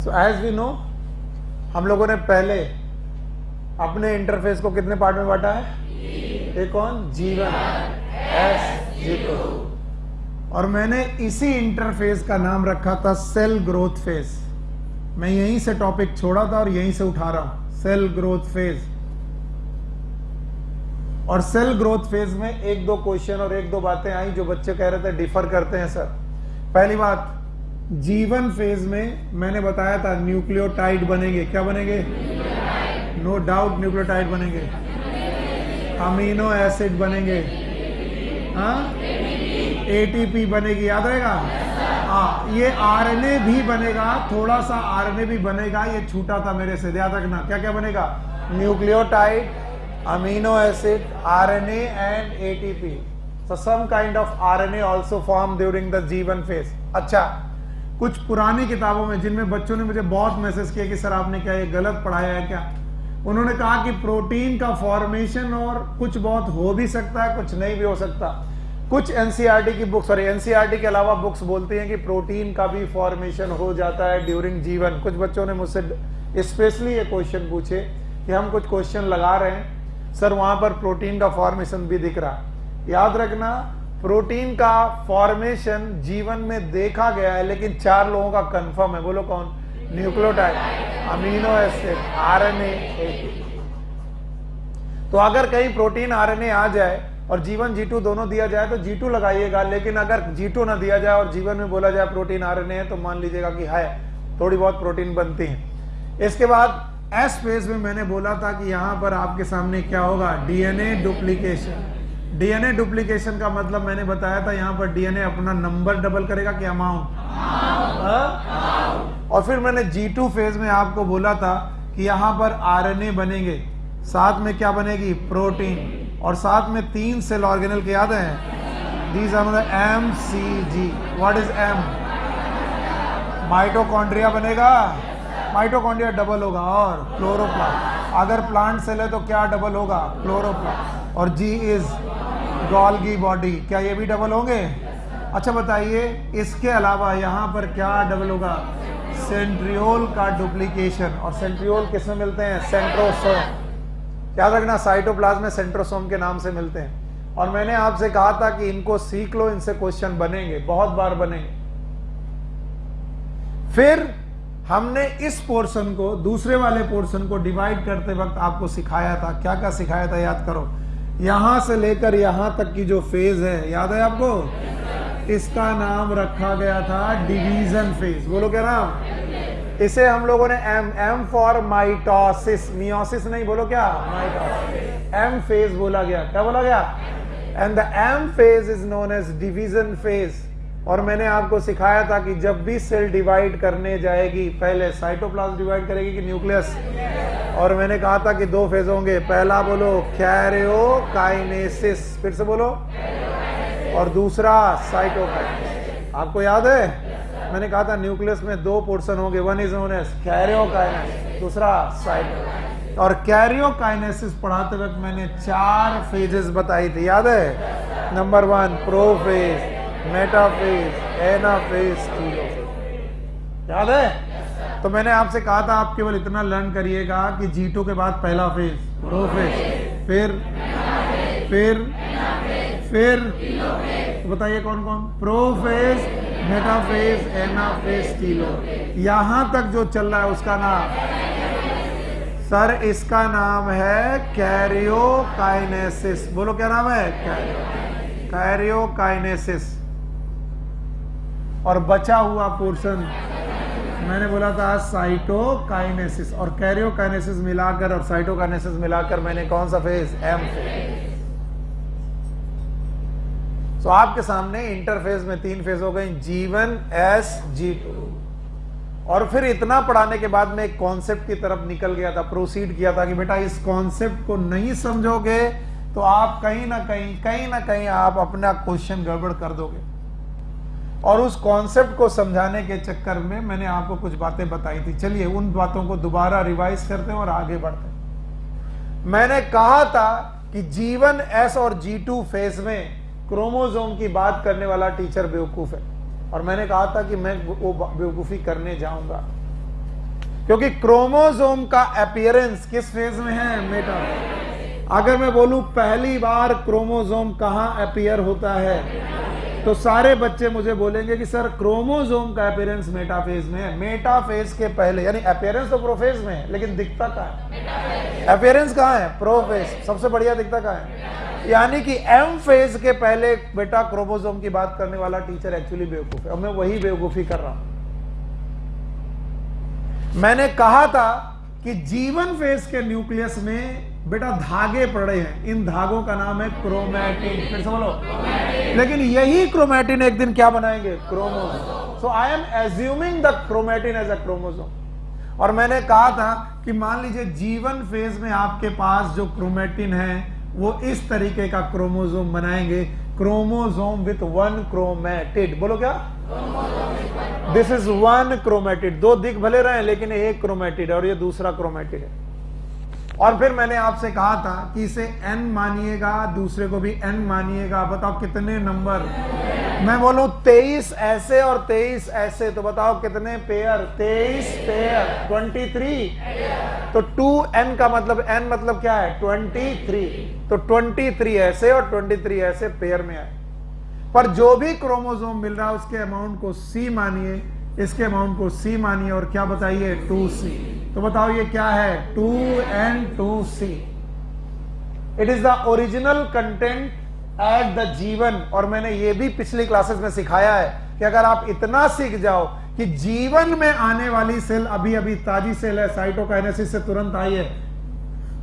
So as we know, हम लोगों ने पहले अपने इंटरफेस को कितने पार्ट में बांटा है? एक कौन? जीवन, एस जीटू। और मैंने इसी इंटरफेस का नाम रखा था सेल ग्रोथ फेज। मैं यहीं से टॉपिक छोड़ा था और यहीं से उठा रहा हूं, सेल ग्रोथ फेज। और सेल ग्रोथ फेज में एक दो क्वेश्चन और एक दो बातें आई जो बच्चे कह रहे थे डिफर करते हैं सर। पहली बात, जीवन फेज में मैंने बताया था न्यूक्लियोटाइड बनेंगे। क्या बनेंगे? नो डाउट न्यूक्लियोटाइड बनेंगे, अमीनो एसिड बनेंगे, एटीपी बनेगी, याद रहेगा? हाँ, ये आरएनए भी बनेगा, थोड़ा सा आरएनए भी बनेगा, ये छूटा था मेरे से, याद रखना। क्या क्या बनेगा? Nucleotide, amino acid, RNA and ATP. So some kind of RNA also formed during the G1 phase. अच्छा, कुछ पुरानी किताबों में जिनमें बच्चों ने मुझे बहुत मैसेज किया कि सर आपने क्या ये गलत पढ़ाया है क्या, उन्होंने कहा कि प्रोटीन का फॉर्मेशन और कुछ बहुत हो भी सकता है, कुछ नहीं भी हो सकता। कुछ एनसीईआरटी की बुक्स, सॉरी एनसीईआरटी के अलावा बुक्स बोलती हैं कि प्रोटीन का भी फॉर्मेशन हो जाता है ड्यूरिंग जीवन। कुछ बच्चों ने मुझसे स्पेशली ये क्वेश्चन पूछे कि हम कुछ क्वेश्चन लगा रहे हैं सर, वहां पर प्रोटीन का फॉर्मेशन भी दिख रहा। याद रखना, प्रोटीन का फॉर्मेशन जीवन में देखा गया है, लेकिन 4 लोगों का कंफर्म है। बोलो कौन? Nucleotide, amino acid, RNA, ATP. तो अगर कहीं प्रोटीन आरएनए आ जाए और जीवन G2 दोनों दिया जाए तो G2 लगाइएगा, लेकिन अगर G2 ना दिया जाए और जीवन में बोला जाए प्रोटीन आरएनए है तो मान लीजिएगा कि है, थोड़ी बहुत प्रोटीन बनती है। इसके बाद एस फेज में मैंने बोला था कि यहां पर आपके सामने क्या होगा? DNA duplication. डीएनए डुप्लीकेशन का मतलब मैंने बताया था, यहां पर डीएनए अपना नंबर डबल करेगा कि अमाउंट। और फिर मैंने G2 फेज में आपको बोला था कि यहां पर आरएनए बनेंगे, साथ में क्या बनेगी? प्रोटीन, और साथ में 3 सेल ऑर्गेनल के याद हैं? These are the MCG। What is M? Mitochondria बनेगा, माइटोकॉन्ड्रिया डबल होगा, और क्लोरोप्लास्ट। अगर प्लांट सेल है तो क्या डबल होगा? क्लोरोप्लास्ट। और G इज गोल्गी बॉडी, क्या ये भी डबल होंगे? अच्छा बताइए, इसके अलावा यहां पर क्या डबल होगा? सेंट्रियोल का डुप्लीकेशन। और सेंट्रियोल किसमें मिलते हैं? सेंट्रोसोम। याद रखना, साइटोप्लाज्म में सेंट्रोसोम के नाम से मिलते हैं। और मैंने आपसे कहा था कि इनको सीख लो, इनसे क्वेश्चन बनेंगे, बहुत बार बनेंगे। फिर हमने इस पोर्शन को, दूसरे वाले पोर्शन को डिवाइड करते वक्त आपको सिखाया था। क्या क्या सिखाया था? याद करो। यहां से लेकर यहां तक की जो फेज है, याद है आपको? इसका नाम रखा गया था डिवीजन फेज। बोलो क्या नाम? इसे हम लोगों ने M फॉर माइटोसिस, मियोसिस नहीं, बोलो क्या? माइटोसिस। M फेज बोला गया। क्या बोला गया? And the M phase is known as division phase. और मैंने आपको सिखाया था कि जब भी सेल डिवाइड करने जाएगी, पहले साइटोप्लाज्म डिवाइड करेगी कि न्यूक्लियस? और मैंने कहा था कि 2 फेज होंगे। पहला बोलो कैरियोकाइनेसिस, फिर से बोलो, और दूसरा साइटोकाइनेसिस। आपको याद है मैंने कहा था न्यूक्लियस में 2 पोर्शन होंगे, one is known as karyokinesis, दूसरा साइटो। और कैरियोकाइनेसिस पढ़ाते वक्त मैंने 4 फेजेस बताई थी, याद है? Number 1 prophase, metaphase, anaphase, telophase. याद है? तो मैंने आपसे कहा था आप केवल इतना लर्न करिएगा कि G2 के बाद पहला फेज प्रोफेज, फिर तो बताइए कौन कौन? Prophase, metaphase, anaphase, telophase. यहां तक जो चल रहा है उसका नाम, सर इसका नाम है कैरियोकाइनेसिस। बोलो क्या नाम है? कैरियोकाइनेसिस। और बचा हुआ पोर्शन मैंने बोला था साइटोकाइनेसिस। और कैरियोकाइनेसिस मिलाकर और साइटोकाइनेसिस मिलाकर मैंने कौन सा फेज? M phase. तो आपके सामने इंटरफेज में 3 फेज हो गए, G1, S, G2। और फिर इतना पढ़ाने के बाद मैं एक कॉन्सेप्ट की तरफ निकल गया था, प्रोसीड किया था कि बेटा इस कॉन्सेप्ट को नहीं समझोगे तो आप कहीं ना कहीं आप अपना क्वेश्चन गड़बड़ कर दोगे। और उस कॉन्सेप्ट को समझाने के चक्कर में मैंने आपको कुछ बातें बताई थी। चलिए उन बातों को दोबारा रिवाइज करते हैं और आगे बढ़ते हैं। मैंने कहा था कि G1, S और G2 फेज में क्रोमोसोम की बात करने वाला टीचर बेवकूफ है, और मैंने कहा था कि मैं वो बेवकूफी करने जाऊंगा। क्योंकि क्रोमोसोम का अपीयरेंस किस फेज में है? मेटा। अगर मैं बोलूं पहली बार क्रोमोसोम कहां अपीयर होता है, तो सारे बच्चे मुझे बोलेंगे कि सर क्रोमोसोम का अपीयरेंस मेटाफेज में है। मेटाफेज के पहले, यानी अपीयरेंस तो प्रोफेज में है, लेकिन दिखता कहां है? अपीयरेंस कहां है? प्रोफेज। सबसे बढ़िया दिखता कहां है? यानी कि एम फेज के पहले बेटा क्रोमोसोम की बात करने वाला टीचर एक्चुअली बेवकूफ है, और मैं वही बेवकूफी कर रहा हूं। मैंने कहा था कि जीवन फेज के न्यूक्लियस में बेटा धागे पड़े हैं, इन धागों का नाम है क्रोमैटिन। फिर से बोलो। लेकिन यही क्रोमैटिन एक दिन क्या बनाएंगे? Chromosome. So I am assuming the chromatin as a chromosome. और मैंने कहा था कि मान लीजिए जीवन फेज में आपके पास जो क्रोमैटिन है वो इस तरीके का क्रोमोसोम बनाएंगे, क्रोमोसोम विथ वन क्रोमैटिड। बोलो क्या? This is one chromatid. दो दिख भले रहे लेकिन एक क्रोमैटिड है और ये दूसरा क्रोमैटिड है। और फिर मैंने आपसे कहा था कि इसे n मानिएगा, दूसरे को भी n मानिएगा। बताओ कितने नंबर? मैं बोलूं 23 ऐसे और 23 ऐसे, तो बताओ कितने पेयर? 23 पेयर, 23। तो 2n का मतलब n मतलब क्या है? 23। तो 23 ऐसे और 23 ऐसे पेयर में आए। पर जो भी क्रोमोसोम मिल रहा है उसके अमाउंट को c मानिए, इसके अमाउंट को c मानिए, और क्या बताइए? 2c। तो बताओ ये क्या है? 2n2c। It is the original content at the जीवन। और मैंने ये भी पिछली क्लासेस में सिखाया है कि अगर आप इतना सीख जाओ कि जीवन में आने वाली सेल अभी अभी ताजी सेल है, साइटोकाइनेसिस से तुरंत आई है,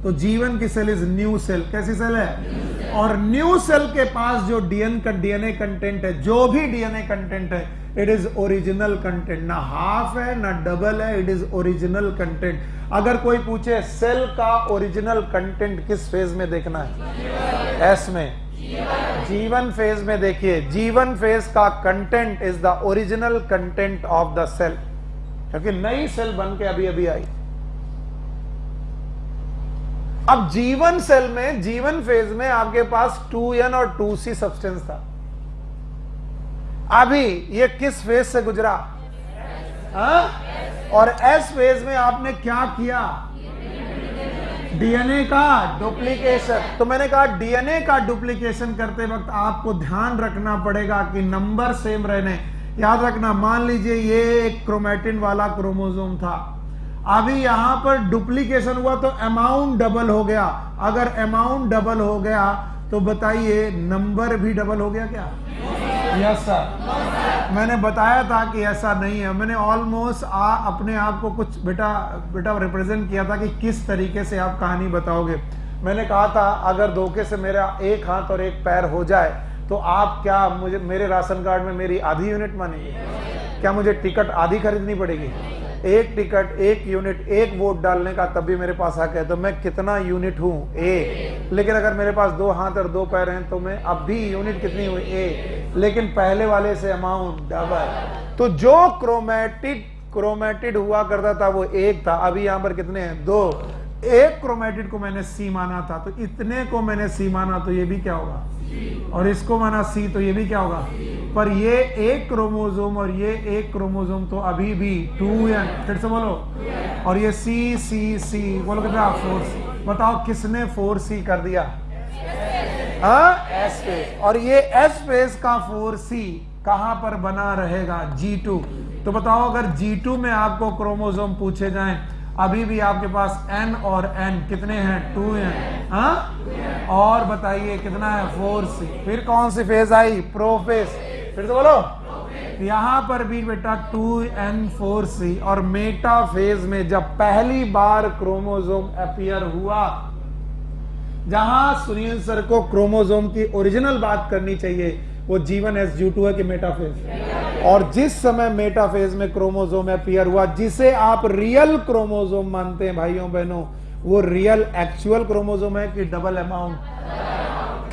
तो जीवन की सेल इज न्यू सेल। कैसी सेल है? और न्यू सेल के पास जो डीएनए कंटेंट है, जो भी डीएनए कंटेंट है, इट इज ओरिजिनल कंटेंट। ना हाफ है ना डबल है, इट इज ओरिजिनल कंटेंट। अगर कोई पूछे सेल का ओरिजिनल कंटेंट किस फेज में देखना है? एस में, जीवन फेज में। देखिए जीवन फेज का content is the original content of the cell, क्योंकि नई सेल बन के अभी अभी आई। अब जीवन सेल में, जीवन फेज में आपके पास 2n और 2c सब्सटेंस था। अभी ये किस फेज से गुजरा? और एस फेज में आपने क्या किया? डीएनए का डुप्लीकेशन। तो मैंने कहा डीएनए का डुप्लीकेशन करते वक्त आपको ध्यान रखना पड़ेगा कि नंबर सेम रहने। याद रखना, मान लीजिए ये एक क्रोमैटिन वाला क्रोमोसोम था, अभी यहां पर डुप्लीकेशन हुआ तो अमाउंट डबल हो गया। अगर अमाउंट डबल हो गया तो बताइए नंबर भी डबल हो गया क्या? Yes sir. मैंने बताया था कि ऐसा नहीं है। मैंने ऑलमोस्ट अपने आप को कुछ बेटा रिप्रेजेंट किया था कि किस तरीके से आप कहानी बताओगे। मैंने कहा था अगर धोखे से मेरा एक हाथ और एक पैर हो जाए तो आप क्या मुझे मेरे राशन कार्ड में मेरी आधी यूनिट मानेंगे? क्या मुझे टिकट आधी खरीदनी पड़ेगी? एक टिकट, एक यूनिट, एक वोट डालने का तब भी मेरे पास हक है। तो मैं कितना यूनिट हूं? एक। लेकिन अगर मेरे पास 2 हाथ और 2 पैर हैं तो मैं अब भी यूनिट कितनी हुई? एक। लेकिन पहले वाले से अमाउंट डबल। तो जो क्रोमैटिड हुआ करता था वो एक था, अभी यहां पर कितने हैं? 2। एक क्रोमैटिड को मैंने सी माना था, तो इतने को मैंने सी माना, तो ये भी क्या होगा? और इसको माना सी, तो ये भी क्या होगा? पर ये एक क्रोमोसोम और ये एक क्रोमोसोम तो अभी भी 2n। फिर से बोलो। और ये सी सी सी, बोलो कितना? 4c। बताओ किसने 4c कर दिया? S phase. और ये एस फेज का 4c कहां पर बना रहेगा? G2। तो बताओ अगर G2 में आपको क्रोमोसोम पूछे जाएं, अभी भी आपके पास n और n कितने हैं? 2n। और बताइए कितना है? 4c। फिर कौन सी फेज आई? प्रोफेज। फिर से बोलो। यहां पर भी बेटा 2n4c। और मेटा फेज में जब पहली बार क्रोमोसोम अपीयर हुआ, जहां सुनील सर को क्रोमोसोम की ओरिजिनल बात करनी चाहिए, वो G1SG2 है कि मेटाफेज। और जिस समय मेटाफेज में क्रोमोसोम अपीयर हुआ, जिसे आप रियल क्रोमोसोम मानते हैं भाइयों बहनों, वो रियल एक्चुअल क्रोमोसोम है कि डबल अमाउंट?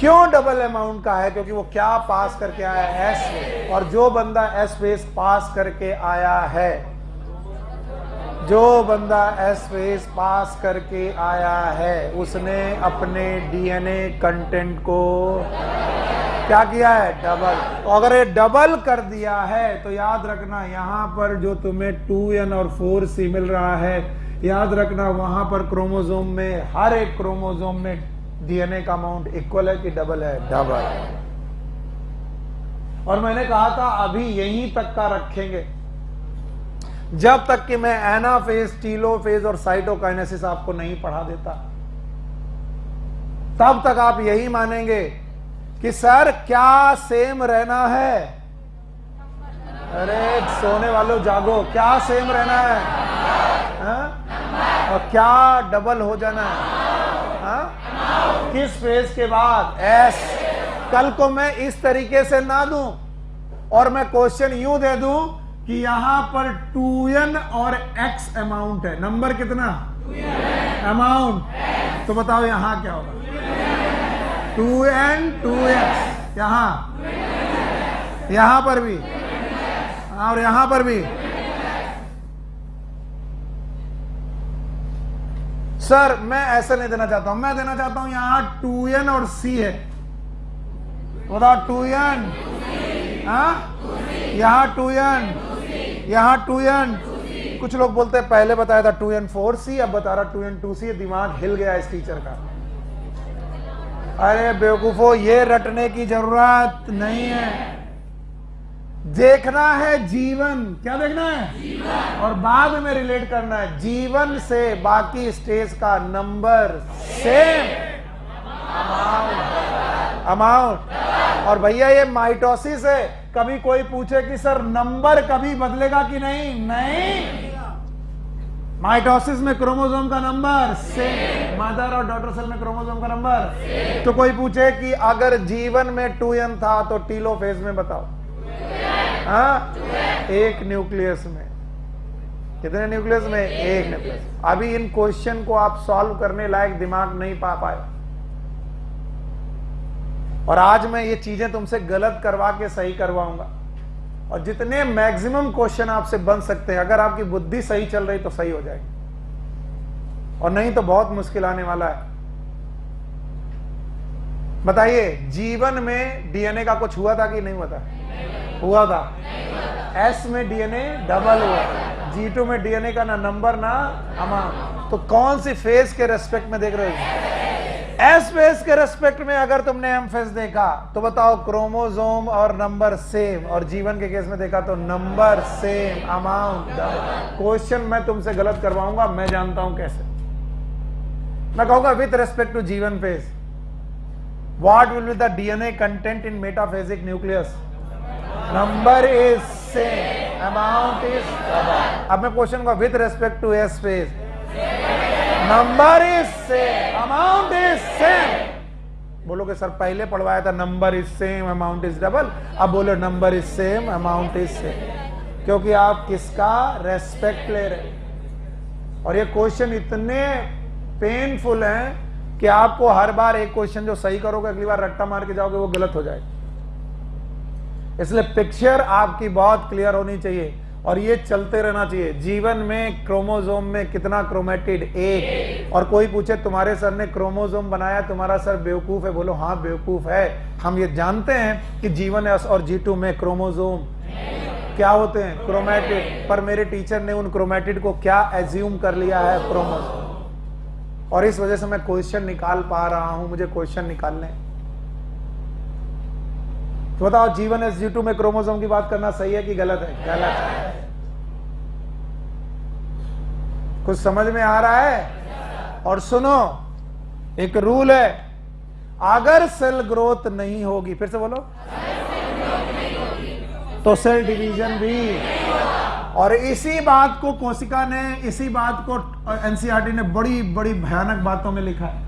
क्यों डबल अमाउंट का है? क्योंकि वो क्या पास करके आया है? एस। और जो बंदा एस फेज पास करके आया है, जो बंदा एस फेज पास करके आया है, उसने अपने डीएनए कंटेंट को क्या किया है? डबल। तो अगर ये डबल कर दिया है तो याद रखना यहां पर जो तुम्हें 2n और 4c मिल रहा है, याद रखना वहां पर क्रोमोसोम में, हर एक क्रोमोसोम में डीएनए का अमाउंट इक्वल है कि डबल है? डबल। और मैंने कहा था अभी यहीं तक का रखेंगे जब तक कि मैं एनाफेज, टीलोफेज और साइटोकाइनेसिस आपको नहीं पढ़ा देता, तब तक आप यही मानेंगे कि सर क्या सेम रहना है? अरे सोने वालों जागो, क्या सेम रहना है? और क्या डबल हो जाना है? किस फेज के बाद? एस। कल को मैं इस तरीके से ना दूं और मैं क्वेश्चन यूं दे दूं कि यहां पर 2n और x अमाउंट है, नंबर कितना? अमाउंट। तो बताओ यहां क्या होगा? 2n 2x, यहां पर भी और यहां पर भी। सर मैं ऐसा नहीं देना चाहता हूं, मैं देना चाहता हूं यहां 2n और c है। बताओ 2n, यहां 2n, यहां 2n। कुछ लोग बोलते हैं पहले बताया था 2n 4c, अब बता रहा 2n 2c। दिमाग हिल गया इस टीचर का। अरे बेवकूफो, ये रटने की जरूरत नहीं है। देखना है जीवन। क्या देखना है? जीवन। और बाद में रिलेट करना है जीवन से बाकी स्टेज का नंबर सेम, अमाउंट। और भैया ये माइटोसिस है। कभी कोई पूछे कि सर नंबर कभी बदलेगा कि नहीं? नहीं। माइटोसिस में क्रोमोसोम का नंबर सेम, मदर और डॉटर सेल में क्रोमोसोम का नंबर सेम। तो कोई पूछे कि अगर जीवन में 2n था तो टीलोफेज में बताओ? एक न्यूक्लियस में। कितने न्यूक्लियस में? एक न्यूक्लियस। अभी इन क्वेश्चन को आप सॉल्व करने लायक दिमाग नहीं पा पाए, और आज मैं ये चीजें तुमसे गलत करवा के सही करवाऊंगा। और जितने मैक्सिमम क्वेश्चन आपसे बन सकते हैं, अगर आपकी बुद्धि सही चल रही तो सही हो जाएगी, और नहीं तो बहुत मुश्किल आने वाला है। बताइए जीवन में डीएनए का कुछ हुआ था कि नहीं हुआ था? हुआ था। एस में डीएनए डबल हुआ, G2 में डीएनए का ना नंबर ना अमाउंट। तो कौन सी फेज के रेस्पेक्ट में देख रहे हो? एस फेज के रेस्पेक्ट में अगर तुमने एम फेज देखा तो बताओ क्रोमोसोम और नंबर सेम, और जीवन के केस में देखा तो number same, amount double. Question मैं तुमसे गलत करवाऊंगा, मैं जानता हूं कैसे। मैं कहूंगा with respect to G one phase, what will be the DNA content in metaphasic nucleus? Number is same, amount is double. अब मैं क्वेश्चन का with respect to S phase, number is same, amount is same. बोलोगे sir पहले पढ़वाया था number is same amount is double, अब बोलो number is same amount is same, क्योंकि आप किसका रेस्पेक्ट ले रहे। और ये क्वेश्चन इतने पेनफुल हैं कि आपको हर बार एक क्वेश्चन जो सही करोगे अगली बार रट्टा मार के जाओगे वो गलत हो जाएगा। इसलिए पिक्चर आपकी बहुत क्लियर होनी चाहिए और ये चलते रहना चाहिए। जीवन में क्रोमोसोम में कितना क्रोमेटिड? एक। और कोई पूछे तुम्हारे सर ने क्रोमोसोम बनाया, तुम्हारा सर बेवकूफ है, बोलो हाँ बेवकूफ है। हम ये जानते हैं कि जीवन एस और G2 में क्रोमोसोम क्या होते हैं? क्रोमेटिड। पर मेरे टीचर ने उन क्रोमेटिड को क्या एज्यूम कर लिया है? क्रोमोसोम। और इस वजह से मैं क्वेश्चन निकाल पा रहा हूं, मुझे क्वेश्चन निकालने। तो बताओ जीवन एस G2 में क्रोमोसोम की बात करना सही है कि गलत है? गलत है। कुछ समझ में आ रहा है? और सुनो, एक रूल है, अगर सेल ग्रोथ नहीं होगी, फिर से बोलो, तो सेल डिवीजन भी। और इसी बात को कोशिका ने, इसी बात को एनसीईआरटी ने बड़ी बड़ी भयानक बातों में लिखा है।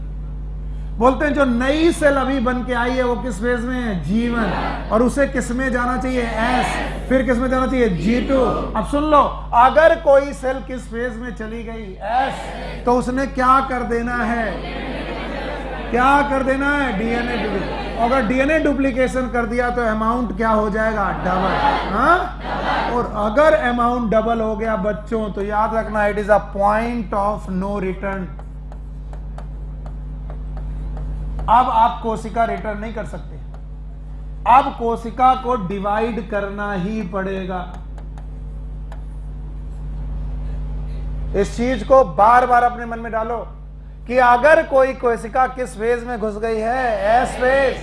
बोलते हैं जो नई सेल अभी बन के आई है वो किस फेज में है? जीवन। और उसे किस में जाना चाहिए? एस। फिर किस में जाना चाहिए? G2। अब सुन लो, अगर कोई सेल किस फेज में चली गई? एस। तो उसने क्या कर देना है? क्या कर देना है? DNA duplication. अगर डीएनए डुप्लीकेशन कर दिया तो अमाउंट क्या हो जाएगा? डबल। हाँ? और अगर अमाउंट डबल हो गया बच्चों तो याद रखना, it is a point of no return. अब आप कोशिका रिटर्न नहीं कर सकते। अब कोशिका को डिवाइड करना ही पड़ेगा। इस चीज को बार बार अपने मन में डालो कि अगर कोई कोशिका किस फेज में घुस गई है, एस फेज,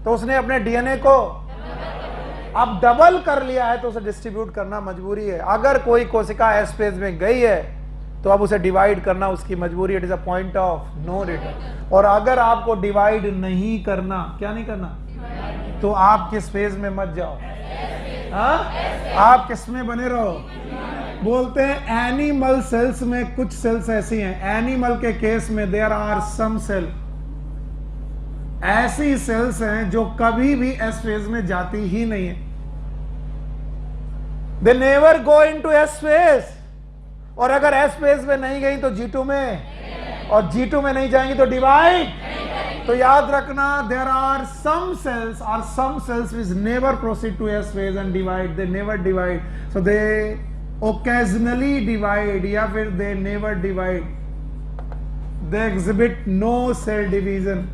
तो उसने अपने डीएनए को अब डबल कर लिया है, तो उसे डिस्ट्रीब्यूट करना मजबूरी है। अगर कोई कोशिका एस फेज में गई है तो अब उसे डिवाइड करना उसकी मजबूरी है। It is a point of no return. और अगर आपको डिवाइड नहीं करना, क्या नहीं करना, तो आप किस फेज में मत जाओ, आप किस में बने रहो। बोलते हैं एनिमल सेल्स में कुछ सेल्स ऐसी हैं, एनिमल के केस में देयर आर सम सेल, ऐसी सेल्स हैं जो कभी भी एस फेज में जाती ही नहीं है। They never go into S phase. और अगर एस फेज में नहीं गई तो G2 में, और G2 में नहीं जाएंगी तो डिवाइड। तो याद रखना, there are some cells which never proceed to S phase and divide, they never divide, so they occasionally divide, या फिर they never divide, they exhibit no cell division.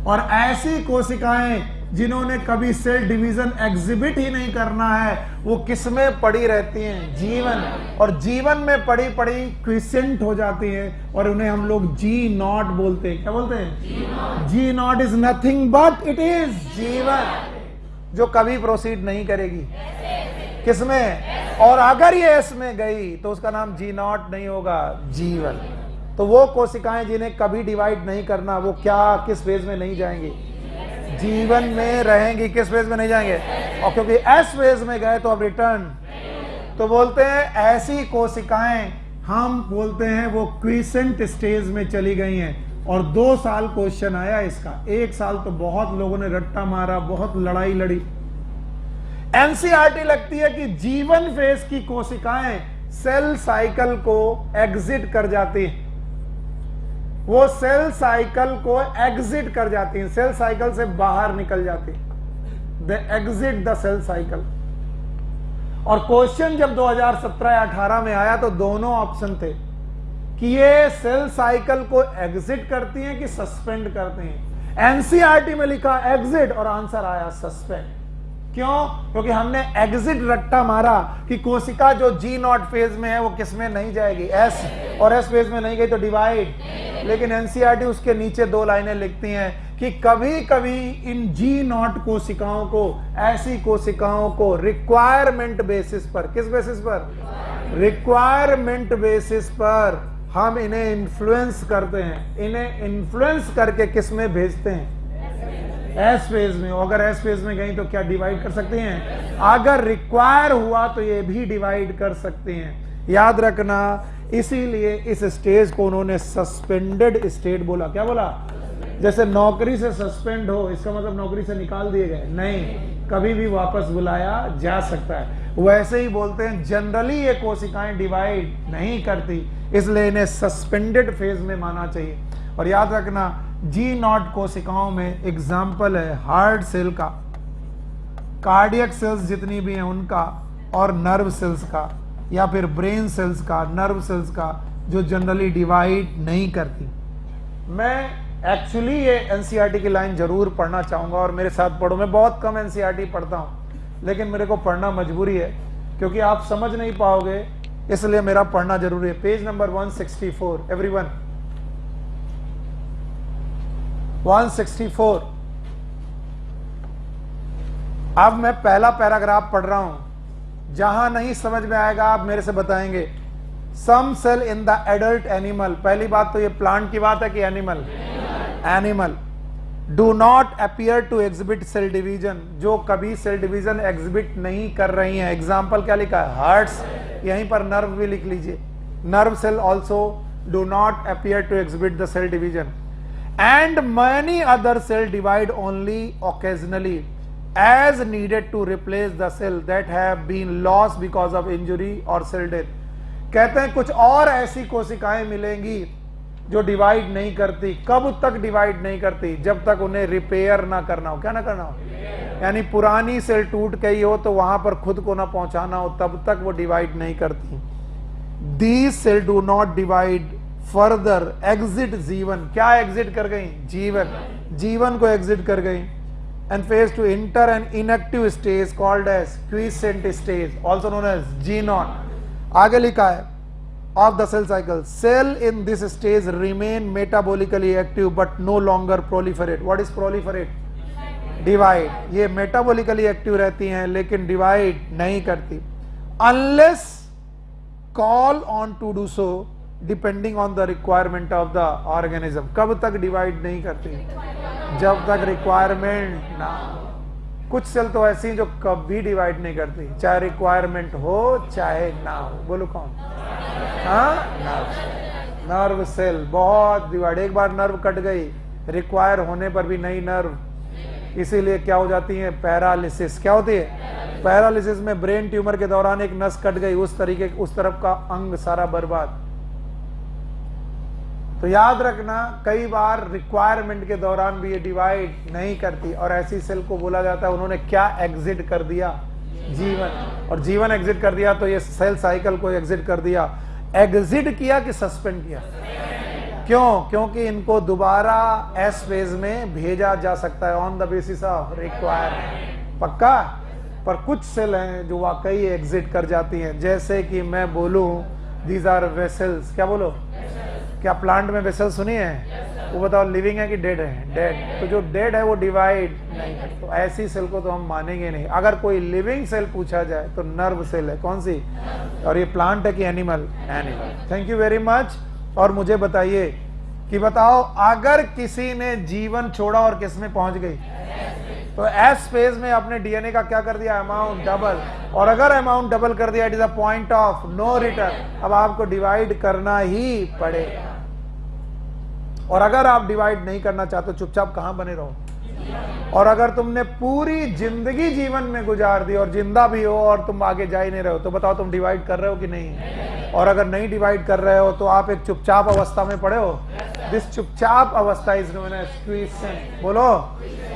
और ऐसी कोशिकाएं जिन्होंने कभी सेल डिवीजन एग्जिबिट ही नहीं करना है, वो किसमें पड़ी रहती हैं, जीवन। और जीवन में पड़ी पड़ी क्विसेंट हो जाती हैं, और उन्हें हम लोग G0 बोलते हैं। क्या बोलते हैं? G0 is nothing but it is जीवन, जो कभी प्रोसीड नहीं करेगी किसमें। और अगर ये एस में गई तो उसका नाम G0 नहीं होगा, जीवन। तो वो कोशिकाएं जिन्हें कभी डिवाइड नहीं करना, वो क्या, किस फेज में नहीं जाएंगी, जीवन में रहेंगी। किस फेज में नहीं जाएंगे? और क्योंकि एस फेज में गए तो अब रिटर्न। तो बोलते हैं ऐसी कोशिकाएं हम बोलते हैं वो क्विसेंट स्टेज में चली गई हैं। और 2 साल क्वेश्चन आया इसका, 1 साल तो बहुत लोगों ने रट्टा मारा, बहुत लड़ाई लड़ी। एनसीईआरटी लगती है कि जीवन फेज की कोशिकाएं सेल साइकिल को एग्जिट कर जाती हैं, वो सेल साइकिल को एग्जिट कर जाती हैं, सेल साइकिल से बाहर निकल जाती हैं, दे एग्जिट द सेल साइकिल। और क्वेश्चन जब 2017-18 में आया तो दोनों ऑप्शन थे कि ये सेल साइकिल को एग्जिट करती हैं कि सस्पेंड करती हैं। एनसीईआरटी में लिखा एग्जिट और आंसर आया सस्पेंड। क्यों? क्योंकि हमने एग्जिट रट्टा मारा कि कोशिका जो G0 फेज में है वो किसमें नहीं जाएगी, एस, और एस फेज में नहीं गई तो डिवाइड। लेकिन एनसीईआरटी उसके नीचे 2 लाइनें लिखती हैं कि कभी कभी इन G0 कोशिकाओं को, ऐसी कोशिकाओं को रिक्वायरमेंट बेसिस पर, किस बेसिस पर, रिक्वायरमेंट बेसिस पर हम इन्हें इन्फ्लुएंस करते हैं, इन्हें इन्फ्लुएंस करके किस में भेजते हैं, एस फेज में। अगर एस फेज में गई तो क्या डिवाइड कर सकती हैं? अगर रिक्वायर हुआ तो ये भी डिवाइड कर सकते हैं। याद रखना, इसीलिए इस स्टेज को उन्होंने सस्पेंडेड स्टेट बोला। क्या बोला? जैसे नौकरी से सस्पेंड हो, इसका मतलब नौकरी से निकाल दिए गए नहीं, कभी भी वापस बुलाया जा सकता है। वैसे ही बोलते हैं जनरली ये कोशिकाएं डिवाइड नहीं करती, इसलिए इन्हें सस्पेंडेड फेज में माना चाहिए। और याद रखना, G0 कोशिकाओं में एग्जाम्पल है हार्ट सेल का, कार्डियक सेल्स जितनी भी हैं उनका, और नर्व सेल्स का, या फिर ब्रेन सेल्स का, नर्व सेल्स का, जो जनरली डिवाइड नहीं करती। मैं एक्चुअली ये एनसीईआरटी की लाइन जरूर पढ़ना चाहूंगा और मेरे साथ पढ़ो। मैं बहुत कम एनसीईआरटी पढ़ता हूं, लेकिन मेरे को पढ़ना मजबूरी है क्योंकि आप समझ नहीं पाओगे, इसलिए मेरा पढ़ना जरूरी है। Page number 164, everyone 164। अब मैं पहला पैराग्राफ पढ़ रहा हूं, जहां नहीं समझ में आएगा आप मेरे से बताएंगे। Some cell in the adult animal, पहली बात तो ये प्लांट की बात है कि animal, animal do not appear to exhibit cell division, जो कभी सेल डिवीजन एग्जिबिट नहीं कर रही हैं। एग्जाम्पल क्या लिखा है? हार्ट्स, यहीं पर नर्व भी लिख लीजिए। Nerve cell also do not appear to exhibit the cell division and many other cell divide only occasionally as needed to replace the cell that have been lost because of injury or cell death। कहते हैं कुछ और ऐसी कोशिकाएं मिलेंगी जो divide नहीं करती। कब तक डिवाइड नहीं करती? जब तक उन्हें रिपेयर ना करना हो। क्या ना करना हो? यानी पुरानी सेल टूट गई हो तो वहां पर खुद को ना पहुंचाना हो, तब तक वो डिवाइड नहीं करती। These cells do not divide further exit जीवन, क्या एग्जिट कर गई? जीवन, जीवन को एग्जिट कर गई। And phase to enter an inactive stage called as quiescent stage, also known as G nought. आगे लिखा है of the cell cycle, cell in this stage remain metabolically active but no longer proliferate. What is proliferate? Divide. ये metabolically active रहती हैं लेकिन divide नहीं करती, unless call on to do so depending on the requirement of the organism. कब तक divide नहीं करती? जब तक requirement ना। कुछ सेल तो ऐसी हैं जो कभी डिवाइड नहीं करती, चाहे रिक्वायरमेंट हो चाहे ना हो। बोलो कौन? हाँ, नर्व सेल बहुत डिवाइड। एक बार नर्व कट गई, रिक्वायर होने पर भी नई नर्व, इसीलिए क्या हो जाती है? पैरालिसिस। क्या होती है? पैरालिसिस में ब्रेन ट्यूमर के दौरान एक नस कट गई, उस तरीके उस तरफ का अंग सारा बर्बाद। तो याद रखना, कई बार रिक्वायरमेंट के दौरान भी ये डिवाइड नहीं करती, और ऐसी सेल को बोला जाता है उन्होंने क्या एग्जिट कर दिया? जीवन। और जीवन एग्जिट कर दिया तो ये सेल साइकिल को एग्जिट कर दिया। एग्जिट किया कि सस्पेंड किया? क्यों? क्योंकि इनको दोबारा एस फेज में भेजा जा सकता है on the basis of requirement. पक्का? पर कुछ सेल हैं जो वाकई एग्जिट कर जाती हैं, जैसे कि मैं बोलूं दीज आर वेसल्स। क्या बोलो? क्या प्लांट में वेसल सुनी है? वो बताओ लिविंग है कि डेड है? डेड। तो जो डेड है वो डिवाइड नहीं है, तो ऐसी सेल को तो हम मानेंगे नहीं। अगर कोई लिविंग सेल पूछा जाए तो नर्व सेल है। कौन सी? और ये प्लांट है कि animal? Animal. Thank you very much. और मुझे बताइए कि बताओ अगर किसी ने जीवन छोड़ा और किस में पहुंच गई, तो एस फेज में अपने डीएनए का क्या कर दिया? Amount double. और अगर अमाउंट डबल कर दिया, it is a point of no return. अब आपको डिवाइड करना ही पड़ेगा। और अगर आप डिवाइड नहीं करना चाहते, चुपचाप कहां बने रहो। और अगर तुमने पूरी जिंदगी जीवन में गुजार दी और जिंदा भी हो और तुम आगे जा ही नहीं रहे हो, तो बताओ तुम डिवाइड कर रहे हो कि नहीं? और अगर नहीं डिवाइड कर रहे हो तो आप एक चुपचाप अवस्था में पड़े हो। दिस चुपचाप अवस्था इज नोन एज क्विसेंट। बोलो।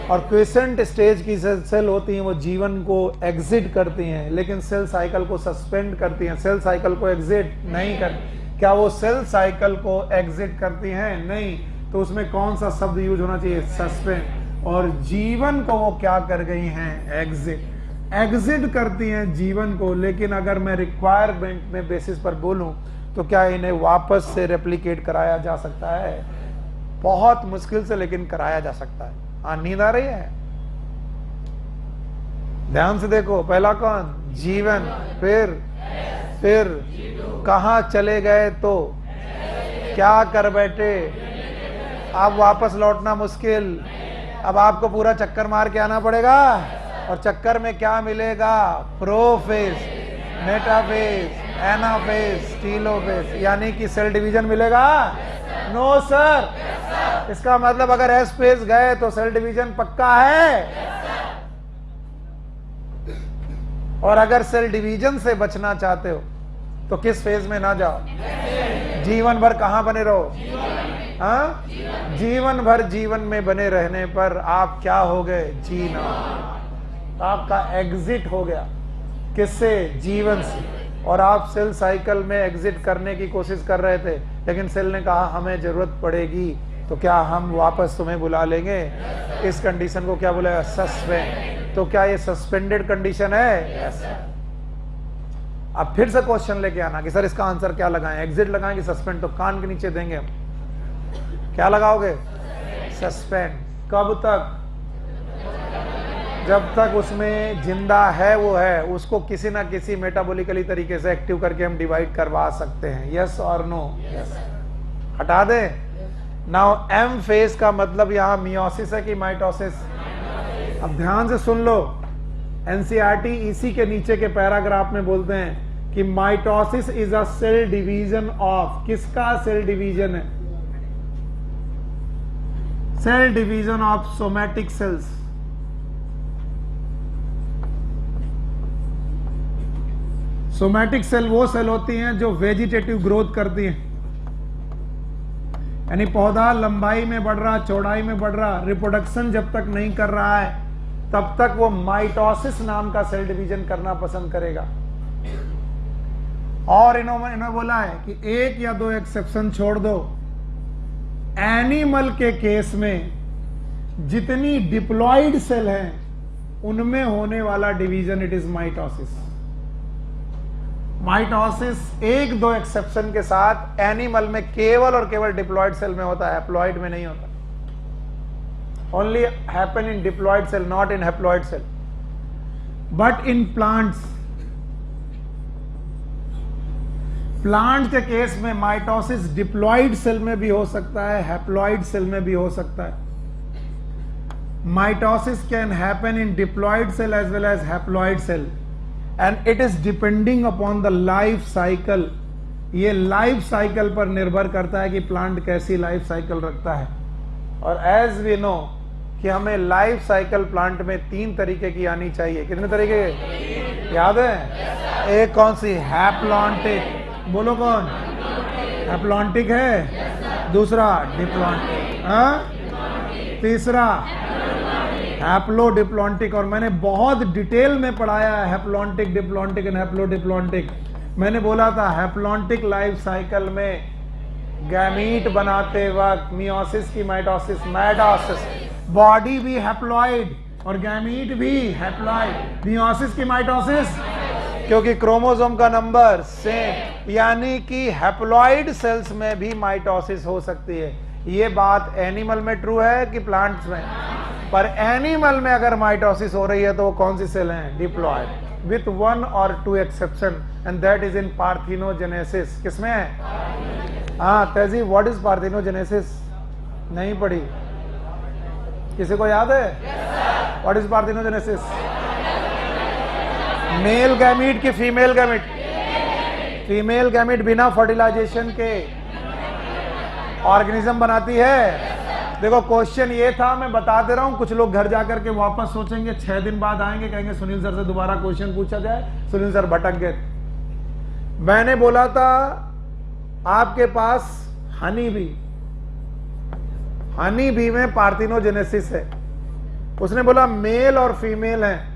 और क्विसेंट स्टेज की सेल होती हैं, वो जीवन को एग्जिट करती हैं, लेकिन सेल साइकिल को सस्पेंड करती हैं, सेल साइकिल को एग्जिट नहीं करती। क्या वो सेल साइकिल को एग्जिट करती हैं? नहीं। तो उसमें कौन सा शब्द यूज होना चाहिए? सस्पेंड। और जीवन को वो क्या कर गई हैं? एग्जिट। एग्जिट करती हैं जीवन को, लेकिन अगर मैं रिक्वायरमेंट में बेसिस पर बोलूं तो क्या इन्हें वापस से रेप्लिकेट कराया जा सकता है? बहुत मुश्किल से, लेकिन कराया जा सकता है। हाँ, नींद आ रही है? ध्यान से देखो। पहला कौन? जीवन। फिर कहां चले गए तो क्या कर बैठे? अब वापस लौटना मुश्किल। अब आपको पूरा चक्कर मार के आना पड़ेगा, और चक्कर में क्या मिलेगा? प्रोफेज, मेटाफेज, एनाफेज, टीलोफेज, यानी कि सेल डिवीजन मिलेगा? No sir. इसका मतलब अगर एस फेज गए तो सेल डिवीजन पक्का है। और अगर सेल डिवीजन से बचना चाहते हो तो किस फेज में ना जाओ? जीवन भर कहां बने रहो? हाँ, जीवन भर जीवन में बने रहने पर आप क्या हो गए? जीना। आपका एग्जिट हो गया। किससे? जीवन से। और आप सेल साइकिल में एग्जिट करने की कोशिश कर रहे थे, लेकिन सेल ने कहा हमें जरूरत पड़ेगी, तो क्या हम वापस तुम्हें बुला लेंगे? इस कंडीशन को क्या बोला? सस्पेंड। तो क्या ये सस्पेंडेड कंडीशन है? यस। अब फिर से क्वेश्चन लेके आना कि सर इसका आंसर क्या लगाएं? एग्जिट लगाएं कि सस्पेंड? तो कान के नीचे देंगे हम। क्या लगाओगे? सस्पेंड। कब तक? जब तक उसमें जिंदा है वो है, उसको किसी ना किसी मेटाबॉलिकली तरीके से एक्टिव करके हम डिवाइड करवा सकते हैं। यस और नो? यस। हटा दें। नाउ एम फेज का मतलब यहां मियोसिस है कि माइटोसिस? अब ध्यान से सुन लो। एनसीईआरटी इसी के नीचे के पैराग्राफ में बोलते हैं कि mitosis is a cell division of. किसका सेल डिवीजन है? Cell division of somatic cells. Somatic cell वो सेल होती हैं जो वेजिटेटिव ग्रोथ करती हैं, यानी पौधा लंबाई में बढ़ रहा, चौड़ाई में बढ़ रहा, रिप्रोडक्शन जब तक नहीं कर रहा है तब तक वो माइटोसिस नाम का सेल डिवीजन करना पसंद करेगा। और इन्होंने बोला है कि एक या दो एक्सेप्शन छोड़ दो, एनिमल के केस में जितनी डिप्लॉयड सेल हैं उनमें होने वाला division it is mitosis. Mitosis एक दो एक्सेप्शन के साथ एनिमल में केवल और केवल डिप्लॉयड सेल में होता है, हैप्लॉयड में नहीं होता। Only happen in diploid cell, not in haploid cell. But in plants, plant के केस में माइटोसिस डिप्लॉयड सेल में भी हो सकता है, हैप्लॉयड सेल में भी हो सकता है। Mitosis can happen in diploid cell as well as haploid cell, and it is depending upon the life cycle. ये लाइफ साइकिल पर निर्भर करता है कि प्लांट कैसी लाइफ साइकिल रखता है। और एज वी नो कि हमें लाइफ साइकिल प्लांट में 3 तरीके की आनी चाहिए। कितने तरीके याद है? एक कौन सी? हैप्लॉन्टिक। बोलो कौन? हैप्लॉन्टिक है। दूसरा डिप्लॉन्टिक। तीसरा हैप्लोडिप्लॉन्टिक। और मैंने बहुत डिटेल में पढ़ाया है हैप्लॉन्टिक, डिप्लॉन्टिक एंड हैप्लोडिप्लॉन्टिक। मैंने बोला था हैप्लॉन्टिक लाइफ साइकिल में गैमीट बनाते वक्त मियोसिस की माइटोसिस, माइटोसिस, बॉडी भी हैप्लॉइड और गैमीट भी हैप्लॉइड, मियोसिस की माइटोसिस क्योंकि क्रोमोसोम का नंबर सेम, यानी कि हैप्लॉइड सेल्स में भी माइटोसिस हो सकती है। ये बात एनिमल में ट्रू है कि प्लांट्स में? पर एनिमल में अगर माइटोसिस हो रही है तो वो कौन सी सेल है? Diploid, with 1 or 2 exception, and that is in parthenogenesis. किसमें है? हाँ तहजीब, व्हाट इज पार्थिनोजेनेसिस? नहीं पढ़ी? किसी को याद है? What is parthenogenesis? Male gamete की फीमेल गैमीट? फीमेल गैमीट बिना फर्टिलाइजेशन के ऑर्गेनिज्म बनाती है। देखो क्वेश्चन ये था, मैं बता दे रहा हूं, कुछ लोग घर जाकर के वापस सोचेंगे, 6 दिन बाद आएंगे, कहेंगे सुनील सर से दोबारा क्वेश्चन पूछा जाए, सुनील सर भटक गए। मैंने बोला था आपके पास हनी बी में पार्थिनोजेनेसिस है। उसने बोला मेल और फीमेल है।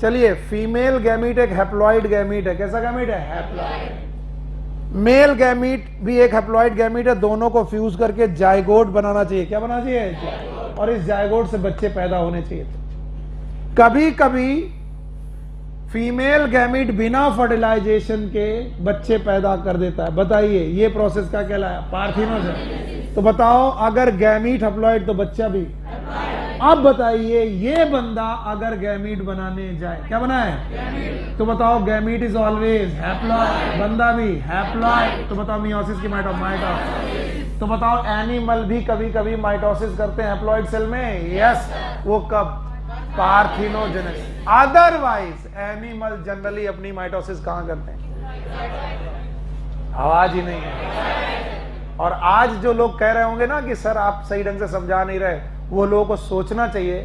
चलिए, फीमेल गैमीट एक हैप्लॉइड गैमीट है। कैसा गैमीट है? हैप्लॉइड। मेल गैमीट भी एक हैप्लॉइड गैमीट है। दोनों को फ्यूज करके जायगोट बनाना चाहिए। क्या बनाना चाहिए? और इस जायगोट से बच्चे पैदा होने चाहिए। कभी कभी फीमेल गैमीट बिना फर्टिलाइजेशन के बच्चे पैदा कर देता है। बताइए ये प्रोसेस क्या कहलाया? पार्थिनोजेनेसिस। तो बताओ, अगर गैमीट हैप्लॉइड तो बच्चा भी। अब बताइए ये बंदा अगर गैमीट बनाने जाए, क्या बना है? तो बताओ गैमीट इज ऑलवेज हैप्लॉइड, बंदा भी हैप्लॉइड। तो बताओ मियोसिस की माइटोसिस। तो बताओ एनिमल भी कभी कभी माइटोसिस करते हैं हैप्लॉइड सेल में? यस। वो कब? पार्थिनोजेनेसिस। अदरवाइज एनिमल जनरली अपनी माइटोसिस कहां करते हैं? आवाज ही नहीं है। और आज जो लोग कह रहे होंगे ना कि सर आप सही ढंग से समझा नहीं रहे, वो लोगों को सोचना चाहिए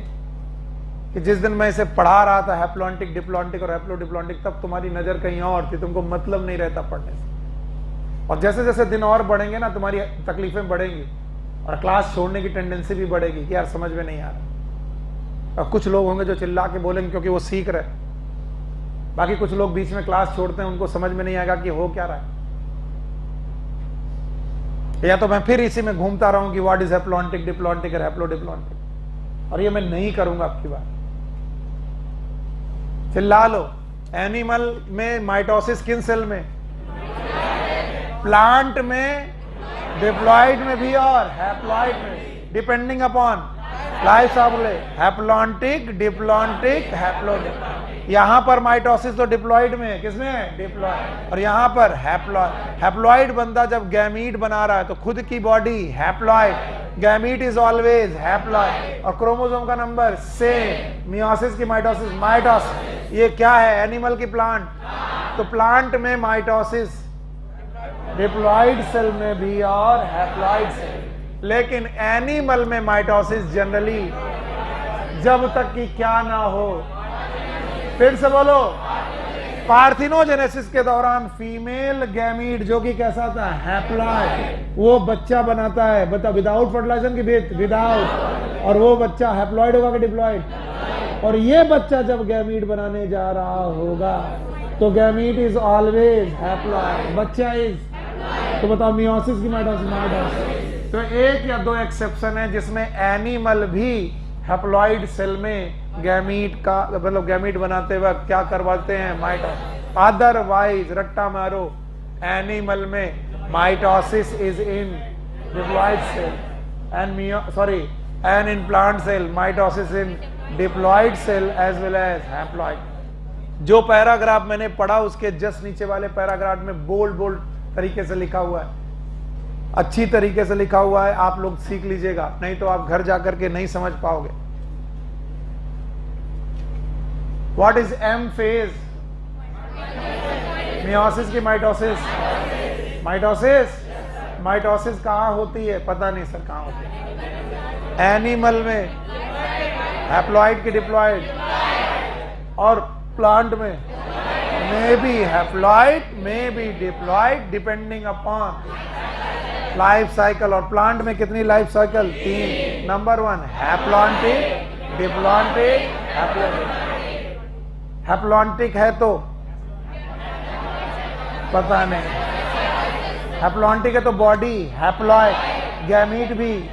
कि जिस दिन मैं इसे पढ़ा रहा था हैप्लॉन्टिक, डिप्लॉन्टिक और हैप्लोडिप्लॉन्टिक, तब तुम्हारी नजर कहीं और थी, तुमको मतलब नहीं रहता पढ़ने से। और जैसे जैसे दिन और बढ़ेंगे ना, तुम्हारी तकलीफें बढ़ेंगी और क्लास छोड़ने की टेंडेंसी भी बढ़ेगी कि यार समझ में नहीं आ रहा। और कुछ लोग होंगे जो चिल्ला के बोलेंगे क्योंकि वो सीख रहे, बाकी कुछ लोग बीच में क्लास छोड़ते हैं, उनको समझ में नहीं आएगा कि हो क्या रहा है। या तो मैं फिर इसी में घूमता रहूं कि व्हाट इज हैप्लॉन्टिक, डिप्लॉन्टिक और हैप्लोडिप्लॉन्टिक, और ये मैं नहीं करूंगा आपकी बात। चिल्ला लो। एनिमल में माइटोसिस किन सेल में? प्लांट में, डिप्लॉइड में भी और हैप्लॉइड में, depending upon life cycle. Haplontic, diplontic, haplodiplontic. यहां पर माइटोसिस तो डिप्लॉइड में है। किसमें है? डिप्लॉइड। और यहां पर हैप्लॉइड। हैप्लॉइड बंदा जब गैमीट बना रहा है तो खुद की body haploid, gamete is always haploid और क्रोमोसोम का नंबर सेम। मियोसिस की माइटोसिस, माइटोसिस। ये क्या है? एनिमल की प्लांट। तो प्लांट में माइटोसिस डिप्लॉइड सेल में भी और हैप्लॉइड सेल। लेकिन एनिमल में माइटोसिस जनरली जब तक कि क्या ना हो, फिर से बोलो, पार्थिनोजेनेसिस के दौरान फीमेल गैमीट जो कि कैसा था? हैप्लॉइड, वो बच्चा बनाता है। बता, विदाउट फर्टिलाइजेशन की विदाउट। और वो बच्चा हैप्लॉइड होगा कि डिप्लॉइड? और ये बच्चा जब गैमीट बनाने जा रहा होगा तो गैमीट इज ऑलवेज हैप्लॉइड, बच्चा इज, तो बताओ मियोसिस की माइटोसिस? माइटोसिस। तो एक या दो एक्सेप्शन है जिसमें एनिमल भी हैप्लॉइड सेल में गैमीट का मतलब गैमीट बनाते वक्त क्या करवाते हैं? माइटोसिस। अदरवाइज रट्टा मारो, एनिमल में mitosis is in diploid cell and in plant cell mitosis in diploid cell as well as haploid। जो पैराग्राफ मैंने पढ़ा उसके जस्ट नीचे वाले पैराग्राफ में बोल्ड बोल्ड तरीके से लिखा हुआ है, अच्छी तरीके से लिखा हुआ है, आप लोग सीख लीजिएगा, नहीं तो आप घर जाकर के नहीं समझ पाओगे। What is M phase? Meiosis की माइटोसिस? माइटोसिस। माइटोसिस कहां होती है? पता नहीं सर कहां होती है। एनिमल में हैप्लॉइड की डिप्लॉइड, और प्लांट में may be haploid may be diploid depending upon life cycle. और प्लांट में कितनी life cycle? 3। Number 1 haplontic, diplontic, haplontic. Haplontic है तो पता नहीं, हैप्लॉन्टिक है तो बॉडी हैप्लॉइड, गैमीट भी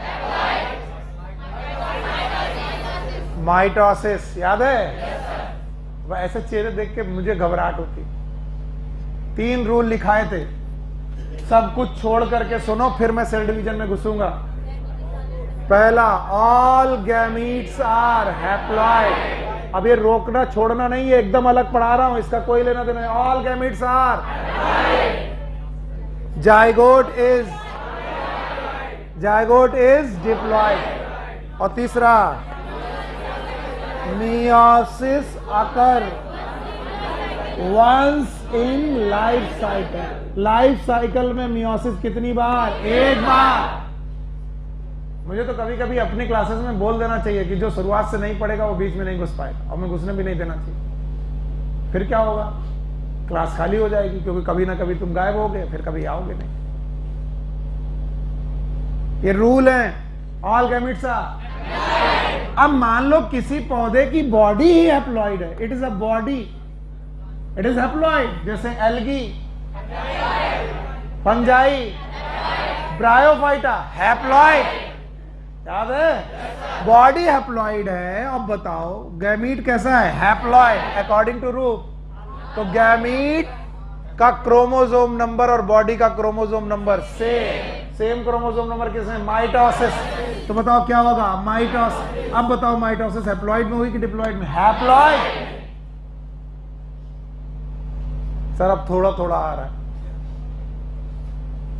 माइटोसिस। याद है? वह ऐसे चेहरे देख के मुझे घबराहट होती। 3 रूल लिखाए थे, सब कुछ छोड़ करके सुनो, फिर मैं सेल डिवीजन में घुसूंगा। पहला, ऑल गैमीट्स आर हैप्लॉइड। अब ये रोकना छोड़ना नहीं है, एकदम अलग पढ़ा रहा हूं, इसका कोई लेना देना नहीं। All gametes are zygote is diploid. और तीसरा, meiosis occur once in life cycle. Life cycle में मियोसिस कितनी बार? 1 बार। मुझे तो कभी कभी अपनी क्लासेस में बोल देना चाहिए कि जो शुरुआत से नहीं पढ़ेगा वो बीच में नहीं घुस पाएगा, और मैं घुसने भी नहीं देना चाहिए। फिर क्या होगा? क्लास खाली हो जाएगी, क्योंकि कभी ना कभी तुम गायब होगे, फिर कभी आओगे नहीं। ये रूल है, ऑल गैमीट्स आर। अब मान लो किसी पौधे की बॉडी ही हैप्लॉइड है, it is a body, it is haploid, जैसे एल्गी, फंजाई, ब्रायोफाइटा, हैप्लॉइड। याद है? बॉडी हैप्लॉइड है। अब बताओ गैमीट कैसा है? हैप्लॉइड अकॉर्डिंग टू रूप। तो गैमीट का क्रोमोसोम नंबर और बॉडी का chromosome number same chromosome number किसमें? माइटोसिस। तो बताओ क्या होगा? माइटोसिस। अब बताओ माइटोसिस हैप्लॉइड में हुई कि डिप्लॉइड में? हैप्लॉइड। सर अब थोड़ा थोड़ा आ रहा है,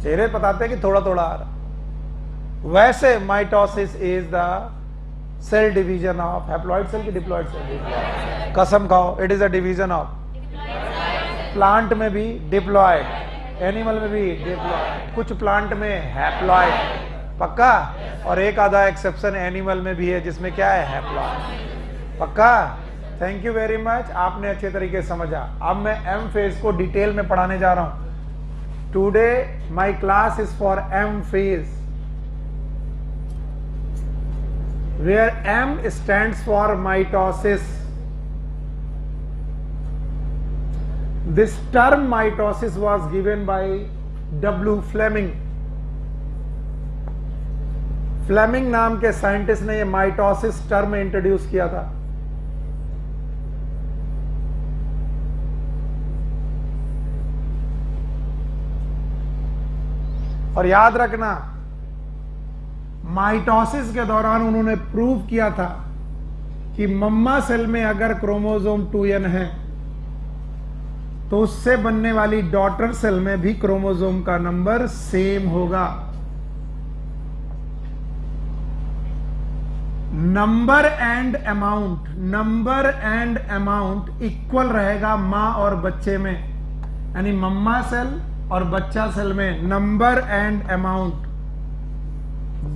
चेहरे बताते हैं कि थोड़ा थोड़ा आ रहा है। वैसे mitosis is the cell division of haploid cell की डिप्लॉइड सेल। कसम खाओ, it is a division of. Plant में भी डिप्लॉइड, एनिमल में भी डिप्लॉइड, कुछ प्लांट में हैप्लॉइड, पक्का। और एक आधा एक्सेप्शन एनिमल में भी है जिसमें क्या है? हैप्लॉइड, पक्का। थैंक यू वेरी मच, आपने अच्छे तरीके से समझा। अब मैं एम फेज को डिटेल में पढ़ाने जा रहा हूं। Today my class is for M phase, where M stands for mitosis. This term mitosis was given by W. Fleming. Fleming नाम के साइंटिस्ट ने ये माइटोसिस टर्म इंट्रोड्यूस किया था। और याद रखना, माइटोसिस के दौरान उन्होंने प्रूव किया था कि मम्मा सेल में अगर क्रोमोसोम 2n है तो उससे बनने वाली डॉटर सेल में भी क्रोमोसोम का नंबर सेम होगा। नंबर एंड अमाउंट इक्वल रहेगा मां और बच्चे में, यानी मम्मा सेल और बच्चा सेल में नंबर एंड अमाउंट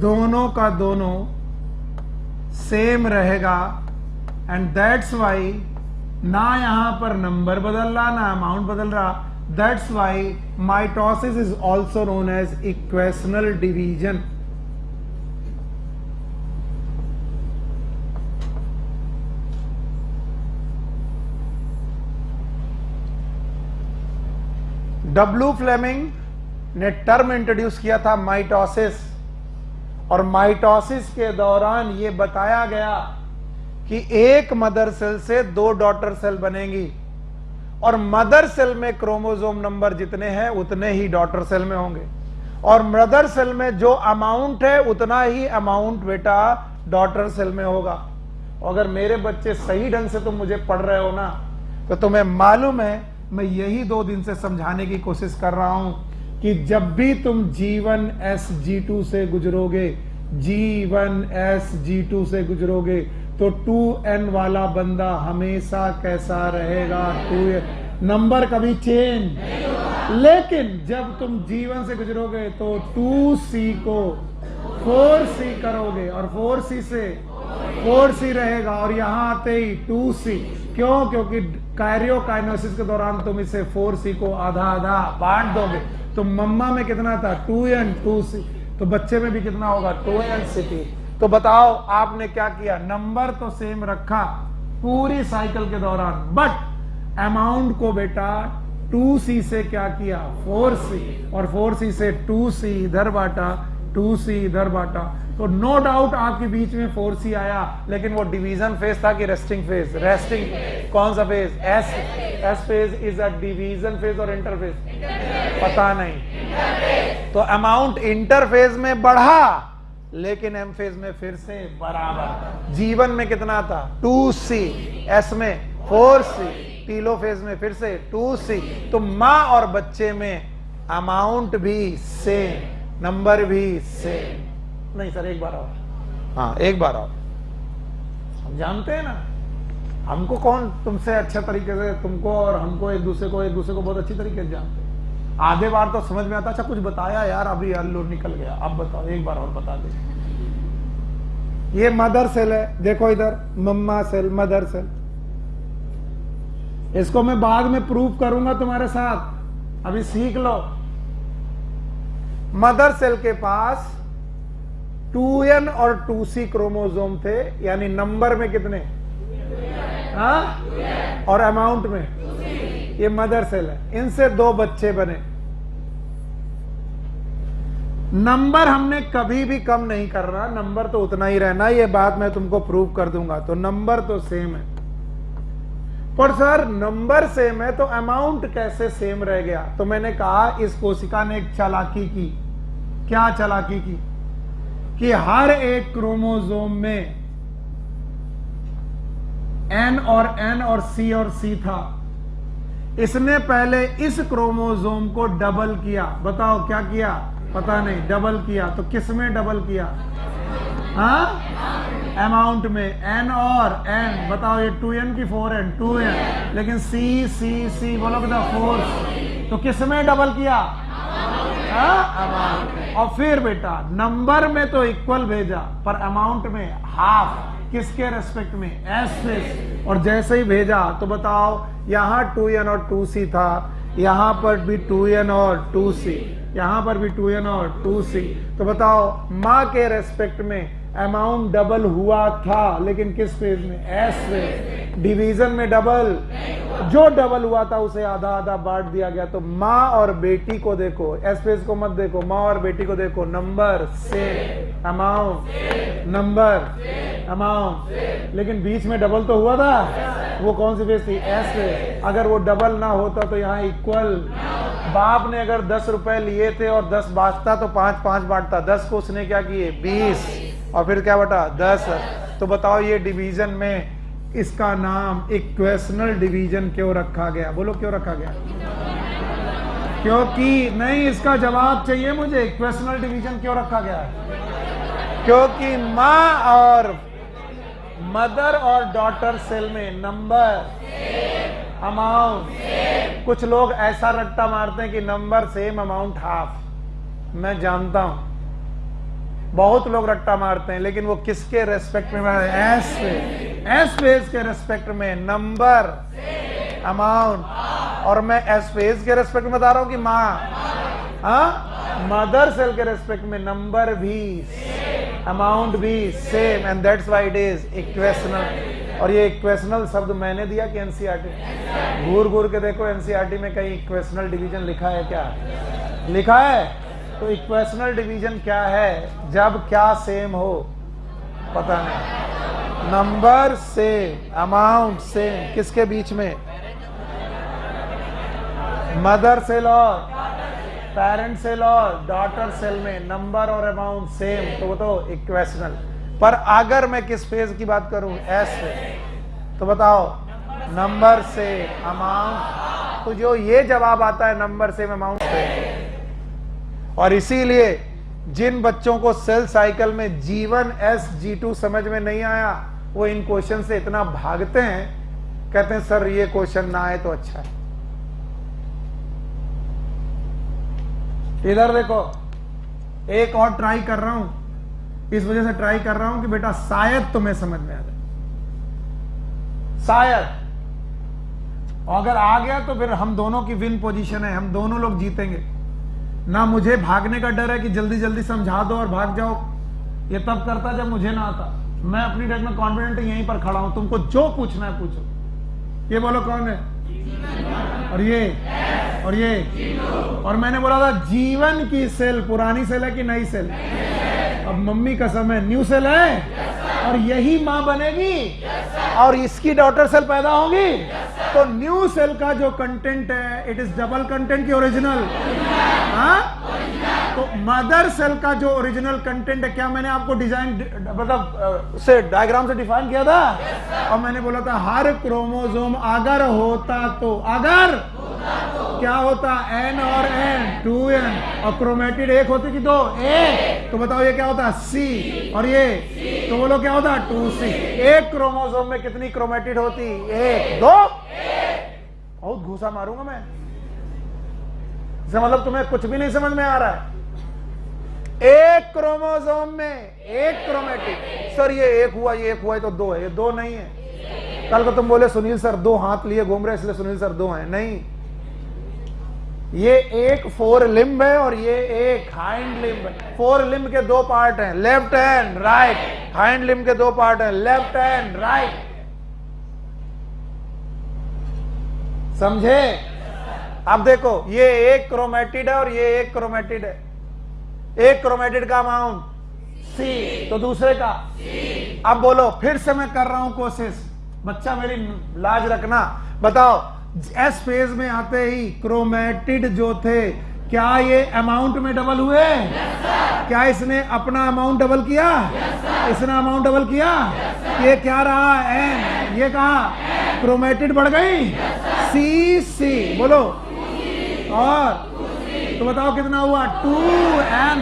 दोनों का दोनों सेम रहेगा। एंड दैट्स वाई ना यहां पर नंबर बदल रहा ना अमाउंट बदल रहा। That's why mitosis is also known as equational division. W Fleming ने टर्म इंट्रोड्यूस किया था माइटोसिस, और माइटोसिस के दौरान यह बताया गया कि एक मदर सेल से 2 डॉटर सेल बनेंगी, और मदर सेल में क्रोमोसोम नंबर जितने हैं उतने ही डॉटर सेल में होंगे, और मदर सेल में जो अमाउंट है उतना ही अमाउंट बेटा डॉटर सेल में होगा। अगर मेरे बच्चे सही ढंग से तुम मुझे पढ़ रहे हो ना, तो तुम्हें मालूम है मैं यही 2 दिन से समझाने की कोशिश कर रहा हूं कि जब भी तुम G1 SG2 से गुजरोगे, G1 SG2 से गुजरोगे, तो 2n वाला बंदा हमेशा कैसा रहेगा? 2n नंबर कभी चेंज। लेकिन जब तुम G1 से गुजरोगे तो 2C को 4C करोगे, और 4C से 4C रहेगा, और यहां आते ही 2C। क्यों? क्योंकि कैरियोकाइनेसिस के दौरान तुम इसे 4C को आधा आधा बांट दोगे। तो मम्मा में कितना था? 2n 2C, तो बच्चे में भी कितना होगा? 2nCT। तो बताओ आपने क्या किया? नंबर तो सेम रखा पूरी साइकिल के दौरान, बट अमाउंट को बेटा 2C से क्या किया? 4C, और 4C से 2C इधर बांटा, 2C इधर बांटा। तो नो डाउट आपके बीच में 4C आया, लेकिन वो डिवीजन फेज था कि रेस्टिंग फेज? रेस्टिंग। कौन सा phase? S phase is a division phase और इंटरफेज? पता नहीं। तो अमाउंट इंटरफेज में बढ़ा, लेकिन एम फेज में फिर से बराबर। G1 में कितना था? 2C, S में 4C, टीलो फेज में फिर से 2C। तो मां और बच्चे में अमाउंट भी सेम, नंबर भी सेम। नहीं सर, एक बार और। हाँ, एक बार और। हम जानते हैं ना, हमको कौन तुमसे अच्छे तरीके से, तुमको और हमको एक दूसरे को बहुत अच्छी तरीके से जानते हैं। आधे बार तो समझ में आता, अच्छा कुछ बताया यार, अभी अल्लू निकल गया, अब बताओ, एक बार और बता दे। ये मदर सेल है, देखो इधर, मम्मा सेल, मदर सेल। इसको मैं बाद में प्रूफ करूंगा तुम्हारे साथ, अभी सीख लो। मदर सेल के पास 2n और 2C क्रोमोसोम थे, यानी नंबर में कितने? हाँ? और अमाउंट में? ये मदर सेल है, इनसे 2 बच्चे बने। नंबर हमने कभी भी कम नहीं करना, नंबर तो उतना ही रहना, ये बात मैं तुमको प्रूव कर दूंगा। तो नंबर तो सेम है, पर सर नंबर सेम है तो अमाउंट कैसे सेम रह गया? तो मैंने कहा इस कोशिका ने एक चालाकी की। क्या चालाकी की? कि हर एक क्रोमोसोम में N और C और C था। इसने पहले इस क्रोमोसोम को डबल किया। बताओ क्या किया? पता नहीं, डबल किया। तो किस में डबल किया? हाँ, अमाउंट में। N और N, बताओ ये 2n की 4n, 2n, लेकिन C बोलो बेटा 4। तो किस में डबल किया? अमाउंट। और फिर बेटा नंबर में तो इक्वल भेजा, पर अमाउंट में हाफ। किसके रेस्पेक्ट में? S phase. और जैसे ही भेजा तो बताओ, यहां 2n और 2C था, यहां पर भी 2n और 2C, यहां पर भी 2n और 2C। तो बताओ मां के रेस्पेक्ट में अमाउंट डबल हुआ था, लेकिन किस फेज में? S phase. डिवीजन में डबल, जो डबल हुआ था उसे आधा आधा बांट दिया गया। तो मां और बेटी को देखो, S फेज को मत देखो, मां और बेटी को देखो, number same, amount number amount, लेकिन बीच में डबल तो हुआ था। वो कौन सी फेज थी? S phase. अगर वो डबल ना होता तो यहाँ इक्वल। बाप ने अगर 10 रुपए लिए थे और 10 बांटता तो 5 बांटता, 10 को उसने क्या किए? 20, और फिर क्या बटा? 10। तो बताओ ये डिवीजन में इसका नाम इक्वेशनल डिवीजन क्यों रखा गया? बोलो क्यों रखा गया? क्योंकि नहीं, इसका जवाब चाहिए मुझे, इक्वेशनल डिवीजन क्यों रखा गया? क्योंकि मां और मदर और डॉटर सेल में नंबर, अमाउंट। कुछ लोग ऐसा रट्टा मारते हैं कि नंबर सेम, अमाउंट हाफ। मैं जानता हूं बहुत लोग रट्टा मारते हैं, लेकिन वो किसके रेस्पेक्ट में? एस फेज के रेस्पेक्ट में नंबर, अमाउंट। और मैं एस फेज के रेस्पेक्ट में बता रहा हूं कि मां, हाँ, मदर सेल के रेस्पेक्ट में नंबर भी, अमाउंट भी same, and that's why it is equational. और ये इक्वेशनल शब्द मैंने दिया कि एनसीईआरटी? घूर घूर के देखो एनसीईआरटी में कहीं इक्वेशनल डिवीजन लिखा है क्या? लिखा है? तो इक्वेशनल डिवीजन क्या है? जब क्या सेम हो, पता नहीं, नंबर सेम, अमाउंट सेम, किसके बीच में? मदर सेल और पेरेंट सेल और डॉटर सेल में नंबर और अमाउंट सेम, तो वो तो इक्वेशनल। पर अगर मैं किस फेज की बात करूं, एस फेज, तो बताओ नंबर से अमाउंट, तो जो ये जवाब आता है नंबर से अमाउंट से। और इसीलिए जिन बच्चों को सेल साइकिल में G1 S G2 समझ में नहीं आया, वो इन क्वेश्चन से इतना भागते हैं, कहते हैं सर ये क्वेश्चन ना आए तो अच्छा है। इधर देखो, एक और ट्राई कर रहा हूं, इस वजह से ट्राई कर रहा हूं कि बेटा शायद तुम्हें समझ में आ जाए, शायद। और अगर आ गया तो फिर हम दोनों की विन पोजीशन है, हम दोनों लोग जीतेंगे ना। मुझे भागने का डर है कि जल्दी जल्दी समझा दो और भाग जाओ, ये तब करता जब मुझे ना आता। मैं अपनी डेट में कॉन्फिडेंट यहीं पर खड़ा हूं, तुमको जो पूछना है पूछो। ये बोलो कौन है? और ये और मैंने बोला था जीवन की सेल पुरानी सेल है कि नई सेल? अब मम्मी कसम है न्यू सेल है, और यही मां बनेगी और इसकी डॉटर सेल पैदा होगी। तो न्यू सेल का जो कंटेंट है इट इज डबल कंटेंट की ओरिजिनल। तो मदर सेल का जो ओरिजिनल कंटेंट है, क्या मैंने आपको डिजाइन मतलब से डायग्राम से डिफाइन किया था? और मैंने बोला था हर क्रोमोसोम अगर होता तो, अगर क्या होता? N और N 2N, और क्रोमेटिड एक होती कि दो? एक। तो बताओ ये क्या होता? C। और ये तो बोलो क्या होता? 2C। एक क्रोमोसोम में कितनी क्रोमेटिड होती? एक। दो? बहुत घूसा मारूंगा मैं, मतलब तुम्हें कुछ भी नहीं समझ में आ रहा है। एक क्रोमोसोम में एक क्रोमेटिड। सर ये एक हुआ, ये एक हुआ, तो दो है। ये दो नहीं है। कल को तुम बोले सुनील सर दो हाथ लिए घूम रहे इसलिए सुनील सर दो हैं, नहीं। ये एक फोर लिम्ब है और ये एक हाइंड लिम्ब है। फोर लिम्ब के दो पार्ट हैं, left and right. Hind limb के दो पार्ट हैं, लेफ्ट एंड राइट। समझे? अब देखो ये एक क्रोमेटिड है और ये एक क्रोमेटिड है। एक क्रोमेटिड का अमाउंट C, तो दूसरे का C। अब बोलो, फिर से मैं कर रहा हूं कोशिश, बच्चा मेरी लाज रखना। बताओ एस फेज में आते ही क्रोमेटिड जो थे, क्या ये अमाउंट में डबल हुए? yes, क्या इसने अपना अमाउंट डबल किया? yes, इसने अमाउंट डबल किया? yes, ये क्या रहा? N। ये कहा क्रोमेटिड बढ़ गई? C। बोलो और तो बताओ कितना हुआ? 2N।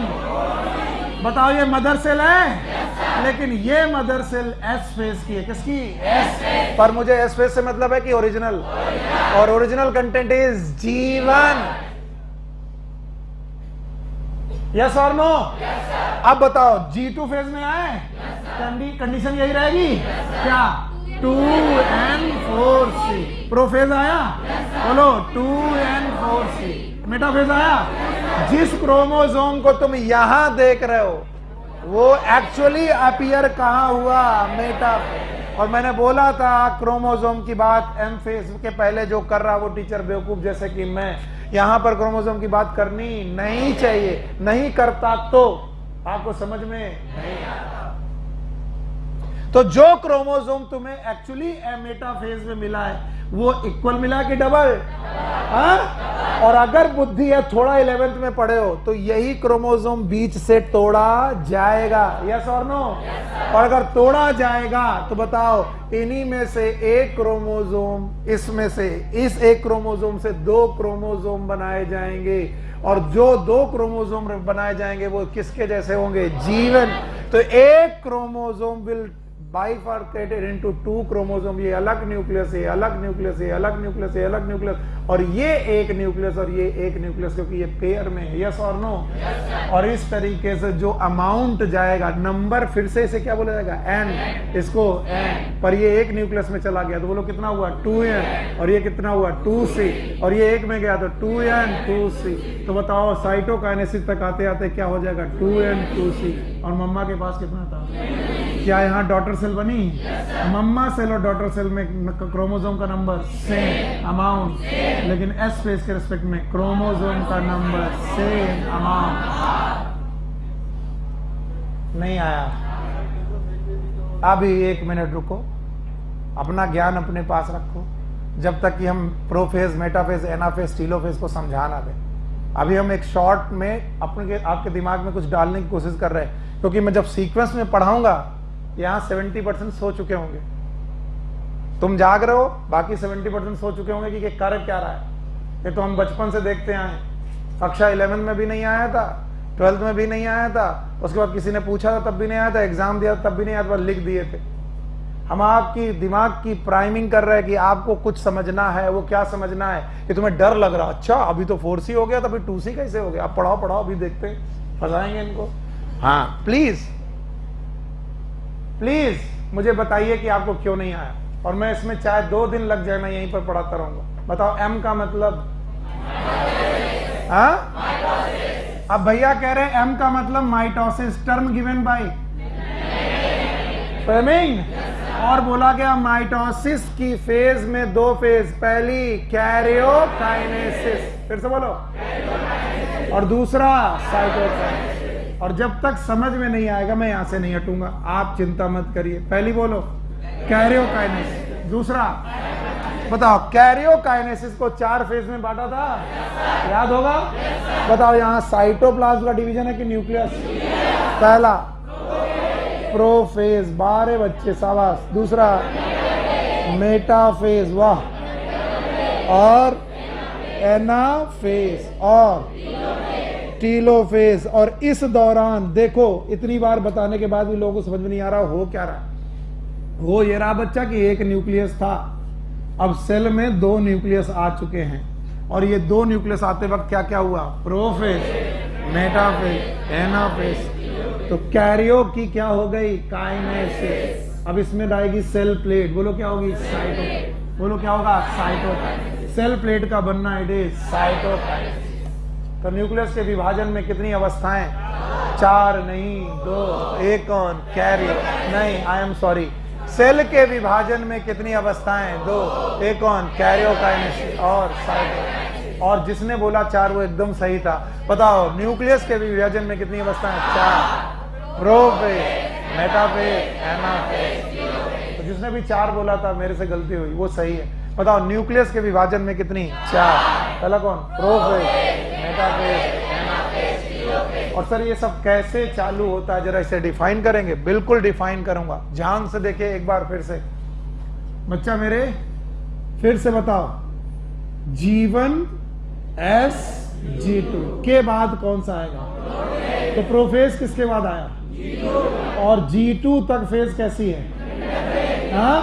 बताओ ये मदर सेल है, लेकिन ये मदर सेल एस फेज की है। किसकी? एस। पर मुझे एस फेज से मतलब है कि ओरिजिनल, और original content is G1। Yes और नो? अब बताओ G2 फेज में आए, कंडीशन यही रहेगी क्या? 2N4C। प्रोफेज आया? बोलो 2N4C। मेटाफेज आया? जिस क्रोमोसोम को तुम यहां देख रहे हो वो एक्चुअली अपीयर कहां हुआ? मेटाफेज। और मैंने बोला था क्रोमोसोम की बात एम फेज के पहले जो कर रहा वो टीचर बेवकूफ जैसे कि मैं, यहां पर क्रोमोसोम की बात करनी नहीं चाहिए। नहीं करता तो आपको समझ में नहीं आता। तो जो क्रोमोसोम तुम्हें एक्चुअली मेटाफेज में मिला है वो इक्वल मिला कि डबल? और अगर बुद्धि है, थोड़ा 11th में पढ़े हो, तो यही क्रोमोसोम बीच से तोड़ा जाएगा। यस और नो? और अगर तोड़ा जाएगा तो बताओ इन्हीं में से एक क्रोमोसोम, इसमें से इस एक क्रोमोसोम से दो क्रोमोसोम बनाए जाएंगे, और जो दो क्रोमोसोम बनाए जाएंगे वो किसके जैसे होंगे? जीवन। तो एक chromosome will bifurcated into 2 chromosome. ये अलग न्यूक्लियस, ये अलग न्यूक्लियस, ये अलग न्यूक्लियस, ये अलग न्यूक्लियस, और ये एक न्यूक्लियस और ये एक न्यूक्लियस, क्योंकि ये पेयर में है। यस और नो? और इस तरीके से जो अमाउंट जाएगा, नंबर फिर से इसे क्या बोला जाएगा? N। इसको N, पर ये एक न्यूक्लियस में चला गया तो बोलो कितना हुआ? 2N। और ये कितना हुआ? 2C। और ये एक में गया तो 2N 2C। तो बताओ साइटोकाइनेसिस तक आते आते क्या हो जाएगा? 2N 2C। और मम्मा के पास कितना था? क्या यहाँ डॉटर सेल बनी? मम्मा सेल और डॉटर सेल में क्रोमोसोम का नंबर सेम अमाउंट, लेकिन एस फेज के रिस्पेक्ट में क्रोमोसोम का नंबर सेम अमाउंट नहीं आया। अभी 1 मिनट रुको, अपना ज्ञान अपने पास रखो, जब तक कि हम प्रोफेज, मेटाफेज, एनाफेज, टीलोफेज को समझा ना दें। अभी हम एक शॉर्ट में आपके दिमाग में कुछ डालने की कोशिश कर रहे हैं, क्योंकि मैं जब सीक्वेंस में पढ़ाऊंगा यहाँ 70% सो चुके होंगे, तुम जाग रहे हो, बाकी 70% सो चुके होंगे कि कर क्या रहा है। ये तो हम बचपन से देखते आए, कक्षा 11 में भी नहीं आया था, 12th में भी नहीं आया था, उसके बाद किसी ने पूछा था तब भी नहीं आया था, एग्जाम दिया तब भी नहीं आया था, लिख दिए थे। हम आपकी दिमाग की प्राइमिंग कर रहे हैं कि आपको कुछ समझना है। वो क्या समझना है? कि तुम्हें डर लग रहा, अच्छा अभी तो 4C हो गया था, अभी 2C कैसे हो गया? आप पढ़ाओ, अभी देखते हैं, फंसाएंगे इनको। हाँ प्लीज मुझे बताइए कि आपको क्यों नहीं आया, और मैं इसमें चाहे 2 दिन लग जाए, मैं यहीं पर पढ़ाता रहूंगा। बताओ M का मतलब? हाँ, अब भैया कह रहे हैं M का मतलब mitosis, term given by Fleming, और बोला गया माइटोसिस की फेज में 2 फेज, पहली कैरियोकाइनेसिस, फिर से बोलो, और दूसरा साइटोकाइनेसिस। और जब तक समझ में नहीं आएगा मैं यहां से नहीं हटूंगा, आप चिंता मत करिए। पहली बोलो कैरियोकाइनेसिस, दूसरा बताओ। कैरियोकाइनेसिस को 4 फेज में बांटा था, याद होगा? बताओ यहाँ साइटोप्लाज्म का डिवीजन है कि न्यूक्लियस? पहला प्रोफेज, 12 बच्चे, शाबाश। दूसरा मेटाफेज, वाह, और एनाफेज और टीलोफेज। और इस दौरान देखो, इतनी बार बताने के बाद भी लोगों को समझ में नहीं आ रहा हो क्या रहा। वो ये रहा बच्चा कि 1 न्यूक्लियस था, अब सेल में 2 न्यूक्लियस आ चुके हैं, और ये 2 न्यूक्लियस आते वक्त क्या क्या हुआ? Prophase, metaphase, anaphase. तो कैरियो की क्या हो गई? काइनेसिस। अब इसमें आएगी सेल प्लेट, बोलो क्या होगी? साइटो, बोलो क्या होगा? साइटोकाइनेसिस। सेल प्लेट का बनना इट इज साइटोकाइनेसिस। तो न्यूक्लियस के विभाजन में कितनी अवस्थाएं? 4 नहीं 2। एक कौन? कैरियो नहीं, आई एम सॉरी। सेल के विभाजन में कितनी अवस्थाएं? 2। एक कौन? कैरियोकाइनेसिस और साइटो। और जिसने बोला 4 वो एकदम सही था। बताओ न्यूक्लियस के विभाजन में कितनी अवस्थाएं? 4। Prophase, metaphase, anaphase. तो जिसने भी 4 बोला था मेरे से गलती हुई, वो सही है। बताओ न्यूक्लियस के विभाजन में कितनी? 4। पहला कौन? Prophase, metaphase, anaphase. और सर ये सब कैसे चालू होता है, जरा इसे डिफाइन करेंगे? बिल्कुल डिफाइन करूंगा, ध्यान से देखिए एक बार फिर से। बच्चा मेरे फिर से बताओ, G1 SG2 के बाद कौन सा आएगा? तो प्रोफेज किसके बाद आया? और G2 तक फेज कैसी है? हाँ?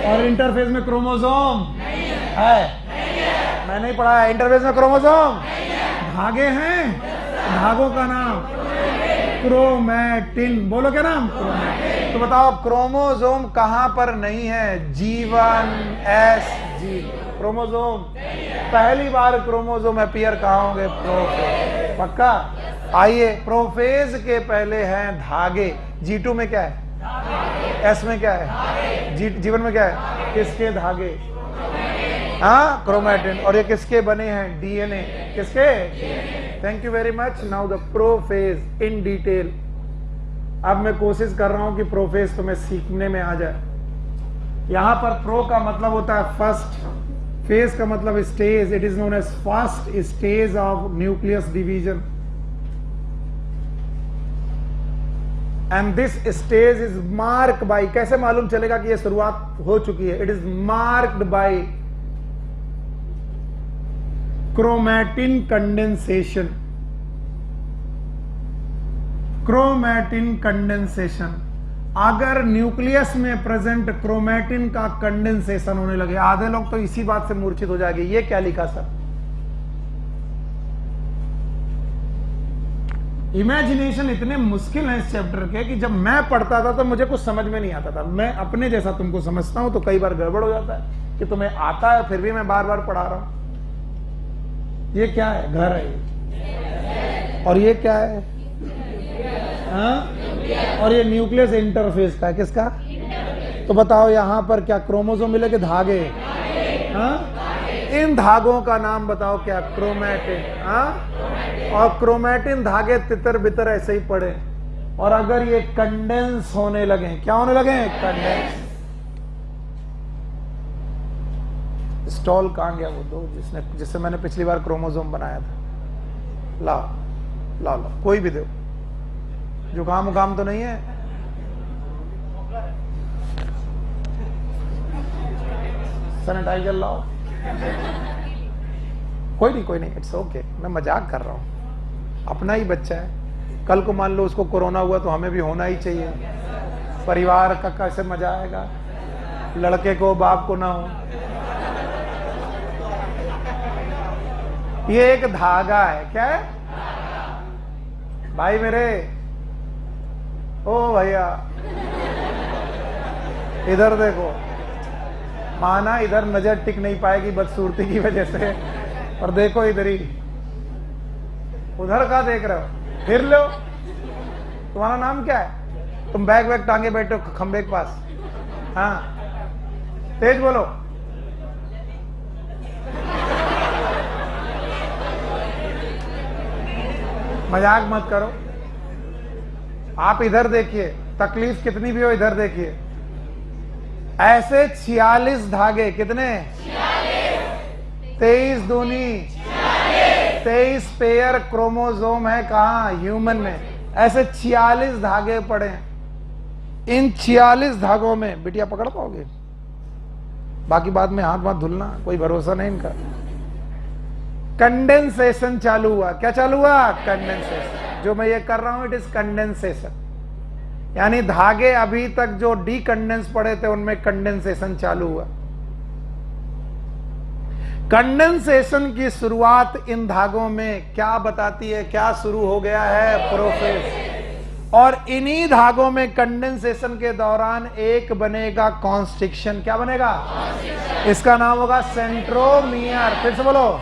और इंटरफेज में क्रोमोसोम है? मैं नहीं पढ़ा है। इंटरफेज में क्रोमोसोम, धागे हैं, धागों का नाम क्रोमैटिन। बोलो क्या नाम? क्रोमैटिन। तो बताओ क्रोमोसोम कहां पर नहीं है? G1 SG2 chromosome. पहली बार क्रोमोसोम अपीयर कहां होंगे? प्रोफेज। पक्का? आइए, प्रोफेज के पहले हैं धागे। G2 में क्या है? S में क्या है? G1 में क्या है? किसके धागे? हाँ, क्रोमैटिन। और ये किसके बने हैं? DNA। किसके? Thank you very much. Now the prophase in detail. अब मैं कोशिश कर रहा हूं कि प्रोफेज तुम्हें सीखने में आ जाए। यहां पर प्रो का मतलब होता है फर्स्ट, फेज का मतलब stage. It is known as first stage of nucleus division, and this stage is marked by, कैसे मालूम चलेगा कि यह शुरुआत हो चुकी है? It is marked by chromatin condensation. Chromatin condensation, अगर न्यूक्लियस में प्रेजेंट क्रोमैटिन का कंडेंसेशन होने लगे, आधे लोग तो इसी बात से मूर्छित हो जाएंगे, ये क्या लिखा सर? इमेजिनेशन इतने मुश्किल है इस चैप्टर के कि जब मैं पढ़ता था तो मुझे कुछ समझ में नहीं आता था। मैं अपने जैसा तुमको समझता हूं तो कई बार गड़बड़ हो जाता है कि तुम्हें आता है फिर भी मैं बार बार पढ़ा रहा हूं। ये क्या है? घर है ये। और ये क्या है? हाँ? और ये न्यूक्लियस इंटरफेस का है, किसका? तो बताओ यहां पर क्या क्रोमोसोम मिले कि धागे? हाँ, इन धागों का नाम बताओ क्या? क्रोमैटिन। हाँ, और क्रोमैटिन धागे तितर बितर ऐसे ही पड़े, और अगर ये कंडेंस होने लगे, क्या होने लगे? कंडेंस। स्टॉल कहां गया वो दो जिससे मैंने पिछली बार क्रोमोसोम बनाया था? लाओ लाओ लाओ, कोई भी दो। जुकाम उकाम तो नहीं है? सैनिटाइजर लाओ। कोई नहीं, इट्स ओके, मैं मजाक कर रहा हूं, अपना ही बच्चा है। कल को मान लो उसको कोरोना हुआ तो हमें भी होना ही चाहिए। परिवार का कैसे मजा आएगा, लड़के को बाप को ना हो। ये एक धागा है, क्या है भाई मेरे? ओ भैया इधर देखो, माना इधर नजर टिक नहीं पाएगी बदसूरती की वजह से, और देखो इधर ही, उधर का देख रहे हो? फिर लो। तुम्हारा नाम क्या है? तुम बैग वैग टांगे बैठे हो खंबे के पास। हाँ, तेज बोलो। मजाक मत करो। आप इधर देखिए, तकलीफ कितनी भी हो इधर देखिए। ऐसे 46 धागे, कितने? 23 दूनी 23 पेयर क्रोमोसोम है कहां? ह्यूमन में। ऐसे 46 धागे पड़े हैं। इन 46 धागों में बिटिया पकड़ पाओगे? बाकी बाद में हाथ वाथ धुलना, कोई भरोसा नहीं इनका। कंडेंसेशन चालू हुआ। क्या चालू हुआ? कंडेंसेशन। जो मैं ये कर रहा हूं इट इज कंडेंसेशन, यानी धागे अभी तक जो डीकंडेंस पड़े थे उनमें कंडेंसेशन चालू हुआ। कंडेंसेशन की शुरुआत इन धागों में क्या बताती है? क्या शुरू हो गया है? प्रोफेज। और इन्हीं धागों में कंडेंसेशन के दौरान एक बनेगा कॉन्स्ट्रिक्शन। क्या बनेगा? इसका नाम होगा सेंट्रोमियर। फिर से बोलो।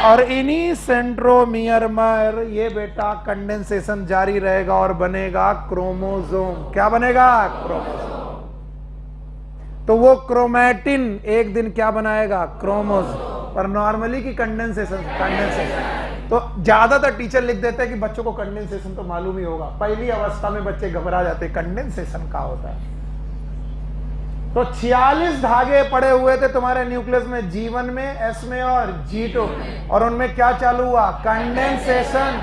और इन्हीं सेंट्रोमियर में ये बेटा कंडेंसेशन जारी रहेगा और बनेगा क्रोमोसोम। क्या बनेगा? क्रोमोसोम। तो वो क्रोमैटिन एक दिन क्या बनाएगा? क्रोमोसोम। पर नॉर्मली की कंडेंसेशन तो ज्यादातर टीचर लिख देते हैं कि बच्चों को कंडेंसेशन तो मालूम ही होगा। पहली अवस्था में बच्चे घबरा जाते, कंडेंसेशन क्या होता है। तो 46 धागे पड़े हुए थे तुम्हारे न्यूक्लियस में, G1 में, S में और G2, और उनमें क्या चालू हुआ? कंडेंसेशन।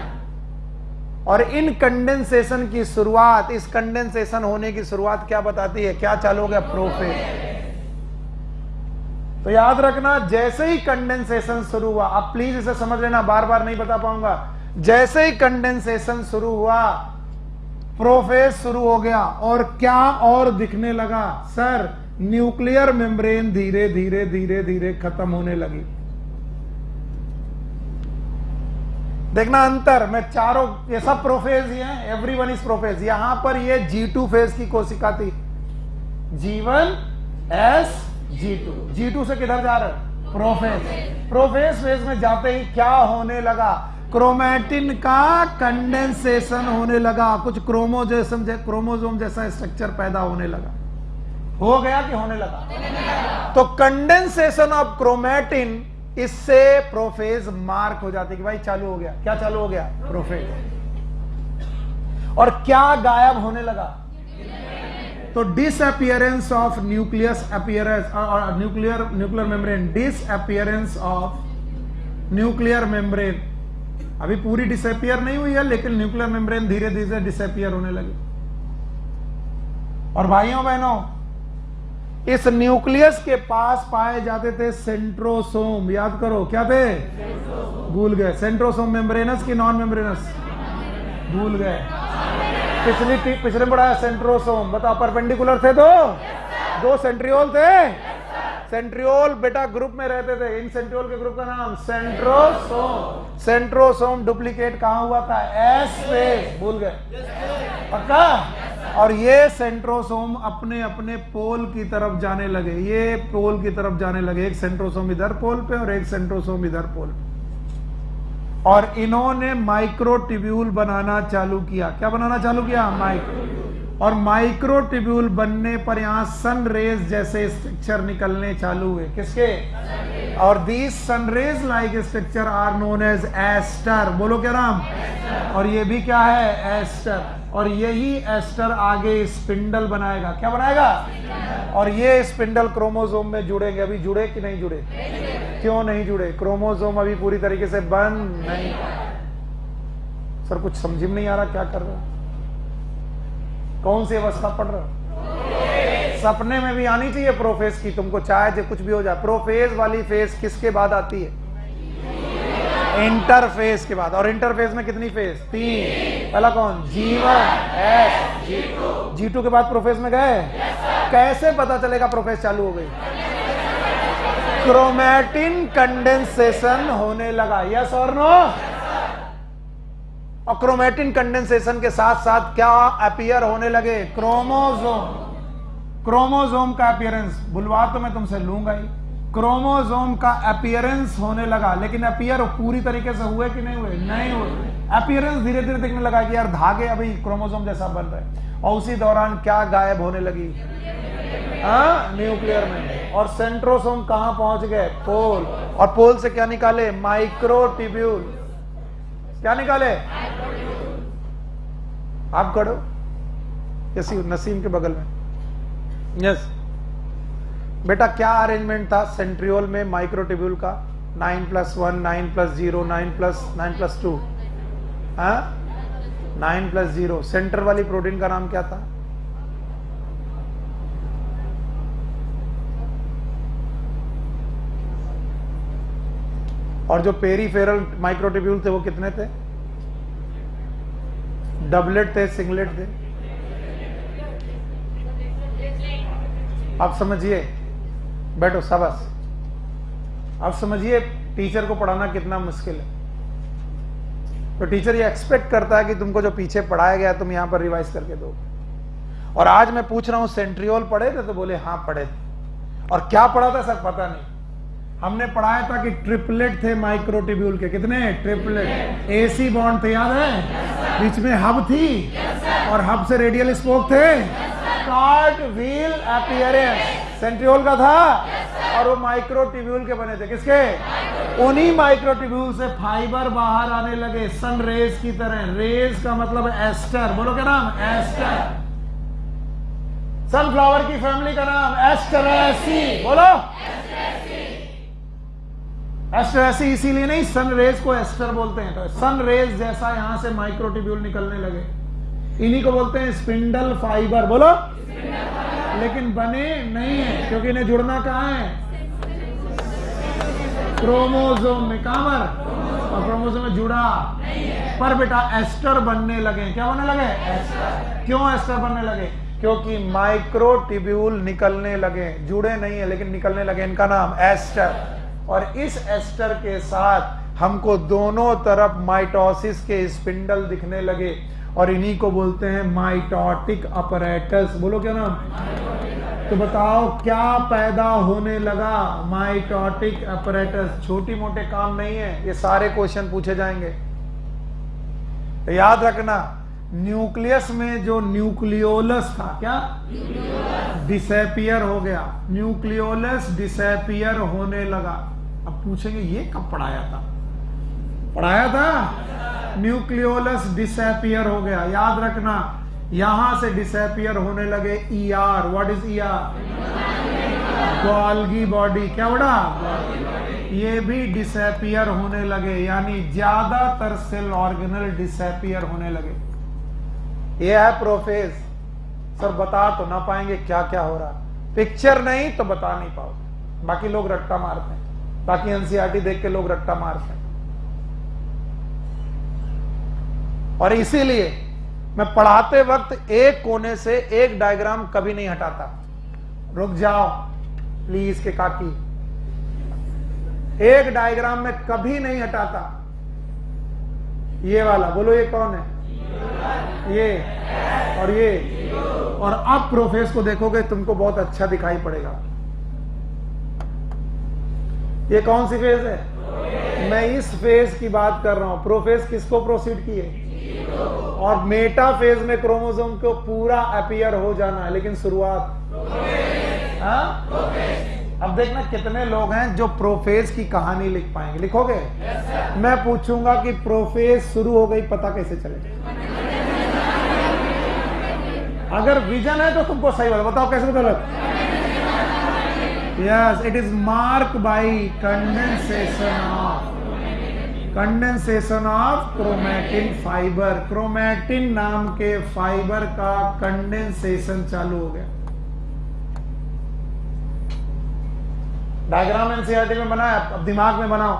और इन कंडेंसेशन की शुरुआत, इस कंडेंसेशन होने की शुरुआत क्या बताती है? क्या चालू हो गया? प्रोफेज। तो याद रखना, जैसे ही कंडेंसेशन शुरू हुआ, आप प्लीज इसे समझ लेना, बार बार नहीं बता पाऊंगा। जैसे ही कंडेंसेशन शुरू हुआ, प्रोफेज शुरू हो गया, और क्या और दिखने लगा? सर, न्यूक्लियर मेम्ब्रेन धीरे धीरे धीरे धीरे खत्म होने लगी। देखना अंतर, मैं चारों, ये सब प्रोफेज ही हैं, एवरीवन इज प्रोफेज। यहां पर ये G2 फेज की कोशिका थी, G1 S G2। G2 से किधर जा रहे? प्रोफेज। प्रोफेज फेज में जाते ही क्या होने लगा? क्रोमैटिन का कंडेंसेशन होने लगा, कुछ क्रोमोसोम जैसा स्ट्रक्चर पैदा होने लगा। हो गया कि होने लगा? तो कंडेंसेशन ऑफ क्रोमैटिन, इससे प्रोफेज मार्क हो जाती है कि भाई चालू हो गया। क्या चालू हो गया? प्रोफेज। और क्या गायब होने लगा? तो disappearance of nucleus appearance, nuclear membrane, disappearance of nuclear membrane. अभी पूरी डिसअपियर नहीं हुई है, लेकिन न्यूक्लियर मेम्ब्रेन धीरे धीरे डिसअपियर होने लगी। और भाइयों बहनों, इस न्यूक्लियस के पास पाए जाते थे सेंट्रोसोम। याद करो, क्या थे? भूल गए। सेंट्रोसोम मेम्ब्रेनस की नॉन मेम्ब्रेनस? भूल गए। पिछले पढ़ा सेंट्रोसोम, बताओ। परपेंडिकुलर थे दो सेंट्रियोल थे। सेंट्रियोल बेटा ग्रुप में रहते थे। इन सेंट्रियोल के ग्रुप का नाम सेंट्रोसोम। सेंट्रोसोम डुप्लीकेट कहां हुआ था? S phase. भूल गए? पक्का? और ये सेंट्रोसोम अपने अपने पोल की तरफ जाने लगे। ये पोल की तरफ जाने लगे, एक सेंट्रोसोम इधर पोल पे और एक सेंट्रोसोम इधर पोल पे। और इन्होंने माइक्रोट्यूब्यूल बनाना चालू किया। क्या बनाना चालू किया? माइक्रो। और माइक्रोट्यूब्यूल बनने पर यहां सन रेज जैसे स्ट्रक्चर निकलने चालू हुए। किसके? और these sun rays like structure are known as aster. बोलो क्या नाम? और ये भी क्या है? एस्टर। और यही एस्टर आगे स्पिंडल बनाएगा। क्या बनाएगा? और ये स्पिंडल क्रोमोसोम में जुड़ेंगे। अभी जुड़े कि नहीं जुड़े? क्यों नहीं जुड़े? क्रोमोसोम अभी पूरी तरीके से बंद नहीं। सर कुछ समझ में नहीं आ रहा, क्या कर रहे हो? कौन सी अवस्था पढ़ रहे हो? सपने में भी आनी चाहिए प्रोफेज की, तुमको चाहे जो कुछ भी हो जाए। प्रोफेज वाली फेज किसके बाद आती है? इंटरफेज के बाद। और इंटरफेज में कितनी फेज? 3। पहला कौन? G1 S G2 के बाद प्रोफेज में गए। कैसे पता चलेगा प्रोफेज चालू हो गई? क्रोमैटिन कंडेंसेशन होने लगा। यस और नो? और क्रोमैटिन कंडेंसेशन के साथ साथ क्या अपीयर होने लगे? क्रोमोसोम। क्रोमोसोम का अपीयरेंस, बुलवा तो मैं तुमसे लूंगा ही। क्रोमोसोम का अपीयरेंस होने लगा, लेकिन अपीयर पूरी तरीके से हुए कि नहीं हुए? नहीं हुए। अपीयरेंस धीरे धीरे दिखने लगा कि यार धागे अभी क्रोमोसोम जैसा बन रहे। और उसी दौरान क्या गायब होने लगी? न्यूक्लियर में। और सेंट्रोसोम कहां पहुंच गए? पोल। और पोल से क्या निकाले? माइक्रोट्यूब्यूल। क्या निकाले? आप खड़ो नसीम के बगल में। यस बेटा, क्या अरेंजमेंट था सेंट्रियोल में माइक्रोट्यूब्यूल का? 9+1 9+0 9+2 9+0। सेंटर वाली प्रोटीन का नाम क्या था? और जो पेरीफेरल माइक्रोट्यूब्यूल थे वो कितने थे? डबलेट थे, सिंगलेट थे? आप समझिए, बैठो शाबाश। आप समझिए टीचर को पढ़ाना कितना मुश्किल है। तो टीचर ये एक्सपेक्ट करता है कि तुमको जो पीछे पढ़ाया गया तुम यहां पर रिवाइज करके दो। और आज मैं पूछ रहा हूं सेंट्रियोल पढ़े थे? तो बोले हाँ पढ़े थे। और क्या पढ़ा था सर पता नहीं। हमने पढ़ाया था कि ट्रिपलेट थे माइक्रोट्यूब्यूल के। कितने? ट्रिपलेट। एसी बॉन्ड थे, याद है? बीच में हब थी और हब से रेडियल स्पोक थे। कार्ड व्हील अपीयरेंस सेंट्रियोल का था। और वो माइक्रोट्यूब्यूल के बने थे। किसके? उन्हीं माइक्रोट्यूब्यूल से फाइबर बाहर आने लगे सन रेज की तरह। रेज का मतलब एस्टर। बोलो क्या नाम? एस्टर। सनफ्लावर की फैमिली का नाम एस्टरेसी। बोलो एस्टरेसी। इसीलिए नहीं, सन रेज को एस्टर बोलते हैं। तो सन रेज जैसा यहां से माइक्रोट्यूब्यूल निकलने लगे, इन्हीं को बोलते हैं स्पिंडल फाइबर। बोलो। लेकिन बने नहीं है, क्योंकि इन्हें जुड़ना कहां है? क्रोमोसोम में। कहां पर? और क्रोमोसोम में जुड़ा पर बेटा एस्टर बनने लगे। क्या बनने लगे? एस्टर। क्यों एस्टर बनने लगे? क्योंकि माइक्रोट्यूब्यूल निकलने लगे। जुड़े नहीं है लेकिन निकलने लगे। इनका नाम एस्टर। और इस एस्टर के साथ हमको दोनों तरफ माइटोसिस के स्पिंडल दिखने लगे। और इन्हीं को बोलते हैं माइटोटिक अपैरेटस। बोलो क्या नाम? तो बताओ क्या पैदा होने लगा? Mitotic apparatus. छोटी मोटे काम नहीं है, ये सारे क्वेश्चन पूछे जाएंगे। तो याद रखना, न्यूक्लियस में जो न्यूक्लियोलस था, क्या डिसएपियर हो गया। न्यूक्लियोलस डिसएपियर होने लगा। अब पूछेंगे ये कब पढ़ाया था? पढ़ाया था। न्यूक्लियोलस डिसएपियर हो गया। याद रखना, यहां से डिसएपियर होने लगे ER। What is ER? Golgi body. क्या बड़ा? ये भी डिसएपियर होने लगे, यानी ज्यादातर सेल ऑर्गेनल डिसएपियर होने लगे। ये है प्रोफेज। सर बता तो ना पाएंगे क्या क्या हो रहा, पिक्चर नहीं तो बता नहीं पाओगे। बाकी लोग रट्टा मारते हैं, बाकी एनसीईआरटी देख के लोग रट्टा मारते हैं। और इसीलिए मैं पढ़ाते वक्त एक कोने से एक डायग्राम कभी नहीं हटाता। रुक जाओ प्लीज के काकी, एक डायग्राम में कभी नहीं हटाता। ये वाला बोलो, ये कौन है? ये और ये। और अब प्रोफेस को देखोगे तुमको बहुत अच्छा दिखाई पड़ेगा। ये कौन सी फेज है? मैं इस फेज की बात कर रहा हूं। प्रोफेज किसको प्रोसीड किए, और मेटा फेज में क्रोमोसोम को पूरा अपीयर हो जाना है, लेकिन शुरुआत अब देखना कितने लोग हैं जो प्रोफेज की कहानी लिख पाएंगे। लिखोगे? मैं पूछूंगा कि प्रोफेज शुरू हो गई, पता कैसे चलेगा? अगर विजन है तो तुमको सही बताओ कैसे गलत? Yes, it is mark by condensation of chromatin fibre. Chromatin नाम के फाइबर का कंडेंसेशन चालू हो गया। डायग्राम एनसीईआरटी में बनाया, अब दिमाग में बनाओ।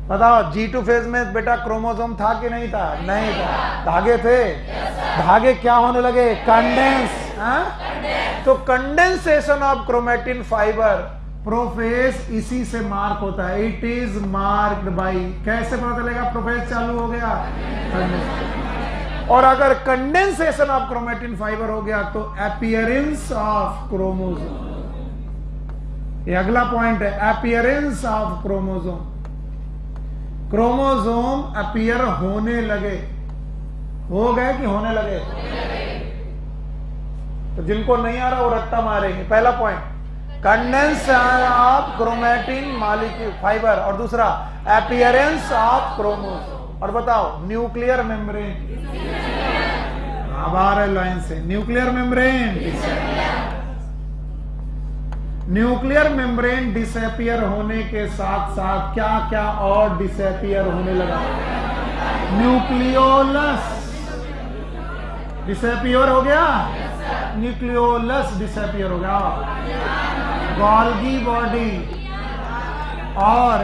बताओ, G2 फेज में बेटा क्रोमोसोम था कि नहीं था? नहीं था। धागे थे? धागे क्या होने लगे? कंडेंस। तो condensation of chromatin fibre, prophase इसी से मार्क होता है। इट इज मार्क्ड बाई, कैसे पता चलेगा प्रोफेज चालू हो गया? और अगर कंडेंसेशन ऑफ क्रोमैटिन फाइबर हो गया तो अपीयरेंस ऑफ क्रोमोसोम। ये अगला पॉइंट है, appearance of chromosome. Chromosome appear होने लगे, हो गए कि होने लगे? तो जिनको नहीं आ रहा वो रट्टा मारेंगे। पहला point, condensation of chromatin molecule fibre, और दूसरा अपीयरेंस ऑफ क्रोमोसोम। और बताओ, न्यूक्लियर मेम्ब्रेन, आभार है लाइन से, nuclear membrane. Nuclear membrane disappear होने के साथ साथ क्या क्या और डिसअपियर होने लगा? न्यूक्लियोलस डिसअपियर हो गया, न्यूक्लियोलस डिसअपियर हो गया, गोल्गी बॉडी और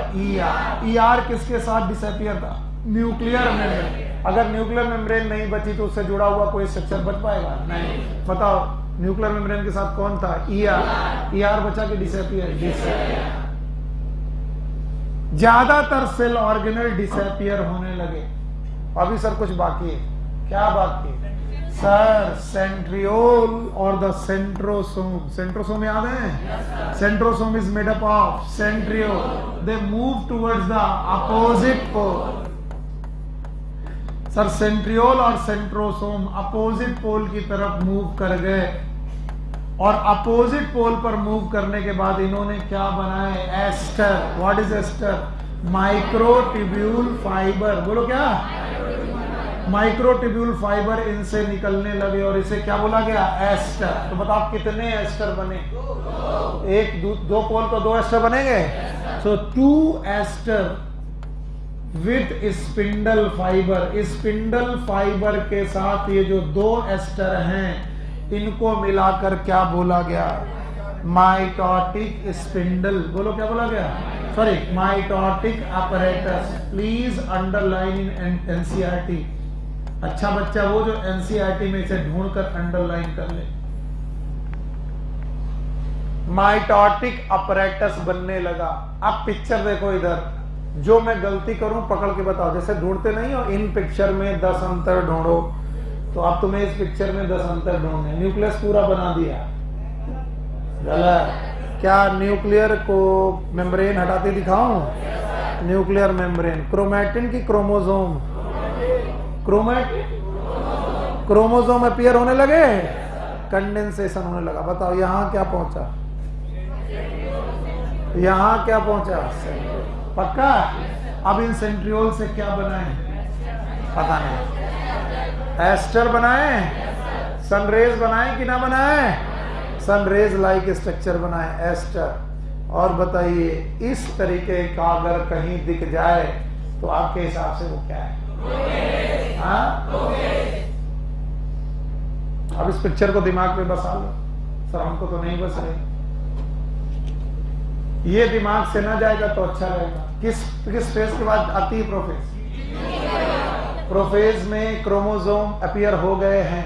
ईआर किसके साथ डिसअपियर था? Nuclear membrane. अगर न्यूक्लियर मेम्ब्रेन नहीं बची तो उससे जुड़ा हुआ कोई स्ट्रक्चर बच पाएगा? नहीं। बताओ, न्यूक्लियर मेम्ब्रेन के साथ कौन था? ईआर बचा के डिसअपियर। ज्यादातर सेल ऑर्गेनल डिसअपियर होने लगे। अभी सर कुछ बाकी है। क्या बाकी है सर? सेंट्रियोल और द सेंट्रोसोम। सेंट्रोसोम याद है? Centrosome is made up of centriole. They move towards the opposite pole. Sir centriole और सेंट्रोसोम अपोजिट पोल की तरफ मूव कर गए, और अपोजिट पोल पर मूव करने के बाद इन्होंने क्या बनाए? Aster. What is aster? Microtubule fibre. बोलो क्या? माइक्रोट्यूब्यूल फाइबर इनसे निकलने लगे और इसे क्या बोला गया? एस्टर। तो बताओ कितने एस्टर बने? एक दो पोल को दो एस्टर बनेंगे। So 2 aster with spindle fibre. Spindle fibre के साथ ये जो 2 एस्टर हैं, इनको मिलाकर क्या बोला गया? Mitotic spindle. बोलो क्या बोला गया? Sorry, mitotic apparatus। Please underline in NCERT. अच्छा बच्चा वो जो एनसीईआरटी में इसे ढूंढकर अंडरलाइन कर ले। माइटोटिक apparatus बनने लगा। अब पिक्चर देखो इधर, जो मैं गलती करूं पकड़ के बताओ। जैसे ढूंढते नहीं हो, इन पिक्चर में 10 अंतर ढूंढो, तो अब तुम्हें इस पिक्चर में 10 अंतर ढूंढने। न्यूक्लियस पूरा बना दिया, गलत। क्या न्यूक्लियर को मेम्ब्रेन हटाते दिखाऊं? Nuclear membrane. क्रोमैटिन की क्रोमोसोम, क्रोमोसोम अपीयर होने लगे, कंडेंसेशन होने लगा। बताओ यहां क्या पहुंचा? यहां क्या पहुंचा? पक्का? अब इन सेंट्रियोल से क्या बनाए? पता नहीं। एस्टर बनाए, सनरेज बनाए कि ना बनाए? सनरेज लाइक स्ट्रक्चर बनाए, एस्टर। और बताइए, इस तरीके का अगर कहीं दिख जाए तो आपके हिसाब से वो क्या है? अब इस पिक्चर को दिमाग में बसा लो। सर हमको तो नहीं बस रही। ये दिमाग से ना जाएगा तो अच्छा रहेगा। किस फेज के बाद आती है प्रोफेज? प्रोफेज में क्रोमोसोम अपीयर हो गए हैं,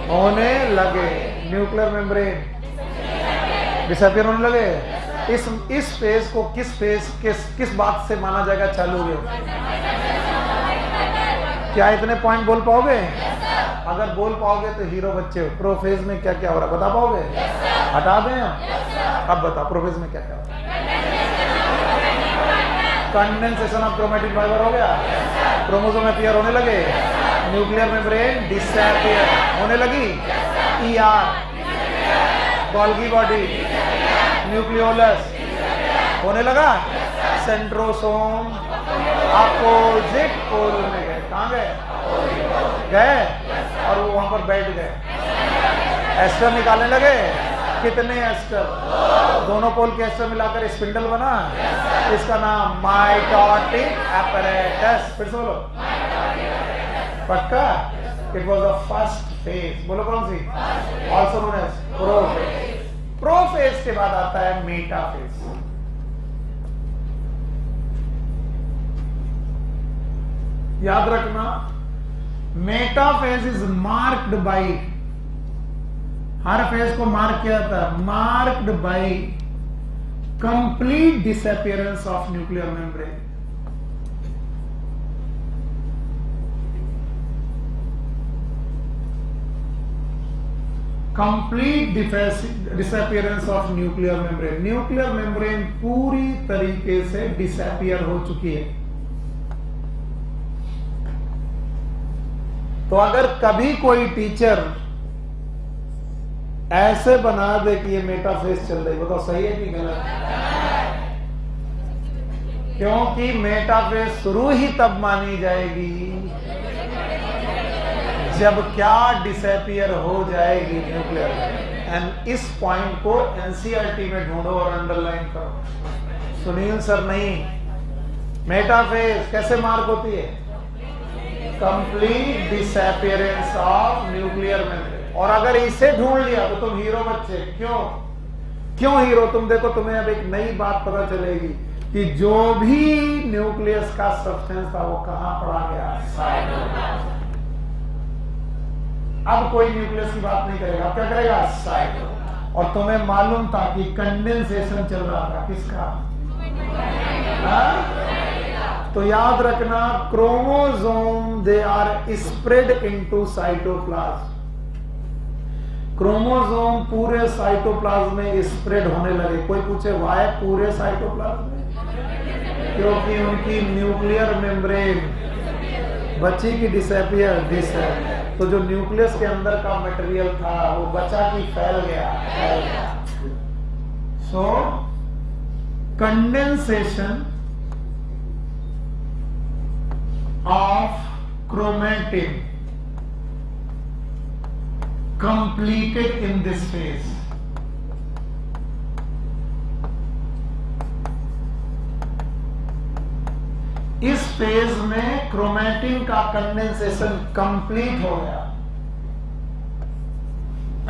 होने लगे। न्यूक्लियर मेम्ब्रेन डिसअपीयर होने लगे। इस फेज को किस बात से माना जाएगा चालू हो गया? क्या इतने पॉइंट बोल पाओगे? अगर बोल पाओगे तो हीरो बच्चे हो। प्रोफेज में क्या क्या हो रहा है बता पाओगे? हटा दें? अब बताओ प्रोफेज में क्या क्या हो रहा है? कंडेंसेशन ऑफ क्रोमैटिन फाइबर हो गया, क्रोमोसोम अपीयर होने लगे, न्यूक्लियर मेम्ब्रेन डिसअपीयर होने लगी, ER गोल्गी बॉडी, न्यूक्लियोलस होने लगा, सेंट्रोसोम अपोजिट पोल में गए। कहां गए और वो वहां पर बैठ गए। एस्टर निकालने लगे, कितने एस्टर? दोनों पोल के एस्टर मिलाकर स्पिंडल बना, इसका नाम माइटोटिक apparatus। फिर से बोलो, पक्का? It was the first phase. बोलो कौन सी? Also known as prophase. Prophase के बाद आता है मेटाफेज। याद रखना, मेटाफेज इज मार्क्ड बाई, हर फेज को मार्क किया जाता है, marked by complete disappearance of nuclear membrane. Complete disappearance of nuclear membrane. Nuclear membrane पूरी तरीके से डिसअपियर हो चुकी है। तो अगर कभी कोई टीचर ऐसे बना दे कि ये मेटाफेज चल रही, बताओ सही है कि गलत? क्योंकि मेटाफेज शुरू ही तब मानी जाएगी जब क्या डिसअपियर हो जाएगी न्यूक्लियर। एंड इस पॉइंट को एनसीईआरटी में ढूंढो और अंडरलाइन करो। सुनील सर नहीं, मेटाफेज कैसे मार्क होती है? Complete disappearance of nuclear membrane. और अगर इसे ढूंढ लिया तो तुम हीरो बच्चे। क्यों हीरो? तुम देखो, तुम्हें अब एक नई बात पता चलेगी कि जो भी न्यूक्लियस का सब्सटेंस था वो कहां पड़ा गया? साइटोप्लाज्म। अब कोई न्यूक्लियस की बात नहीं करेगा, क्या करेगा? साइटोप्लाज्म। और तुम्हें मालूम था कि कंडेंसेशन चल रहा था किसका? तो याद रखना, chromosome they are spread into cytoplasm. Chromosome पूरे साइटोप्लाज्म में स्प्रेड होने लगे। कोई पूछे वाई पूरे साइटोप्लाज्म में? क्योंकि उनकी न्यूक्लियर मेम्ब्रेन बची की डिसअपियर। तो जो न्यूक्लियस के अंदर का मटेरियल था वो बचा की फैल गया। So condensation of chromatin completed in this phase. इस फेज में क्रोमैटिन का कंडेंसेशन कंप्लीट हो गया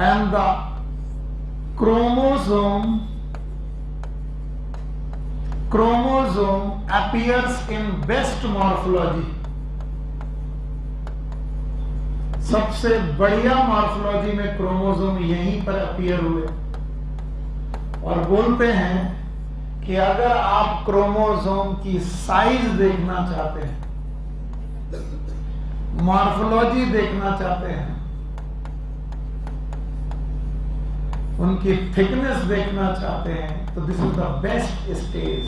and the chromosome appears in best morphology। सबसे बढ़िया मॉर्फोलॉजी में क्रोमोसोम यहीं पर अपीयर हुए। और बोलते हैं कि अगर आप क्रोमोसोम की साइज देखना चाहते हैं, मॉर्फोलॉजी देखना चाहते हैं, उनकी थिकनेस देखना चाहते हैं, तो this is the best stage.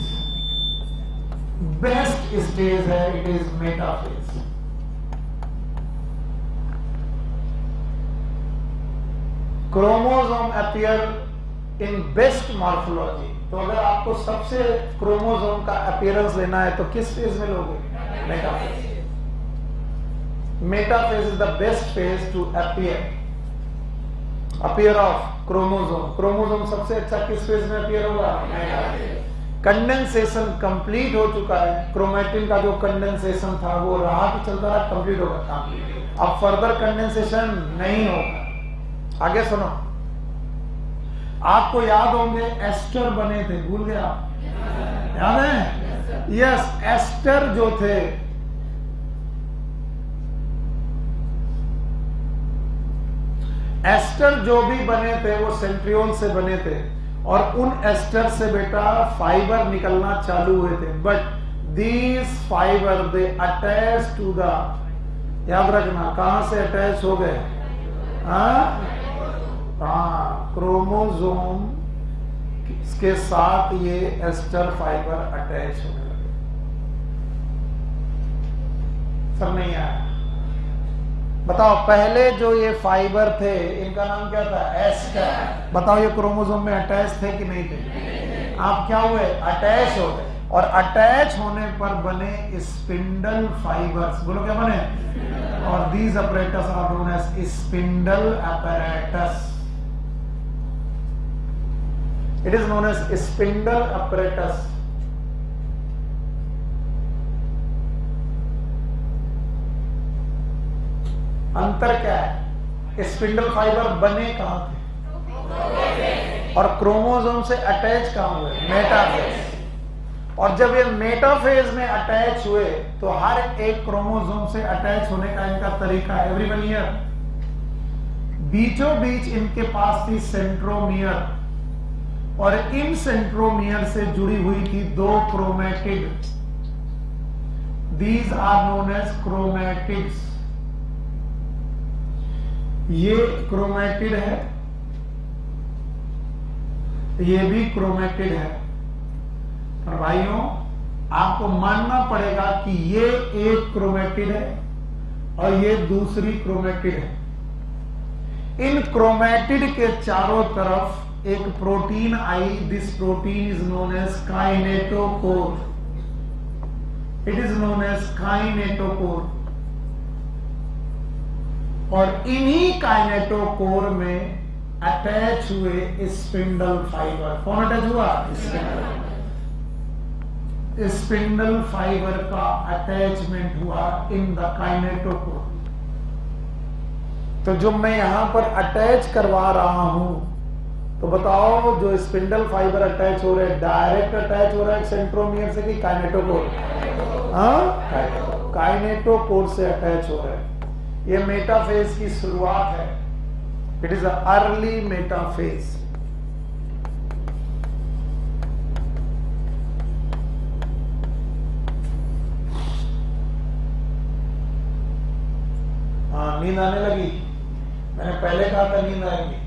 Best stage है, it is metaphase. Chromosome appear in best morphology. तो अगर आपको सबसे क्रोमोसोम का अपीयरेंस लेना है तो किस फेज में लोगे? Metaphase. Metaphase is the best phase two appear of chromosome. Chromosome सबसे अच्छा किस फेज में अपीयर होगा? कंडेंसेशन कंप्लीट हो चुका है। क्रोमैटिन का जो कंडेंसेशन था वो रहा कि चलता रहा, कंप्लीट होगा। अब फर्दर कंडेंसेशन नहीं होगा। आगे सुनो, आपको याद होंगे एस्टर बने थे, भूल गए आप? याद है? यस, एस्टर जो थे एस्टर जो भी बने थे वो सेंट्रियोल से बने थे और उन एस्टर से बेटा फाइबर निकलना चालू हुए थे। But these fibre they attach to the, याद रखना कहां से अटैच हो गए? क्रोमोसोम के साथ ये एस्टर फाइबर अटैच होने लगे। आंसर नहीं आया। बताओ पहले जो ये फाइबर थे इनका नाम क्या था? एस्टर। बताओ ये क्रोमोसोम में अटैच थे कि नहीं थे? आप क्या हुए? अटैच हो गए। और अटैच होने पर बने स्पिंडल फाइबर्स। बोलो क्या बने? और these apparatus are known as spindle apparatus। It is known as spindle apparatus। अंतर क्या है? स्पिंडल फाइबर बने कहां थे और क्रोमोसोम से अटैच कहां हुए? मेटाफेज। और जब ये मेटाफेज में अटैच हुए तो हर एक क्रोमोसोम से अटैच होने का इनका तरीका है। एवरीवन हियर, बीचों बीच इनके पास थी सेंट्रोमियर और इन सेंट्रोमियर से जुड़ी हुई थी दो chromatid. These are known as chromatids. ये क्रोमैटिड है, ये भी क्रोमैटिड है। और भाइयों आपको मानना पड़ेगा कि ये एक क्रोमैटिड है और ये दूसरी क्रोमैटिड है। इन क्रोमैटिड के चारों तरफ एक प्रोटीन आई। This protein is known as kinetochore. It is known as kinetochore. और इन्हीं काइनेटोकोर में अटैच हुए स्पिंडल फाइबर। कौन अटैच हुआ? स्पिंडल फाइबर का अटैचमेंट हुआ इन द काइनेटोकोर। तो जो मैं यहां पर अटैच करवा रहा हूं तो बताओ जो स्पिंडल फाइबर अटैच हो रहे हैं डायरेक्ट अटैच हो रहा है सेंट्रोमियर से कि काइनेटोकोर? काइनेटोकोर से अटैच हो रहा है। ये मेटाफेज की शुरुआत है। It is early metaphase. हाँ, नींद आने लगी। मैंने पहले कहा था नींद आएगी,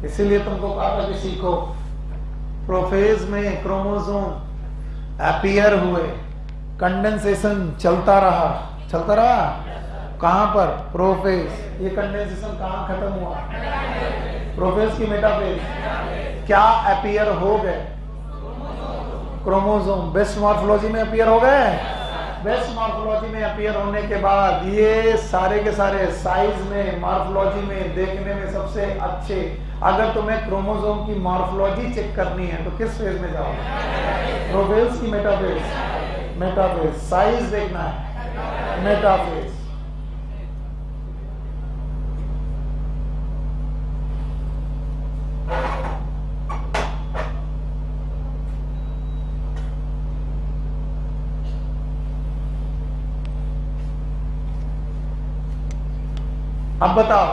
इसीलिए तुमको कहा था कि सीखो। प्रोफेज में क्रोमोसोम अपीयर हुए, कंडेंसेशन चलता रहा। कहां पर? प्रोफेज। ये कंडेंसेशन कहां खत्म हुआ? प्रोफेज की मेटाफेज। क्या अपीयर हो गए? क्रोमोसोम बेस्ट मॉर्फोलॉजी में अपीयर हो गए। बेस्ट मॉर्फोलॉजी में अपीयर होने के बाद ये सारे के सारे साइज में, मॉर्फोलॉजी में, देखने में सबसे अच्छे। अगर तुम्हें क्रोमोसोम की मॉर्फोलॉजी चेक करनी है तो किस फेज में जाओ? प्रोफेज की मेटाफेज? मेटाफेज। साइज देखना है, मेटाफेज। अब बताओ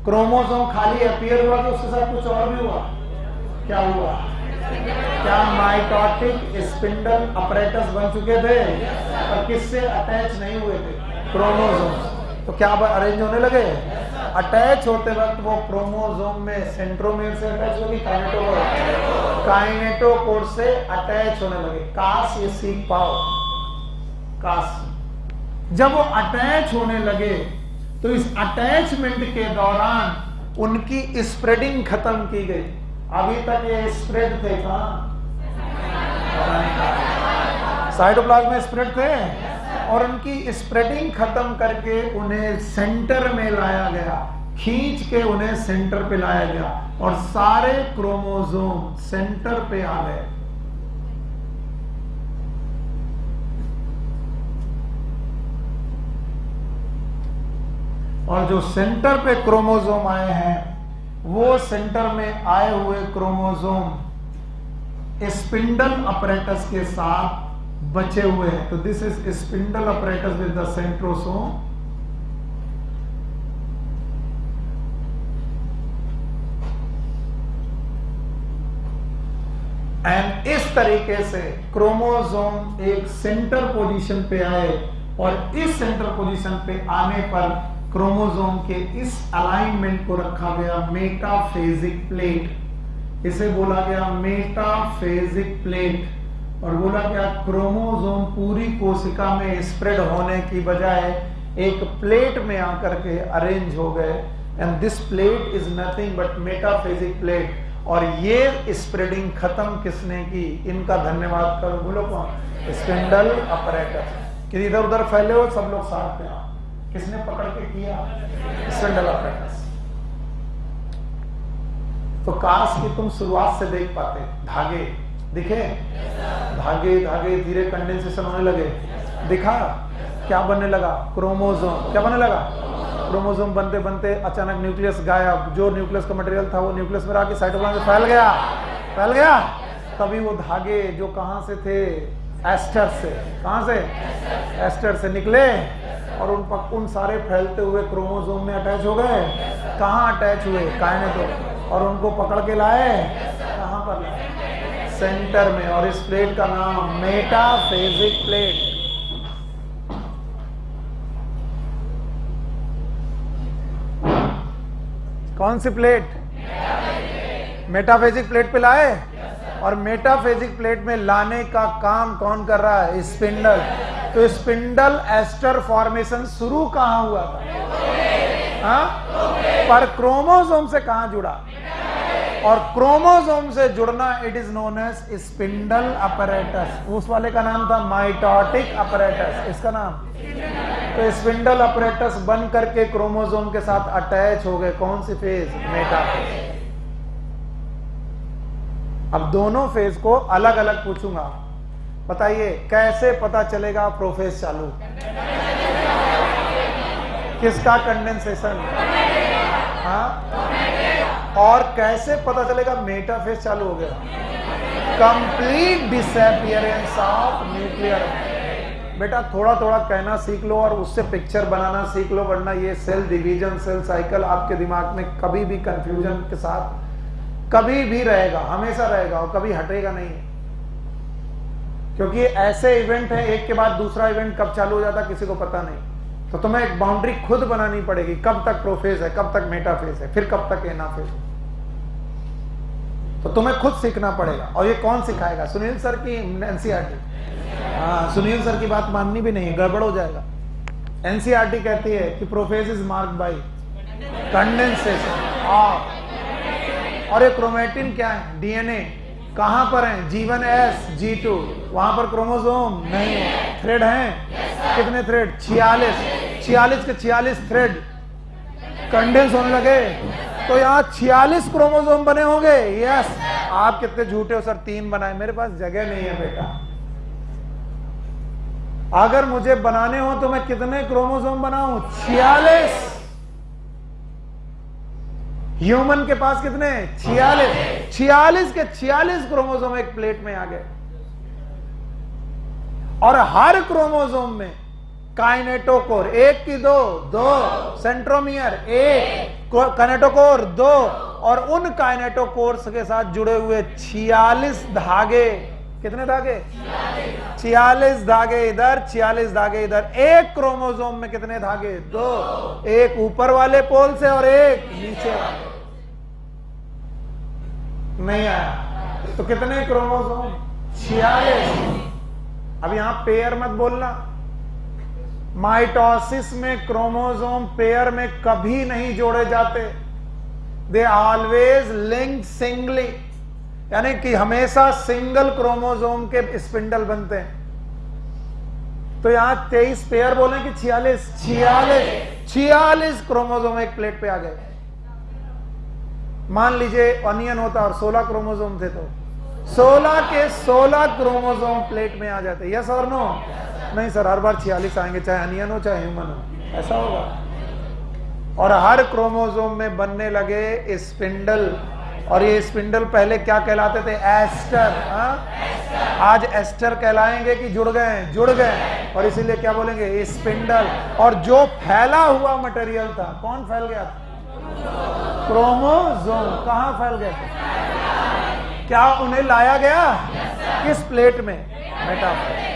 क्रोमोसोम खाली अपीयर हुआ कि उसके साथ कुछ और भी हुआ? क्या हुआ? क्या माइटोटिक स्पिंडल अपरेटस बन चुके थे और किससे अटैच नहीं हुए थे? क्रोमोसोम। तो क्या अब अरेंज होने लगे? अटैच होते वक्त वो क्रोमोसोम में सेंट्रोमियर से अटैच होगी, काइनेटोकोर से अटैच होने लगे। काश ये सीख पाओ, काश। जब वो अटैच होने लगे तो इस अटैचमेंट के दौरान उनकी स्प्रेडिंग खत्म की गई। अभी तक ये स्प्रेड थे कहां? साइटोप्लाज्म में स्प्रेड थे और उनकी स्प्रेडिंग खत्म करके उन्हें सेंटर में लाया गया, खींच के उन्हें सेंटर पे लाया गया और सारे क्रोमोसोम सेंटर पे आ गए। और जो सेंटर पे क्रोमोसोम आए हैं वो सेंटर में आए हुए क्रोमोसोम स्पिंडल अपरेटस के साथ बचे हुए हैं। तो this is spindle apparatus with the centrosome. And इस तरीके से क्रोमोसोम एक सेंटर पोजीशन पे आए और इस सेंटर पोजीशन पे आने पर क्रोमोसोम के इस अलाइनमेंट को रखा गया मेटाफेजिक प्लेट। इसे बोला गया मेटाफेजिक प्लेट। और बोला क्या, क्रोमोसोम पूरी कोशिका में स्प्रेड होने की बजाय एक प्लेट में आकर के अरेंज हो गए, and this plate is nothing but metaphasic plate. और ये स्प्रेडिंग खत्म किसने की, इनका धन्यवाद करो, बोलो कौन, स्पिंडल अपरेटस। कि इधर उधर फैले हो सब लोग साथ में आओ, किसने पकड़ के किया, स्पिंडल अपरेटस। तो काश कि तुम शुरुआत से देख पाते, धागे दिखे, धागे धागे धीरे कंडेंसेशन होने लगे, दिखा क्या बनने लगा, क्रोमोसोम। क्या बनने लगा, क्रोमोसोम। बनते बनते अचानक न्यूक्लियस गायब, जो न्यूक्लियस का मटेरियल था वो न्यूक्लियस में आके साइटोप्लाज्म फैल गया, फैल गया। तभी वो धागे जो कहां से थे, एस्टर से, कहां से, एस्टर से निकले, और उन सारे फैलते हुए क्रोमोसोम में अटैच हो गए। कहां अटैच हुए, काइनेटो, और उनको पकड़ के लाए, कहां पर लाए, सेंटर में। और इस प्लेट का नाम मेटाफेजिक प्लेट। कौन सी प्लेट, मेटाफेजिक प्लेट पे लाए। और मेटाफेजिक प्लेट में लाने का काम कौन कर रहा है, स्पिंडल। तो स्पिंडल एस्टर फॉर्मेशन शुरू कहां हुआ था, हाँ? पर क्रोमोसोम से कहां जुड़ा, और क्रोमोसोम से जुड़ना it is known as spindle apparatus. उस वाले का नाम था माइटोटिक अपरेटस, इसका नाम। तो स्पिंडल अपरेटस बन करके क्रोमोसोम के साथ अटैच हो गए। कौन सी फेज, मेटाफेज। अब दोनों फेज को अलग अलग पूछूंगा, बताइए कैसे पता चलेगा प्रोफेज चालू, किसका, कंडेंसेशन, हाँ? और कैसे पता चलेगा मेटाफेज चालू हो गया, कंप्लीट डिसअपीयरेंस ऑफ न्यूक्लियर। बेटा थोड़ा थोड़ा कहना सीख लो और उससे पिक्चर बनाना सीख लो, वरना ये सेल डिवीजन, सेल साइकिल आपके दिमाग में कभी भी कंफ्यूजन के साथ कभी भी रहेगा, हमेशा रहेगा, और कभी हटेगा नहीं। क्योंकि ऐसे इवेंट है, एक के बाद दूसरा इवेंट कब चालू हो जाता किसी को पता नहीं। तो तुम्हें एक बाउंड्री खुद बनानी पड़ेगी, कब तक प्रोफेज है, कब तक मेटाफेज है, फिर कब तक एनाफेज। तो तुम्हें खुद सीखना पड़ेगा। और ये कौन सिखाएगा, सुनील सर की एनसीईआरटी। हाँ, सुनील सर की बात माननी भी नहीं, गड़बड़ हो जाएगा। एनसीईआरटी कहती है कि prophase is marked bye condensation. और ये क्रोमेटिन क्या है, डीएनए कहां पर है, G1 S G2, वहां पर क्रोमोसोम नहीं है। थ्रेड हैं, कितने थ्रेड, 46 के 46 थ्रेड कंडेंस होने लगे। तो यहाँ 46 क्रोमोसोम बने होंगे। यस, आप कितने झूठे हो सर, 3 बनाए, मेरे पास जगह नहीं है बेटा। अगर मुझे बनाने हो तो मैं कितने क्रोमोसोम बनाऊं, 46। ह्यूमन के पास कितने, 46 के 46 क्रोमोसोम एक प्लेट में आ गए। और हर क्रोमोसोम में काइनेटोकोर, एक की दो सेंट्रोमियर, एक काइनेटोकोर 2, और उन काइनेटोकोर्स के साथ जुड़े हुए 46 धागे। कितने धागे, 46 धागे इधर, 46 धागे इधर। एक क्रोमोसोम में कितने धागे, 2, एक ऊपर वाले पोल से और एक नीचे वाले। नहीं आया तो कितने क्रोमोसोम, 46। अब यहां पेयर मत बोलना, माइटोसिस में क्रोमोसोम पेयर में कभी नहीं जोड़े जाते, दे ऑलवेज लिंक सिंगली, यानी कि हमेशा सिंगल क्रोमोसोम के स्पिंडल बनते हैं। तो यहां 23 पेयर बोले कि 46 क्रोमोसोम एक प्लेट पे आ गए। मान लीजिए अनियन होता और 16 क्रोमोसोम थे, तो 16 के 16 क्रोमोसोम प्लेट में आ जाते। यस और नो, नहीं सर हर बार 46 आएंगे, चाहे अनियन हो चाहे ह्यूमन हो, ऐसा होगा। और हर क्रोमोसोम में बनने लगे स्पिंडल, और ये स्पिंडल पहले क्या कहलाते थे, एस्टर। आज एस्टर कहलाएंगे कि जुड़ गए, और इसीलिए क्या बोलेंगे, स्पिंडल। और जो फैला हुआ मटेरियल था, कौन फैल गया था, क्रोमोसोम। कहां फैल गए थे, क्या उन्हें लाया गया, किस प्लेट में, मेटाफेज।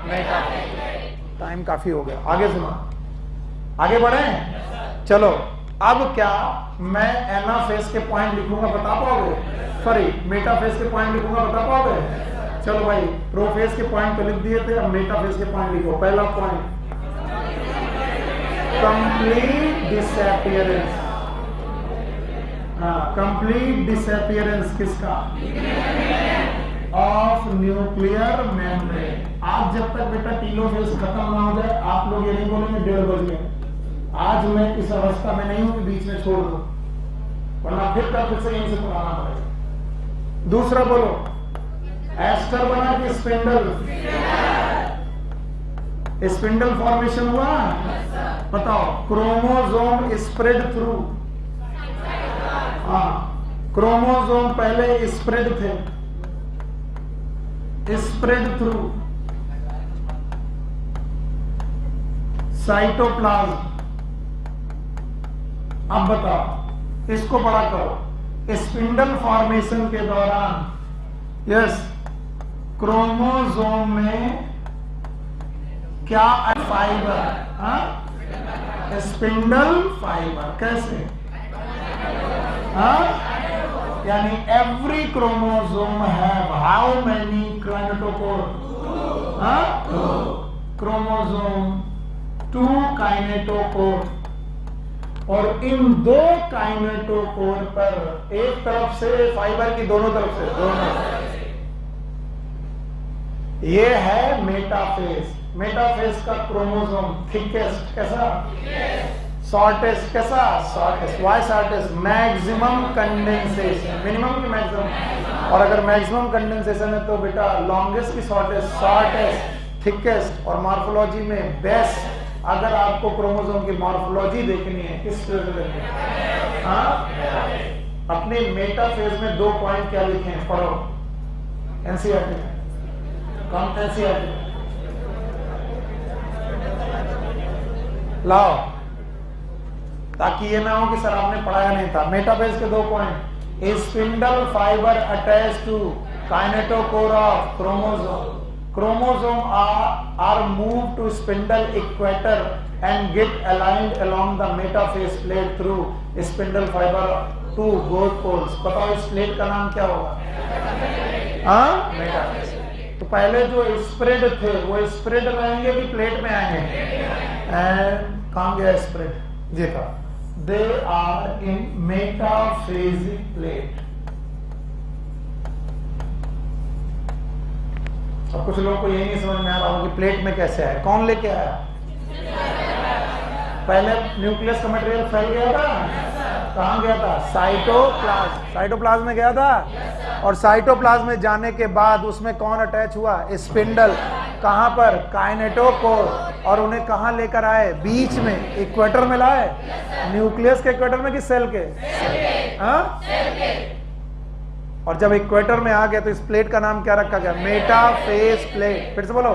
मेटाफेज। टाइम काफी हो गया, आगे सुनो, आगे बढ़े। चलो अब क्या मैं एनाफेज के पॉइंट लिखूंगा, बता पाओगे, सॉरी मेटाफेज के पॉइंट लिखूंगा, बता पाओगे। चलो भाई, प्रोफेज के पॉइंट तो लिख दिए थे, अब मेटाफेज के पॉइंट लिखो। पहला पॉइंट, कंप्लीट डिसअपियरेंस। हाँ, कंप्लीट डिसअपियरेंस किसका? Of nuclear membrane. आज जब तक बेटा टेलोफेज खत्म ना हो जाए, आप लोग ये नहीं बोलेंगे 1:30 बज गए। आज मैं इस अवस्था में नहीं हूं कि बीच में छोड़ दूं, वरना फिर से यहीं से पढ़ाना पड़ेगा। दूसरा बोलो, एस्टर बना कि स्पिंडल? स्पिंडल फॉर्मेशन हुआ? बताओ, क्रोमोसोम स्प्रेड थ्रू। हाँ, क्रोमोसोम पहले स्प्रेड थे, स्प्रेड थ्रू साइटोप्लाज्म। अब बताओ, इसको पढ़ा करो। स्पिंडल फॉर्मेशन के दौरान, यस, क्रोमोसोम में क्या फाइबर? हाँ, स्पिंडल फाइबर। कैसे? हाँ, यानी every chromosome have how many kinetochore? हाँ, क्रोमोसोम 2 काइनेटोकोर, और इन 2 काइनेटोकोर पर एक तरफ से फाइबर की, दोनों तरफ से, दोनों। ये है मेटाफेज। मेटाफेज का क्रोमोसोम थिकेस्ट कैसा? शॉर्टेस्ट कैसा? Shortest. Why shortest? Maximum condensation, minimum की मैक्सिमम। और अगर मैक्सिमम कंडेंसेशन है तो बेटा लॉन्गेस्ट की शॉर्टेस्ट, शॉर्टेस्ट, थिकेस्ट। और मॉर्फोलॉजी में बेस्ट। अगर आपको क्रोमोसोम की मॉर्फोलॉजी देखनी है, किस तरह से देखनी है? हाँ, अपने मेटाफेज में 2 पॉइंट क्या लिखे हैं, पढ़ो। एनसीईआरटी कौन? एनसीईआरटी लाओ, ताकि ये ना हो कि सर आपने पढ़ाया नहीं था। मेटाफेज के 2 point, spindle fibre attach to kinetochore of chromosome. Chromosome are moved to spindle equator and get aligned along the metaphase plate through spindle fiber to both poles। बताओ इस प्लेट का नाम क्या होगा? हाँ, मेटाफेज। तो पहले जो स्प्रेड थे वो स्प्रेड रहेंगे कि प्लेट में आएंगे? एंड कहाँ गया स्प्रेड? देखा, they are in metaphasic plate. अब कुछ लोगों को यही नहीं समझ में आ रहा होगा कि प्लेट में कैसे आया, कौन लेके आया? पहले न्यूक्लियस का मटेरियल फैल गया था, कहां गया था? साइटोप्लाज्म। साइटोप्लाज्म में गया था, और साइटोप्लाज्म में जाने के बाद उसमें कौन अटैच हुआ? स्पिंडल। कहां पर? काइनेटोकोर। और उन्हें कहां लेकर आए? बीच में, इक्वेटर में लाए। न्यूक्लियस के इक्वेटर में कि सेल के? हाँ, और जब इक्वेटर में आ गया तो इस प्लेट का नाम क्या रखा गया? Metaphase plate. फिर से बोलो।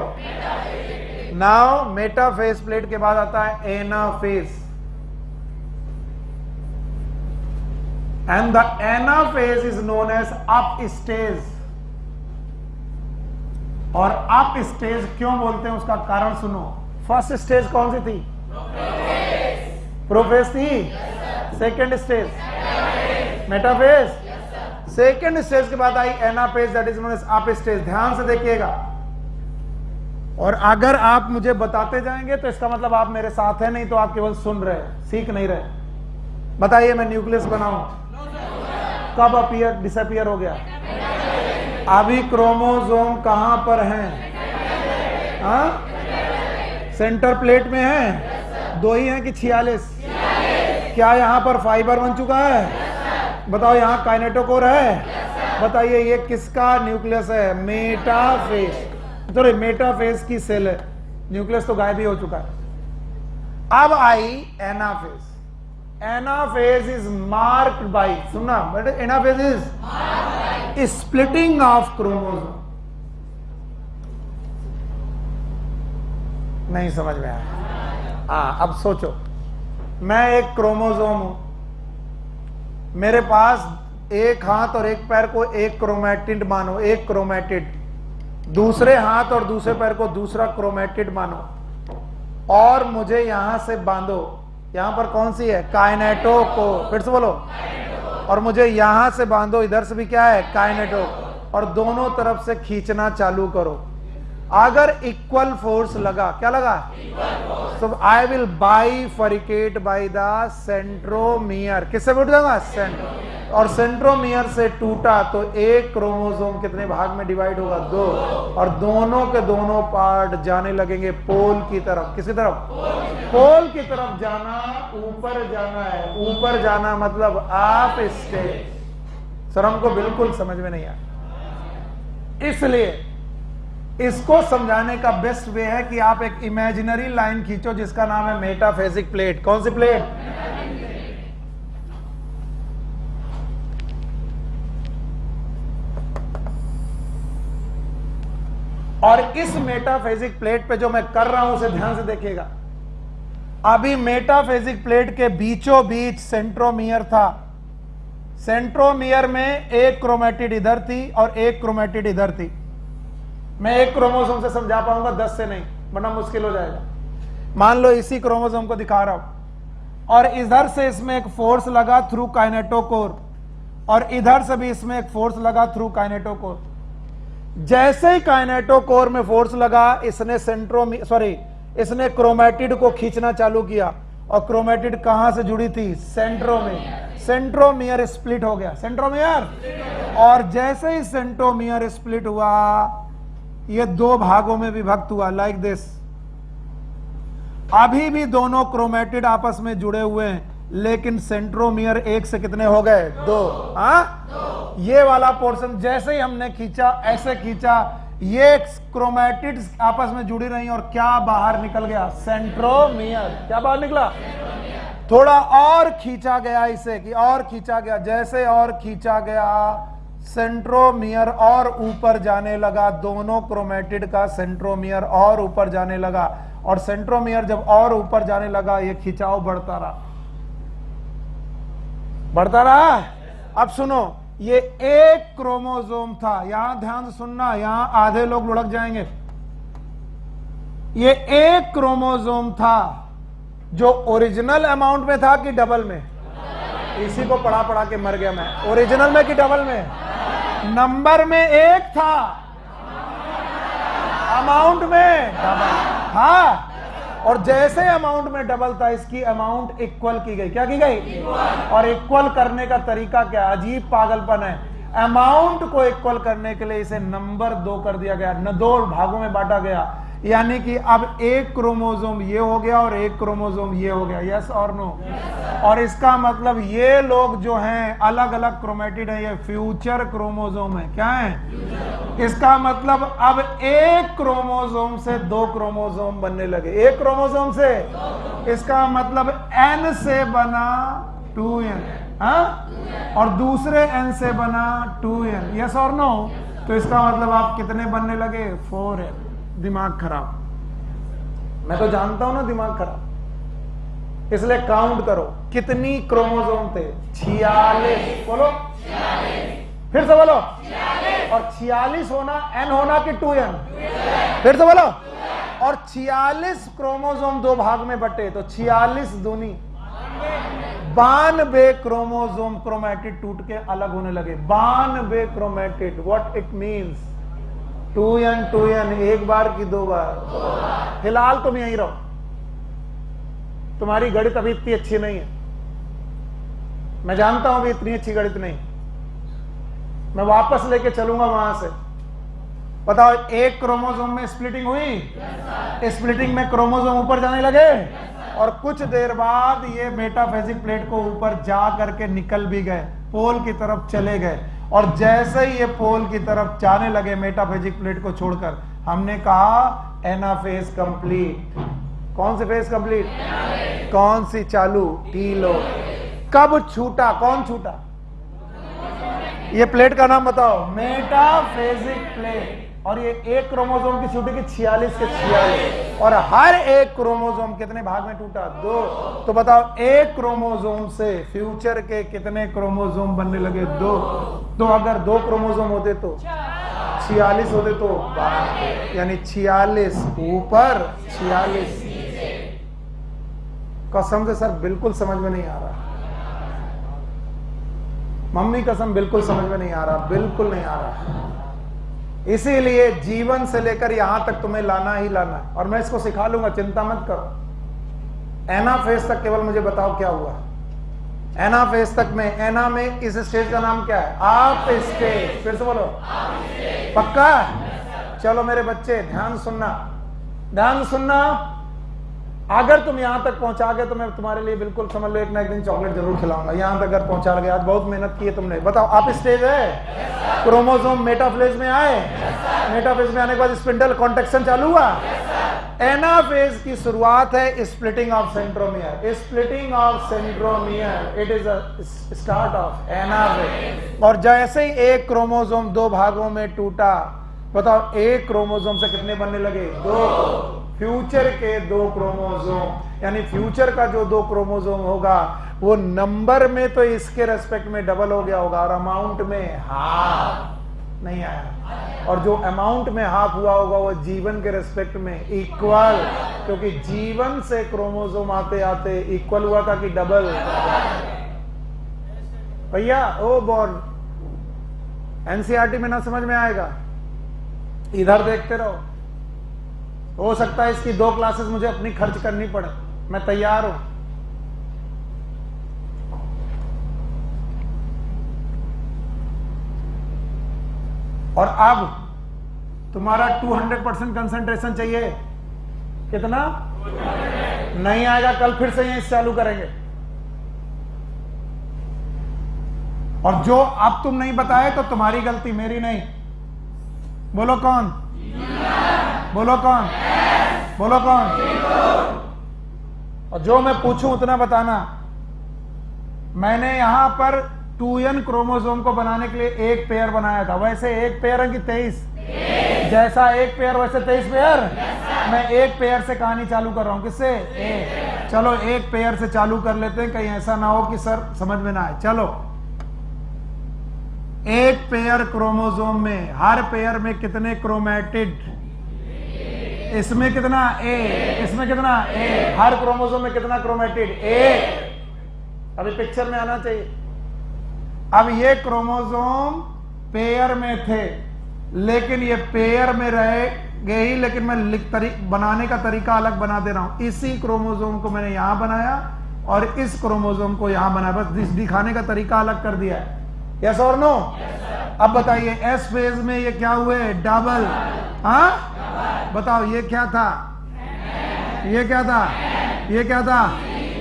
नाउ मेटाफेज प्लेट के बाद आता है anaphase, and the anaphase is known as up stage. और अप स्टेज क्यों बोलते हैं उसका कारण सुनो। फर्स्ट स्टेज कौन सी थी? प्रोफेज थी। Second stage metaphase. Second stage के बाद आई anaphase, that is known as up stage. ध्यान से देखिएगा, और अगर आप मुझे बताते जाएंगे तो इसका मतलब आप मेरे साथ हैं, नहीं तो आप केवल सुन रहे, सीख नहीं रहे। बताइए, मैं न्यूक्लियस बनाऊं, कब अपीयर डिसअपीयर हो गया? अभी क्रोमोसोम कहां पर हैं? हाँ, सेंटर प्लेट में है। 2 ही हैं कि 46? क्या यहां पर फाइबर बन चुका है? बताओ, यहां काइनेटोकोर है? बताइए, ये किसका न्यूक्लियस है? मेटाफेज। तो मेटाफेज की सेल है, न्यूक्लियस तो गायब ही हो चुका है। अब आई anaphase. Anaphase is marked by, सुनना बेटा, anaphase is splitting of chromosome. नहीं समझ में आया? हाँ, अब सोचो, मैं एक क्रोमोसोम हूं, मेरे पास एक हाथ और एक पैर को एक क्रोमैटिड मानो, एक क्रोमैटिड। दूसरे हाथ और दूसरे पैर को दूसरा क्रोमैटिड मानो, और मुझे यहां से बांधो। यहां पर कौन सी है? काइनेटोकोर। फिर से बोलो। और मुझे यहां से बांधो, इधर से भी क्या है? काइनेटोकोर। और दोनों तरफ से खींचना चालू करो। अगर इक्वल फोर्स लगा, क्या लगा? तो I will bifurcate by the centromere. किससे टूट जाएगा? सेंट्रो। और सेंट्रोमियर से टूटा तो एक क्रोमोसोम कितने भाग में डिवाइड होगा? 2। और दोनों के दोनों पार्ट जाने लगेंगे पोल की तरफ। किसकी तरफ? पोल की तरफ जाना, ऊपर जाना है। ऊपर जाना मतलब आप स्टेज। सर हमको बिल्कुल समझ में नहीं आया। इसलिए इसको समझाने का बेस्ट वे है कि आप एक इमेजिनरी लाइन खींचो जिसका नाम है मेटाफेजिक प्लेट। कौन सी प्लेट? और इस मेटाफेजिक प्लेट पे जो मैं कर रहा हूं उसे ध्यान से देखिएगा। अभी मेटाफेजिक प्लेट के बीचों बीच सेंट्रोमियर था। सेंट्रोमियर में एक क्रोमेटिड इधर थी और एक क्रोमेटिड इधर थी। मैं एक क्रोमोसोम से समझा पाऊंगा, 10 से नहीं, वरना मुश्किल हो जाएगा। मान लो इसी क्रोमोसोम को दिखा रहा हूं और इधर से इसमें एक फोर्स लगा थ्रू काइनेटोकोर और इधर से भी इसमें एक फोर्स लगा थ्रू काइनेटोकोर। जैसे ही काइनेटोकोर में फोर्स लगा, इसने क्रोमेटिड को खींचना चालू किया और क्रोमेटिड कहां से जुड़ी थी? सेंट्रोमियर। सेंट्रोमियर स्प्लिट हो गया। सेंट्रोमियर, और जैसे ही सेंट्रोमियर स्प्लिट हुआ ये 2 भागों में विभक्त हुआ, लाइक दिस। अभी भी दोनों क्रोमेटिड आपस में जुड़े हुए हैं, लेकिन सेंट्रोमियर एक से कितने हो गए? 2। हाँ, ये वाला पोर्शन जैसे ही हमने खींचा, ऐसे खींचा, ये क्रोमेटिड आपस में जुड़ी रही और क्या बाहर निकल गया? सेंट्रोमियर। क्या बाहर निकला? थोड़ा और खींचा गया इसे, कि और खींचा गया। जैसे और खींचा गया, सेंट्रोमियर और ऊपर जाने लगा। दोनों क्रोमेटिड का सेंट्रोमियर और ऊपर जाने लगा, और सेंट्रोमियर जब और ऊपर जाने लगा, ये खिंचाव बढ़ता रहा, बढ़ता रहा। अब सुनो, ये एक क्रोमोसोम था। यहां ध्यान से सुनना, यहां आधे लोग लुढ़क जाएंगे। ये एक क्रोमोसोम था जो ओरिजिनल अमाउंट में था कि डबल में? इसी को पढ़ा पढ़ा के मर गया मैं। ओरिजिनल में कि डबल में? नंबर में एक था, अमाउंट में डबल। हाँ, और जैसे अमाउंट में डबल था, इसकी अमाउंट इक्वल की गई। क्या की गई? और इक्वल करने का तरीका क्या? अजीब पागलपन है। अमाउंट को इक्वल करने के लिए इसे नंबर 2 कर दिया गया, 2 भागों में बांटा गया। यानी कि अब एक क्रोमोसोम ये हो गया और एक क्रोमोसोम ये हो गया। यस और नो? और इसका मतलब ये लोग जो हैं अलग अलग क्रोमेटिड है, ये फ्यूचर क्रोमोसोम है। क्या है? इसका मतलब अब एक क्रोमोसोम से 2 क्रोमोसोम बनने लगे। एक क्रोमोसोम से, इसका मतलब N से बना 2N, हाँ, और दूसरे N से बना 2N। यस और नो? तो इसका मतलब आप कितने बनने लगे? 4N। दिमाग खराब। मैं तो जानता हूं ना दिमाग खराब, इसलिए काउंट करो कितनी क्रोमोसोम थे? 46। बोलो 46। फिर से बोलो 46। और 46 होना N होना कि 2N? फिर से बोलो। और 46 क्रोमोसोम 2 भाग में बटे, तो 46 दूनी 92 क्रोमोसोम क्रोमेटिड टूट के अलग होने लगे। 92 chromatid. What it means? 2N 2N, एक बार की 2 बार। फिलहाल तुम यहीं रहो, तुम्हारी गणित अभी इतनी अच्छी नहीं है, मैं जानता हूं अभी इतनी अच्छी गणित नहीं। मैं वापस लेके चलूंगा वहां से। बताओ, एक क्रोमोसोम में स्प्लिटिंग हुई, स्प्लिटिंग में क्रोमोसोम ऊपर जाने लगे, और कुछ देर बाद ये मेटाफेजिक प्लेट को ऊपर जा करके निकल भी गए, पोल की तरफ चले गए। और जैसे ही ये पोल की तरफ जाने लगे मेटाफेजिक प्लेट को छोड़कर, हमने कहा एनाफेज कंप्लीट। कौन सी फेज कंप्लीट? कौन सी चालू? टीलो। कब छूटा? कौन छूटा? ये प्लेट का नाम बताओ। Metaphasic plate. और ये एक क्रोमोसोम की छूटी की 46 के 46, और हर एक क्रोमोसोम कितने भाग में टूटा? 2। तो बताओ, एक क्रोमोसोम से फ्यूचर के कितने क्रोमोसोम बनने लगे? 2। तो अगर 2 क्रोमोसोम होते तो 46 होते तो, यानी 46 ऊपर 46। कसम से सर बिल्कुल समझ में नहीं आ रहा। मम्मी कसम बिल्कुल समझ में नहीं आ रहा, बिल्कुल नहीं आ रहा। इसीलिए जीवन से लेकर यहां तक तुम्हें लाना ही लाना है, और मैं इसको सिखा लूंगा, चिंता मत करो। एना फेज तक केवल मुझे बताओ क्या हुआ। एना फेज तक में, एना में इस स्टेज का नाम क्या है? आप स्टेज। फिर से बोलो, पक्का? चलो मेरे बच्चे ध्यान सुनना, ध्यान सुनना। अगर तुम यहां तक पहुंचा गए तो मैं तुम्हारे लिए बिल्कुल समझ लो एक ना एक दिन चॉकलेट जरूर खिलाऊंगा। यहां तक अगर पहुंचा गए, आज बहुत मेहनत की है तुमने। बताओ, आप स्टेज है, क्रोमोसोम मेटाफेज में आए, मेटाफेज में आने के बाद स्पिंडल कॉन्ट्रैक्शन चालू हुआ। एनाफेज की शुरुआत है splitting of centromere, splitting of centromere, it is a start of anaphase. और जैसे ही एक क्रोमोसोम दो भागों में टूटा, बताओ एक क्रोमोसोम से कितने बनने लगे? दो। फ्यूचर के दो क्रोमोसोम, यानी फ्यूचर का जो दो क्रोमोसोम होगा वो नंबर में तो इसके रेस्पेक्ट में डबल हो गया होगा, और अमाउंट में हाफ नहीं आया। और जो अमाउंट में हाफ हुआ होगा वो जीवन के रेस्पेक्ट में इक्वल, क्योंकि जीवन से क्रोमोसोम आते आते इक्वल हुआ था कि डबल? भैया ओ बॉर्न, एनसीईआरटी में ना समझ में आएगा, इधर देखते रहो। हो सकता है इसकी 2 क्लासेस मुझे अपनी खर्च करनी पड़े, मैं तैयार हूं। और अब तुम्हारा 200% कंसंट्रेशन चाहिए। कितना? नहीं आएगा, कल फिर से यहीं चालू करेंगे। और जो अब तुम नहीं बताए तो तुम्हारी गलती, मेरी नहीं। बोलो कौन? बोलो कौन? बोलो कौन? और जो मैं पूछूं उतना बताना। मैंने यहां पर 2n क्रोमोसोम को बनाने के लिए एक पेयर बनाया था। वैसे एक पेयर है कि 23? जैसा एक पेयर वैसे 23 पेयर। मैं एक पेयर से कहानी चालू कर रहा हूं। किससे? एक। चलो एक पेयर से चालू कर लेते हैं, कहीं ऐसा ना हो कि सर समझ में ना आए। चलो, एक पेयर क्रोमोसोम में, हर पेयर में कितने क्रोमैटिड? इसमें कितना? ए। इसमें कितना? ए। हर क्रोमोसोम में कितना क्रोमैटिड? एक। अभी पिक्चर में आना चाहिए। अब ये क्रोमोसोम पेयर में थे, लेकिन ये पेयर में रहे गए, लेकिन मैं बनाने का तरीका अलग बना दे रहा हूं। इसी क्रोमोसोम को मैंने यहां बनाया और इस क्रोमोसोम को यहां बनाया, बस दिखाने का तरीका अलग कर दिया है। यस और नो? अब बताइए, एस फेज में ये क्या हुए? डबल। हाँ बताओ, ये क्या था? ये क्या था? ये क्या था?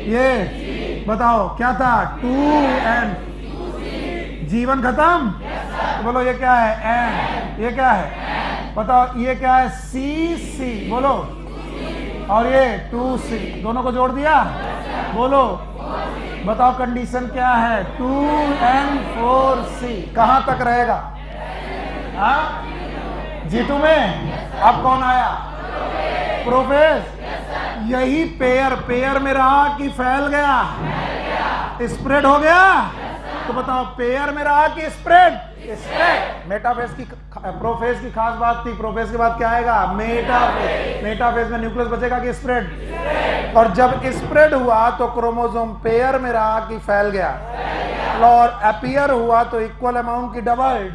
ये बताओ क्या था? 2n। जीवन खत्म। तो बोलो ये क्या है? n। ये क्या है? बताओ ये क्या है? c। बोलो। और ये 2c, दोनों को जोड़ दिया। बोलो, बताओ कंडीशन क्या है? 2n4c। कहां तक रहेगा? हाँ G2 में। अब कौन आया? प्रोफेज। यही पेयर में रहा कि फैल गया? स्प्रेड हो गया? तो बताओ पेयर में रहा कि स्प्रेड? स्प्रेड। मेटाफेज की, प्रोफेज की खास बात थी। प्रोफेज के बाद क्या आएगा? मेटाफेज। मेटाफेज में न्यूक्लियस बचेगा कि स्प्रेड? और जब स्प्रेड हुआ तो क्रोमोसोम पेयर में रहा कि फैल गया? और अपीयर हुआ तो इक्वल अमाउंट की डबल?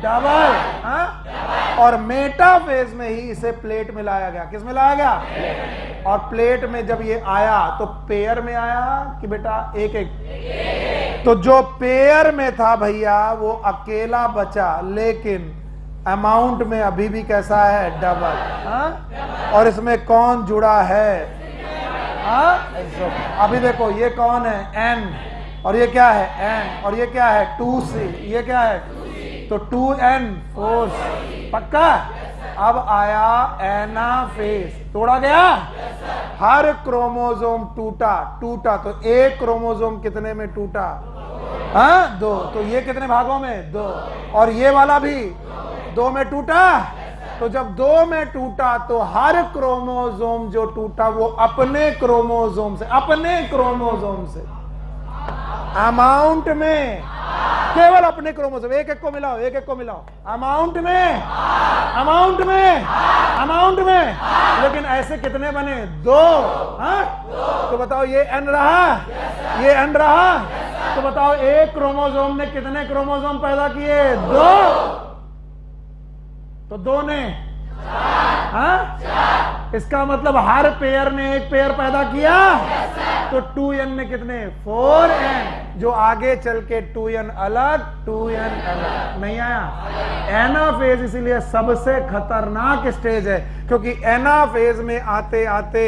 और मेटाफेज में ही इसे प्लेट में लाया गया। किस में लाया गया? और प्लेट में जब ये आया तो पेयर में आया कि बेटा एक एक? तो जो पेयर में था भैया वो अकेला बचा, लेकिन अमाउंट में अभी भी कैसा है? डबल। और इसमें कौन जुड़ा है? अभी देखो ये कौन है? n। और ये क्या है? n। और ये क्या है? 2c। ये क्या है? तो 2n4c। पक्का? अब आया एनाफेज। तोड़ा गया? हर क्रोमोसोम टूटा तो एक क्रोमोसोम कितने में टूटा? हाँ 2। तो ये कितने भागों में? 2। और ये वाला भी 2 में टूटा। तो जब 2 में टूटा तो हर क्रोमोसोम जो टूटा वो अपने क्रोमोसोम से अमाउंट में, केवल अपने क्रोमोसोम, एक एक को मिलाओ, अमाउंट में। लेकिन ऐसे कितने बने? 2। हाँ? तो बताओ ये n रहा? ये n रहा? तो बताओ एक क्रोमोसोम ने कितने क्रोमोसोम पैदा किए? 2। तो 2 ने हाँ? इसका मतलब हर पेयर ने एक पेयर पैदा किया। तो 2n ने कितने? 4n। जो आगे चल के 2n अलग 2n अलग नहीं आया। एनाफेज इसीलिए सबसे खतरनाक स्टेज है, क्योंकि एनाफेज में आते आते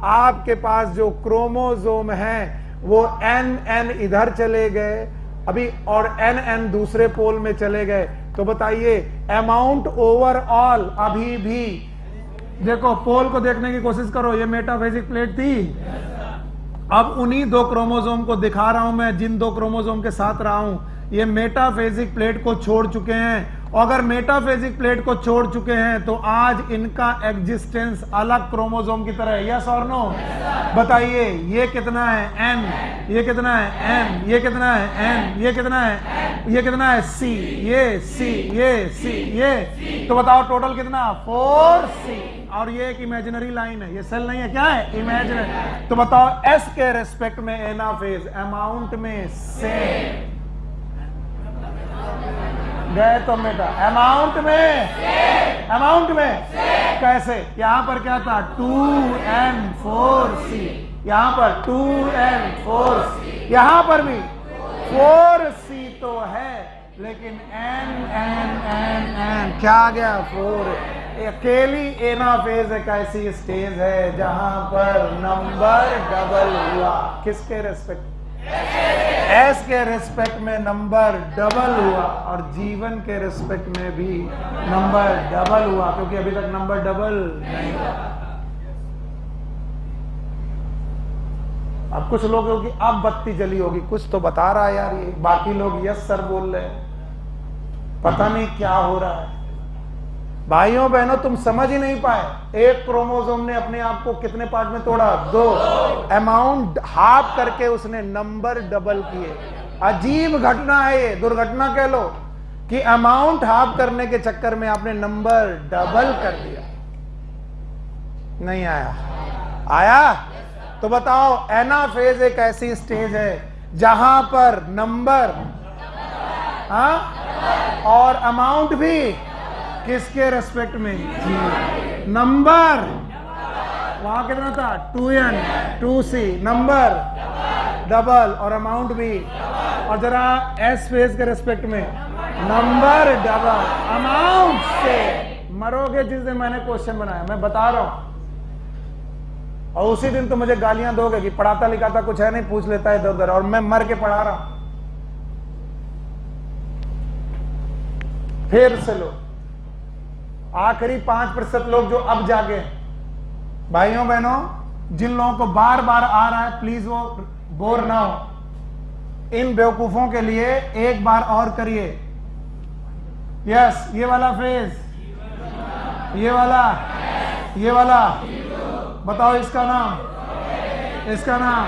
आपके पास जो क्रोमोसोम है वो n इधर चले गए अभी और n दूसरे पोल में चले गए। तो बताइए अमाउंट ओवरऑल अभी भी देखो, पोल को देखने की कोशिश करो, ये मेटाफेजिक प्लेट थी। अब उन्हीं 2 क्रोमोसोम को दिखा रहा हूं मैं, जिन 2 क्रोमोसोम के साथ रहा हूं, ये मेटाफेजिक प्लेट को छोड़ चुके हैं। और अगर मेटाफेजिक प्लेट को छोड़ चुके हैं तो आज इनका एग्जिस्टेंस अलग क्रोमोसोम की तरह है। यस और नो? बताइए ये कितना है? n। ये कितना है? n। ये कितना है? n। ये कितना है? ये कितना है? c। ये c। ये c। ये तो बताओ टोटल कितना? 4c। और ये एक इमेजिनरी लाइन है, ये सेल नहीं है, क्या है? इमेजिनरी। तो बताओ s के रेस्पेक्ट में एनाफेज अमाउंट में सेम गए तो बेटा अमाउंट में कैसे? यहां पर क्या था? 2n4c। यहां पर 2n4c। यहां पर भी 4c तो है, लेकिन n क्या आ गया? 4। अकेली एनाफेज एक ऐसी स्टेज है जहां पर नंबर डबल हुआ। किसके रेस्पेक्ट? एस के रेस्पेक्ट में नंबर डबल हुआ, और जीवन के रेस्पेक्ट में भी नंबर डबल हुआ, क्योंकि अभी तक नंबर डबल नहीं हुआ। अब कुछ लोगों की अब बत्ती जली होगी, कुछ तो बता रहा है यार ये, बाकी लोग यस सर बोल रहे हैं, पता नहीं क्या हो रहा है। भाइयों बहनों तुम समझ ही नहीं पाए, एक क्रोमोसोम ने अपने आप को कितने पार्ट में तोड़ा? 2। अमाउंट हाफ करके उसने नंबर डबल किए। अजीब घटना है ये, दुर्घटना कह लो, कि अमाउंट हाफ करने के चक्कर में आपने नंबर डबल कर दिया। नहीं आया? आया? तो बताओ एनाफेज एक ऐसी स्टेज है जहां पर नंबर और अमाउंट भी किसके रेस्पेक्ट में? जी। नंबर वहां कितना था? 2n 2c। नंबर डबल और अमाउंट भी। और जरा एस फेज के रेस्पेक्ट में नंबर डबल अमाउंट से मरोगे जिस दिन मैंने क्वेश्चन बनाया, मैं बता रहा हूं। और उसी दिन तो मुझे गालियां दोगे कि पढ़ाता लिखाता कुछ है नहीं, पूछ लेता है इधर उधर, और मैं मर के पढ़ा रहा हूं। फिर से लो, आखिरी 5% लोग जो अब जागे, भाइयों बहनों, जिन लोगों को बार बार आ रहा है प्लीज वो बोर ना हो। इन बेवकूफों के लिए एक बार और करिए। यस, ये वाला फेज, ये वाला बताओ इसका नाम, इसका नाम,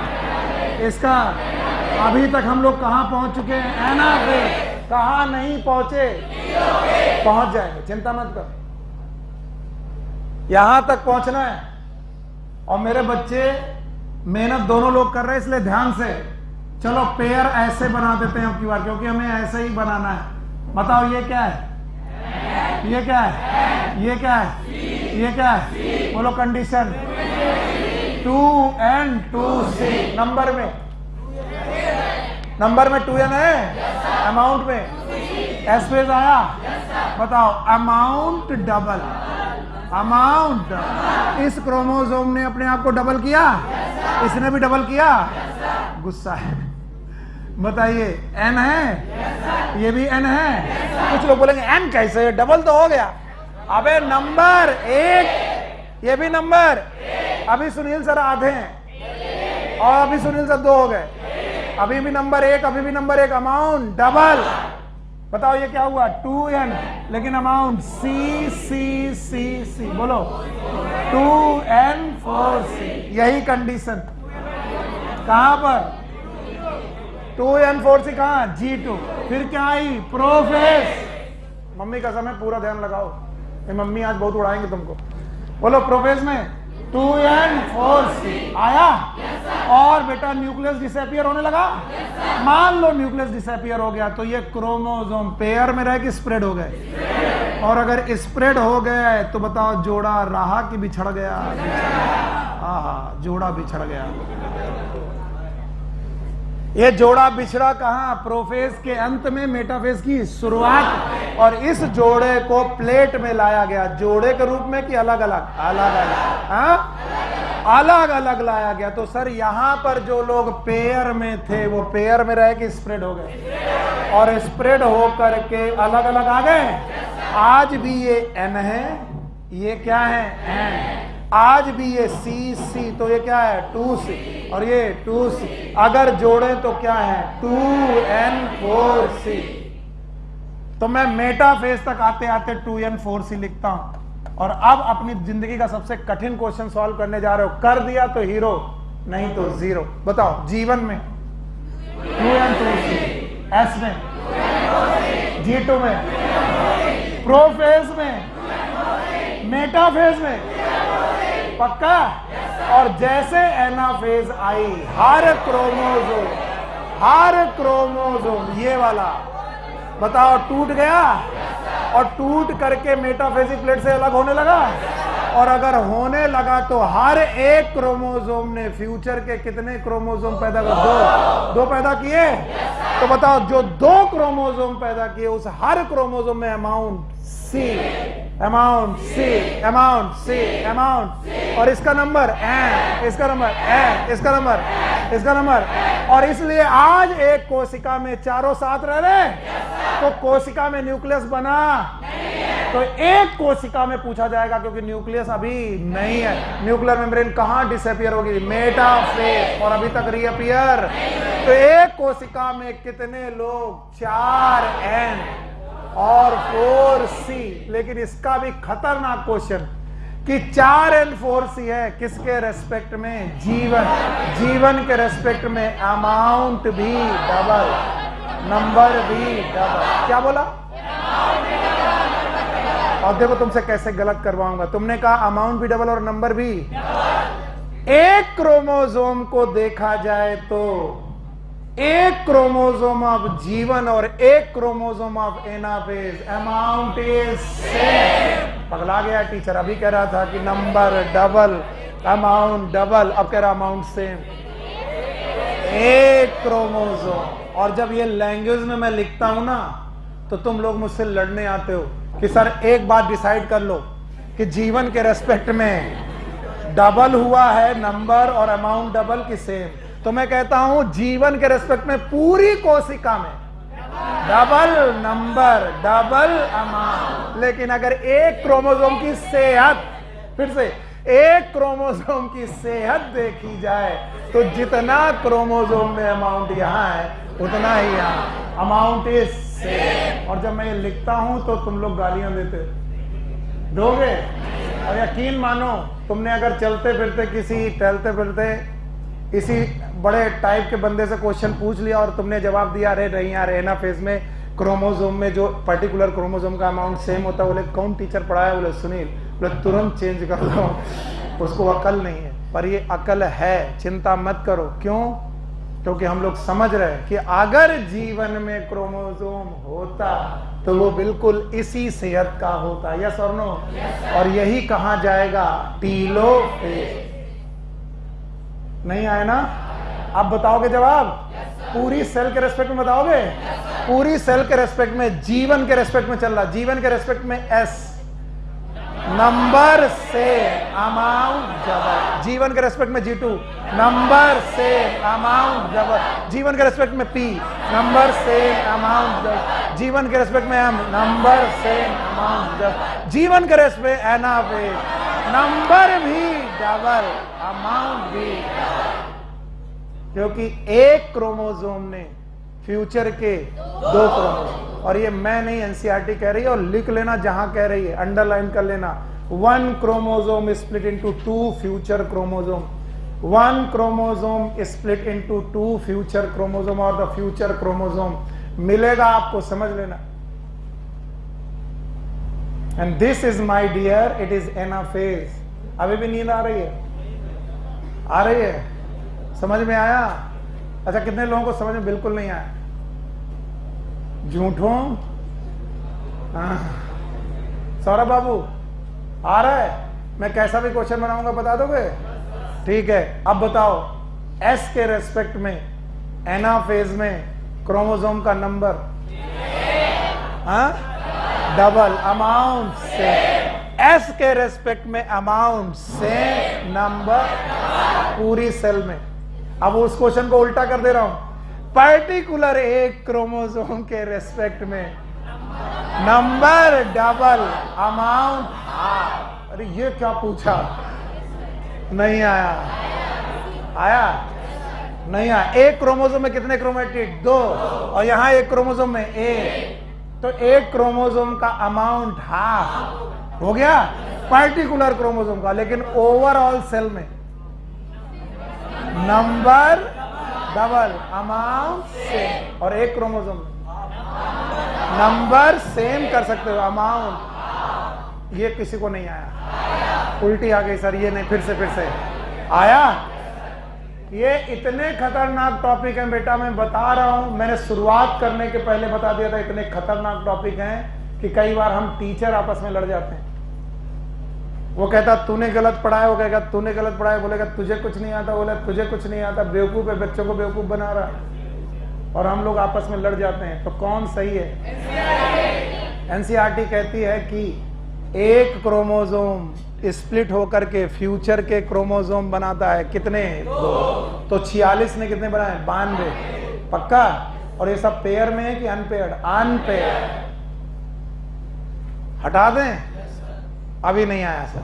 इसका। अभी तक हम लोग कहां पहुंच चुके हैं? एनाफेज। कहां नहीं पहुंचे? पहुंच जाएंगे, चिंता मत कर। यहां तक पहुंचना है। और मेरे बच्चे मेहनत दोनों लोग कर रहे हैं, इसलिए ध्यान से चलो पेयर ऐसे बना देते हैं अब की बार, क्योंकि हमें ऐसे ही बनाना है। बताओ ये क्या है? ये क्या है? ये क्या है? ये क्या है? बोलो कंडीशन। 2n 2c। नंबर में 2n है, अमाउंट में एस फेज आया। बताओ अमाउंट डबल, अमाउंट। इस क्रोमोसोम ने अपने आप को डबल किया, इसने भी डबल किया। गुस्सा है? बताइए n है, ये भी n है। कुछ लोग बोलेंगे n कैसे, डबल तो हो गया। अबे नंबर 1, ये भी नंबर। अभी सुनील सर आधे हैं और अभी सुनील सर 2 हो गए। अभी भी नंबर 1, अभी भी नंबर 1, अमाउंट डबल। बताओ ये क्या हुआ? 2n, लेकिन अमाउंट c। बोलो 2n 4c। यही कंडीशन कहां पर? 2n 4c कहां? G2। फिर क्या आई? प्रोफेस। मम्मी का समय पूरा ध्यान लगाओ, ये मम्मी आज बहुत उड़ाएंगे तुमको। बोलो प्रोफेस में 2n 4c आया। और बेटा न्यूक्लियस डिसअपियर होने लगा। मान लो न्यूक्लियस डिसअपियर हो गया तो ये क्रोमोसोम पेयर में रह के स्प्रेड हो गए, और अगर स्प्रेड हो गए तो बताओ जोड़ा रहा कि बिछड़ गया? आहा, जोड़ा बिछड़ गया। ये जोड़ा बिछड़ा कहां? प्रोफेज के अंत में, मेटाफेज की शुरुआत, और इस जोड़े को प्लेट में लाया गया। जोड़े के रूप में कि अलग अलग? अलग अलग, हाँ अलग अलग लाया गया। तो सर यहां पर जो लोग पेयर में थे वो पेयर में रह के स्प्रेड हो गए, और स्प्रेड हो करके अलग अलग आ गए। आज भी ये N है, ये क्या है? N। आज भी ये C, तो ये क्या है? 2C, और ये 2C। अगर जोड़े तो क्या है? 2N4C। तो मैं मेटाफेज तक आते आते 2N4C लिखता हूं। और अब अपनी जिंदगी का सबसे कठिन क्वेश्चन सॉल्व करने जा रहे हो। कर दिया तो हीरो, नहीं तो जीरो। बताओ, जीवन में 2N4C, S में, G2 में, प्रोफेज में, मेटाफेज में, पक्का? और जैसे एनाफेज आई, हर क्रोमोसोम ये वाला बताओ टूट गया, और टूट करके मेटाफेजिक प्लेट से अलग होने लगा। और अगर होने लगा तो हर एक क्रोमोसोम ने फ्यूचर के कितने क्रोमोसोम पैदा कर? दो पैदा किए। तो बताओ, जो 2 क्रोमोसोम पैदा किए उस हर क्रोमोसोम में अमाउंट C, और इसका नंबर N, इसका नंबर N, इसका नंबर। और इसलिए आज एक कोशिका में चारों साथ रह रहे। तो कोशिका में न्यूक्लियस बना तो एक कोशिका में पूछा जाएगा, क्योंकि न्यूक्लियस अभी नहीं है। न्यूक्लियर मेम्ब्रेन कहां डिसअपियर होगी? मेटाफेज, और अभी तक रीअपियर। तो एक कोशिका में कितने लोग? 4N और 4C। लेकिन इसका भी खतरनाक क्वेश्चन कि 4N4C है किसके रेस्पेक्ट में? जीवन के रेस्पेक्ट में। अमाउंट भी डबल, नंबर भी डबल। क्या बोला? और देखो तुमसे कैसे गलत करवाऊंगा। तुमने कहा अमाउंट भी डबल और नंबर भी। एक क्रोमोसोम को देखा जाए तो एक क्रोमोसोम ऑफ जीवन और एक chromosome of anaphase, amount is same. पगला गया टीचर, अभी कह रहा था कि नंबर डबल, अमाउंट डबल, अब कह रहा अमाउंट सेम। एक क्रोमोसोम। और जब ये लैंग्वेज में मैं लिखता हूं ना, तो तुम लोग मुझसे लड़ने आते हो कि सर एक बात डिसाइड कर लो कि जीवन के रेस्पेक्ट में डबल हुआ है नंबर और अमाउंट डबल की सेम। तो मैं कहता हूं जीवन के रेस्पेक्ट में पूरी कोशिका में डबल नंबर, डबल अमाउंट। लेकिन अगर एक क्रोमोसोम की सेहत, फिर से एक क्रोमोसोम की सेहत देखी जाए तो जितना क्रोमोसोम में अमाउंट यहां है उतना ही यहां अमाउंट इज सेम। और जब मैं ये लिखता हूं तो तुम लोग गालियां देते दोगे। और यकीन मानो, तुमने अगर चलते फिरते किसी टहलते फिरते इसी बड़े टाइप के बंदे से क्वेश्चन पूछ लिया और तुमने जवाब दिया अरे नहीं यार एनाफेज में क्रोमोसोम में जो पर्टिकुलर क्रोमोसोम का अमाउंट सेम होता है, बोले कौन टीचर पढ़ाया? बोले सुनील। बोले तुरंत चेंज कर दो, उसको अकल नहीं है। पर ये अकल है, चिंता मत करो। क्यों? क्योंकि हम लोग समझ रहे हैं कि अगर जीवन में क्रोमोसोम होता तो वो बिल्कुल इसी सेहत का होता। यस और नो? और यही कहा जाएगा टीलोफेज। नहीं आए ना? आप बताओगे जवाब? पूरी सेल के रेस्पेक्ट में बताओगे? पूरी सेल के रेस्पेक्ट में, जीवन के रेस्पेक्ट में चल रहा। जीवन के रेस्पेक्ट में एस, नंबर से अमाउंट डबल। जीवन के रेस्पेक्ट में G2, नंबर से अमाउंट डबल। जीवन के रेस्पेक्ट में P, नंबर से अमाउंट डबल। जीवन के रेस्पेक्ट में M, नंबर से अमाउंट डबल। जीवन के रेस्पेक्ट में एनाफेज, नंबर भी डबल, अमाउंट भी डबल। क्योंकि एक क्रोमोसोम ने फ्यूचर के 2 क्रोमोसोम। और ये मैं नहीं, एनसीईआरटी कह रही है, और लिख लेना जहां कह रही है, अंडरलाइन कर लेना। 1 chromosome split into 2 future chromosome. 1 chromosome split into 2 future chromosome, और द फ्यूचर क्रोमोसोम मिलेगा आपको, समझ लेना। And this is my dear, it is anaphase. अभी भी नींद आ रही है? आ रही है? समझ में आया? अच्छा, कितने लोगों को समझ में बिल्कुल नहीं आया? झूठों? सौरभ बाबू आ रहा है? मैं कैसा भी क्वेश्चन बनाऊंगा बता दोगे? ठीक है। अब बताओ, एस के रेस्पेक्ट में एनाफेज में क्रोमोसोम का नंबर डबल, अमाउंट से। एस के रेस्पेक्ट में अमाउंट से, नंबर पूरी सेल में। अब उस क्वेश्चन को उल्टा कर दे रहा हूं, पर्टिकुलर एक क्रोमोसोम के रेस्पेक्ट में नंबर डबल, अमाउंट हाफ। अरे ये क्या पूछा? नहीं आया? आया? नहीं आया। एक क्रोमोसोम में कितने क्रोमेटिड? 2, और यहां एक क्रोमोसोम में 1, तो एक क्रोमोसोम का अमाउंट हाफ हो गया पर्टिकुलर क्रोमोसोम का, लेकिन ओवरऑल सेल में नंबर डबल, अमाउंट सेम। और एक क्रोमोसोम में नंबर सेम कर सकते हो, अमाउंट। ये किसी को नहीं आया? उल्टी आ गई सर, ये नहीं। फिर से आया? ये इतने खतरनाक टॉपिक हैं बेटा, मैं बता रहा हूं। मैंने शुरुआत करने के पहले बता दिया था, इतने खतरनाक टॉपिक हैं कि कई बार हम टीचर आपस में लड़ जाते हैं। वो कहता तूने गलत पढ़ाया, वो कहेगा तूने गलत पढ़ाया, बोलेगा तुझे कुछ नहीं आता, बोले तुझे कुछ नहीं आता। बेवकूफ है, बच्चों को बेवकूफ बना रहा है, और हम लोग आपस में लड़ जाते हैं। तो कौन सही है? एनसीईआरटी कहती है कि एक क्रोमोसोम स्प्लिट होकर के फ्यूचर के क्रोमोसोम बनाता है। कितने? 2। तो 46 ने कितने बनाए? 92। पक्का? और ये सब पेयर में है कि अनपेयर्ड? अनपेयर्ड। हटा दें? अभी नहीं आया सर।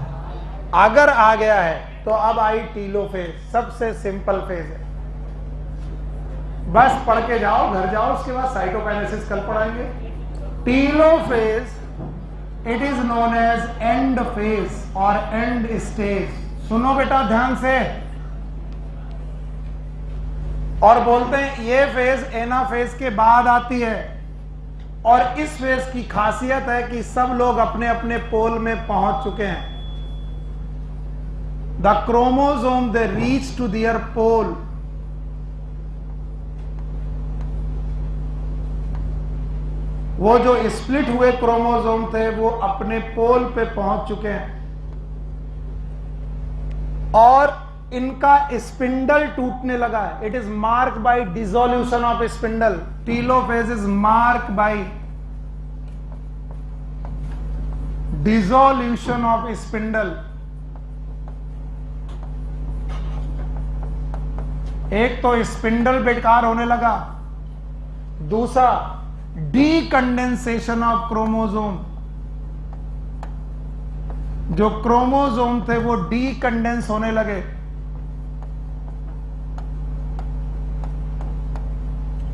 अगर आ गया है तो अब आई टीलोफेज, सबसे सिंपल फेज है। बस पढ़ के जाओ, घर जाओ, उसके बाद साइटोकाइनेसिस कल पढ़ाएंगे। Telophase, it is known as end phase और एंड स्टेज। सुनो बेटा ध्यान से। और बोलते हैं ये फेज एनाफेज के बाद आती है, और इस फेज की खासियत है कि सब लोग अपने अपने पोल में पहुंच चुके हैं। The chromosome they reach to their pole. वो जो स्प्लिट हुए क्रोमोसोम थे वो अपने पोल पे पहुंच चुके हैं, और इनका स्पिंडल टूटने लगा है। It is mark bye dissolution of spindle. Telophase is mark bye dissolution of spindle. एक तो स्पिंडल बेकार होने लगा, दूसरा डीकंडेंसेशन ऑफ क्रोमोसोम। जो क्रोमोसोम थे वो डीकंडेंस होने लगे।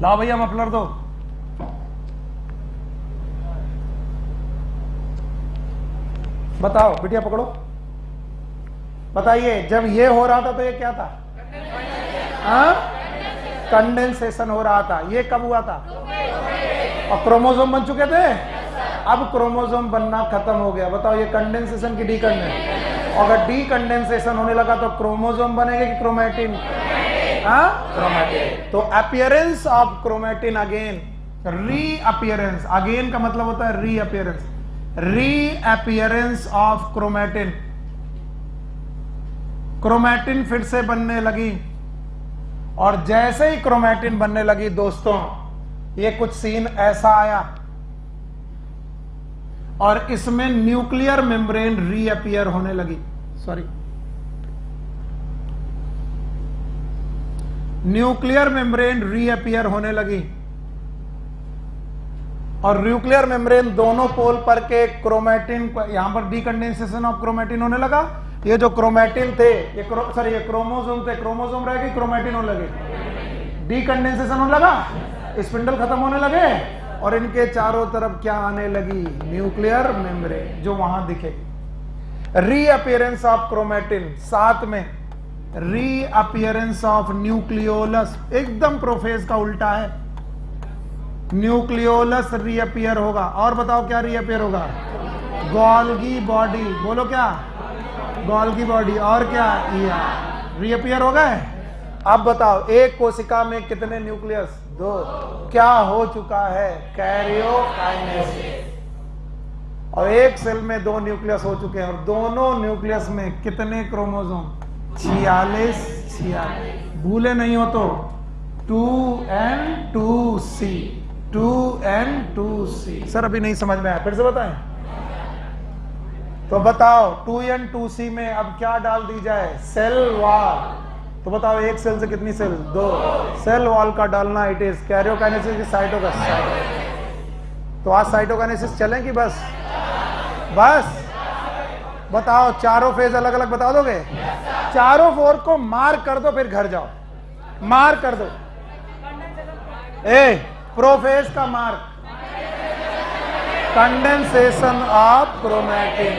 लाओ भैया मफलर दो। बताओ बिटिया, पकड़ो, बताइए। जब ये हो रहा था तो ये क्या था? कंडेंसेशन हो रहा था। ये कब हुआ था? और क्रोमोसोम बन चुके थे। अब क्रोमोसोम बनना खत्म हो गया। बताओ ये कंडेंसेशन की डीकंडेंस? अगर डीकंडेंसेशन होने लगा तो क्रोमोसोम बनेगा कि क्रोमैटिन? क्रोमैटिन। तो appearance of chromatin again, reappearance. Again का मतलब होता है reappearance. Reappearance of chromatin. Chromatin फिर से बनने लगी, और जैसे ही क्रोमैटिन बनने लगी दोस्तों, ये कुछ सीन ऐसा आया, और इसमें न्यूक्लियर मेम्ब्रेन रीअपीयर होने लगी। सॉरी, न्यूक्लियर मेम्ब्रेन रीअपीयर होने लगी, और न्यूक्लियर मेम्ब्रेन दोनों पोल पर के क्रोमैटिन, यहां पर डीकंडेंसेशन ऑफ क्रोमैटिन होने लगा। ये जो क्रोमैटिन थे, ये क्रोमोसोम थे, क्रोमोसोम रह गए, क्रोमैटिन होने लगे, डीकंडेंसेशन होने लगा, स्पिंडल खत्म होने लगे, और इनके चारों तरफ क्या आने लगी? न्यूक्लियर मेम्ब्रेन, जो वहां दिखेगी। रीअपीयरेंस ऑफ क्रोमैटिन, साथ में रीअपीयरेंस ऑफ न्यूक्लियोलस। एकदम प्रोफेज का उल्टा है। न्यूक्लियोलस रीअपीयर होगा। और बताओ क्या रीअपीयर होगा? Golgi body. बोलो क्या? Golgi body. और क्या? रीअपीयर हो गए। अब बताओ एक कोशिका में कितने न्यूक्लियस? 2। क्या हो चुका है? कैरियोकाइनेसिस। और एक सेल में 2 न्यूक्लियस हो चुके हैं और दोनों न्यूक्लियस में कितने क्रोमोसोम? 46। भूले नहीं हो तो 2n2c 2n2c। सर अभी नहीं समझ में आया, फिर से बताएं। तो बताओ 2n2c में अब क्या डाल दी जाए? Cell wall. तो बताओ एक सेल से कितनी सेल? 2। सेल वॉल का डालना इट इज कैरियोकाइनेसिस की साइटोकाइनेसिस। तो आज साइटोकाइनेसिस चलें कि बस बताओ चारों फेज अलग अलग बता दोगे? चारों फोर को मार्क कर दो, फिर घर जाओ मार्क कर दो। प्रोफेज का मार्क, कंडेंसेशन ऑफ क्रोमैटिन,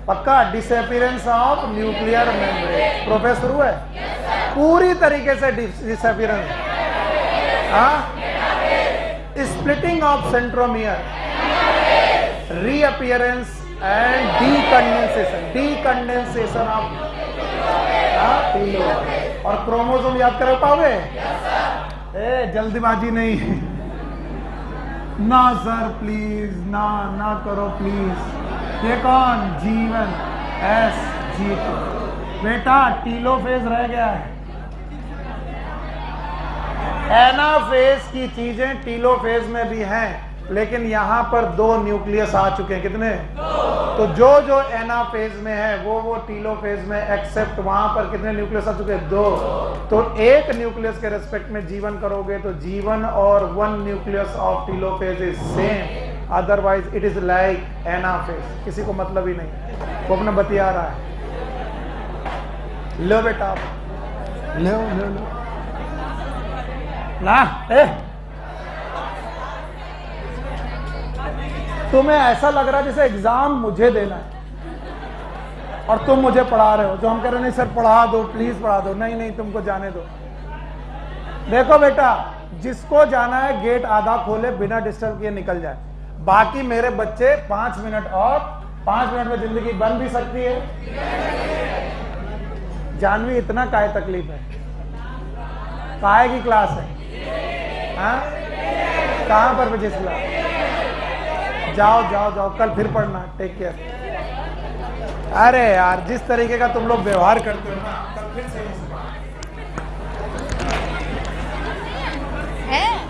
पक्का disappearance of nuclear membrane. Prophase शुरू है पूरी तरीके से disappearance, splitting of centromere, reappearance and decondensation of और क्रोमोसोम। याद कर पाओगे? जल्दीबाजी नहीं ना सर, प्लीज ना करो प्लीज। ये कौन? जीवन एस जी। बेटा टीलोफेज रह गया है। एनाफेज की चीजें टीलोफेज में भी हैं, लेकिन यहां पर 2 न्यूक्लियस आ चुके हैं। कितने? तो जो एनाफेज में है वो टीलोफेज में, एक्सेप्ट वहां पर कितने न्यूक्लियस आ चुके हैं? 2। तो एक न्यूक्लियस के रेस्पेक्ट में जीवन करोगे तो जीवन और 1 nucleus of telophase is same, otherwise it is like anaphase. किसी को मतलब ही नहीं, वो अपने बतिया रहा है। लो बेटा लो ना। तुम्हें ऐसा लग रहा है जैसे एग्जाम मुझे देना है और तुम मुझे पढ़ा रहे हो। जो हम कह रहे नहीं सर पढ़ा दो प्लीज पढ़ा दो, नहीं तुमको जाने दो। देखो बेटा, जिसको जाना है गेट आधा खोले, बिना डिस्टर्ब किए निकल जाए। बाकी मेरे बच्चे 5 मिनट और 5 मिनट में जिंदगी बन भी सकती है। जानवी इतना काहे तकलीफ है? काहे की क्लास है? कहां पर बजे क्लास? जाओ कल फिर पढ़ना। Take care. अरे यार जिस तरीके का तुम लोग व्यवहार करते हो ना, कल फिर से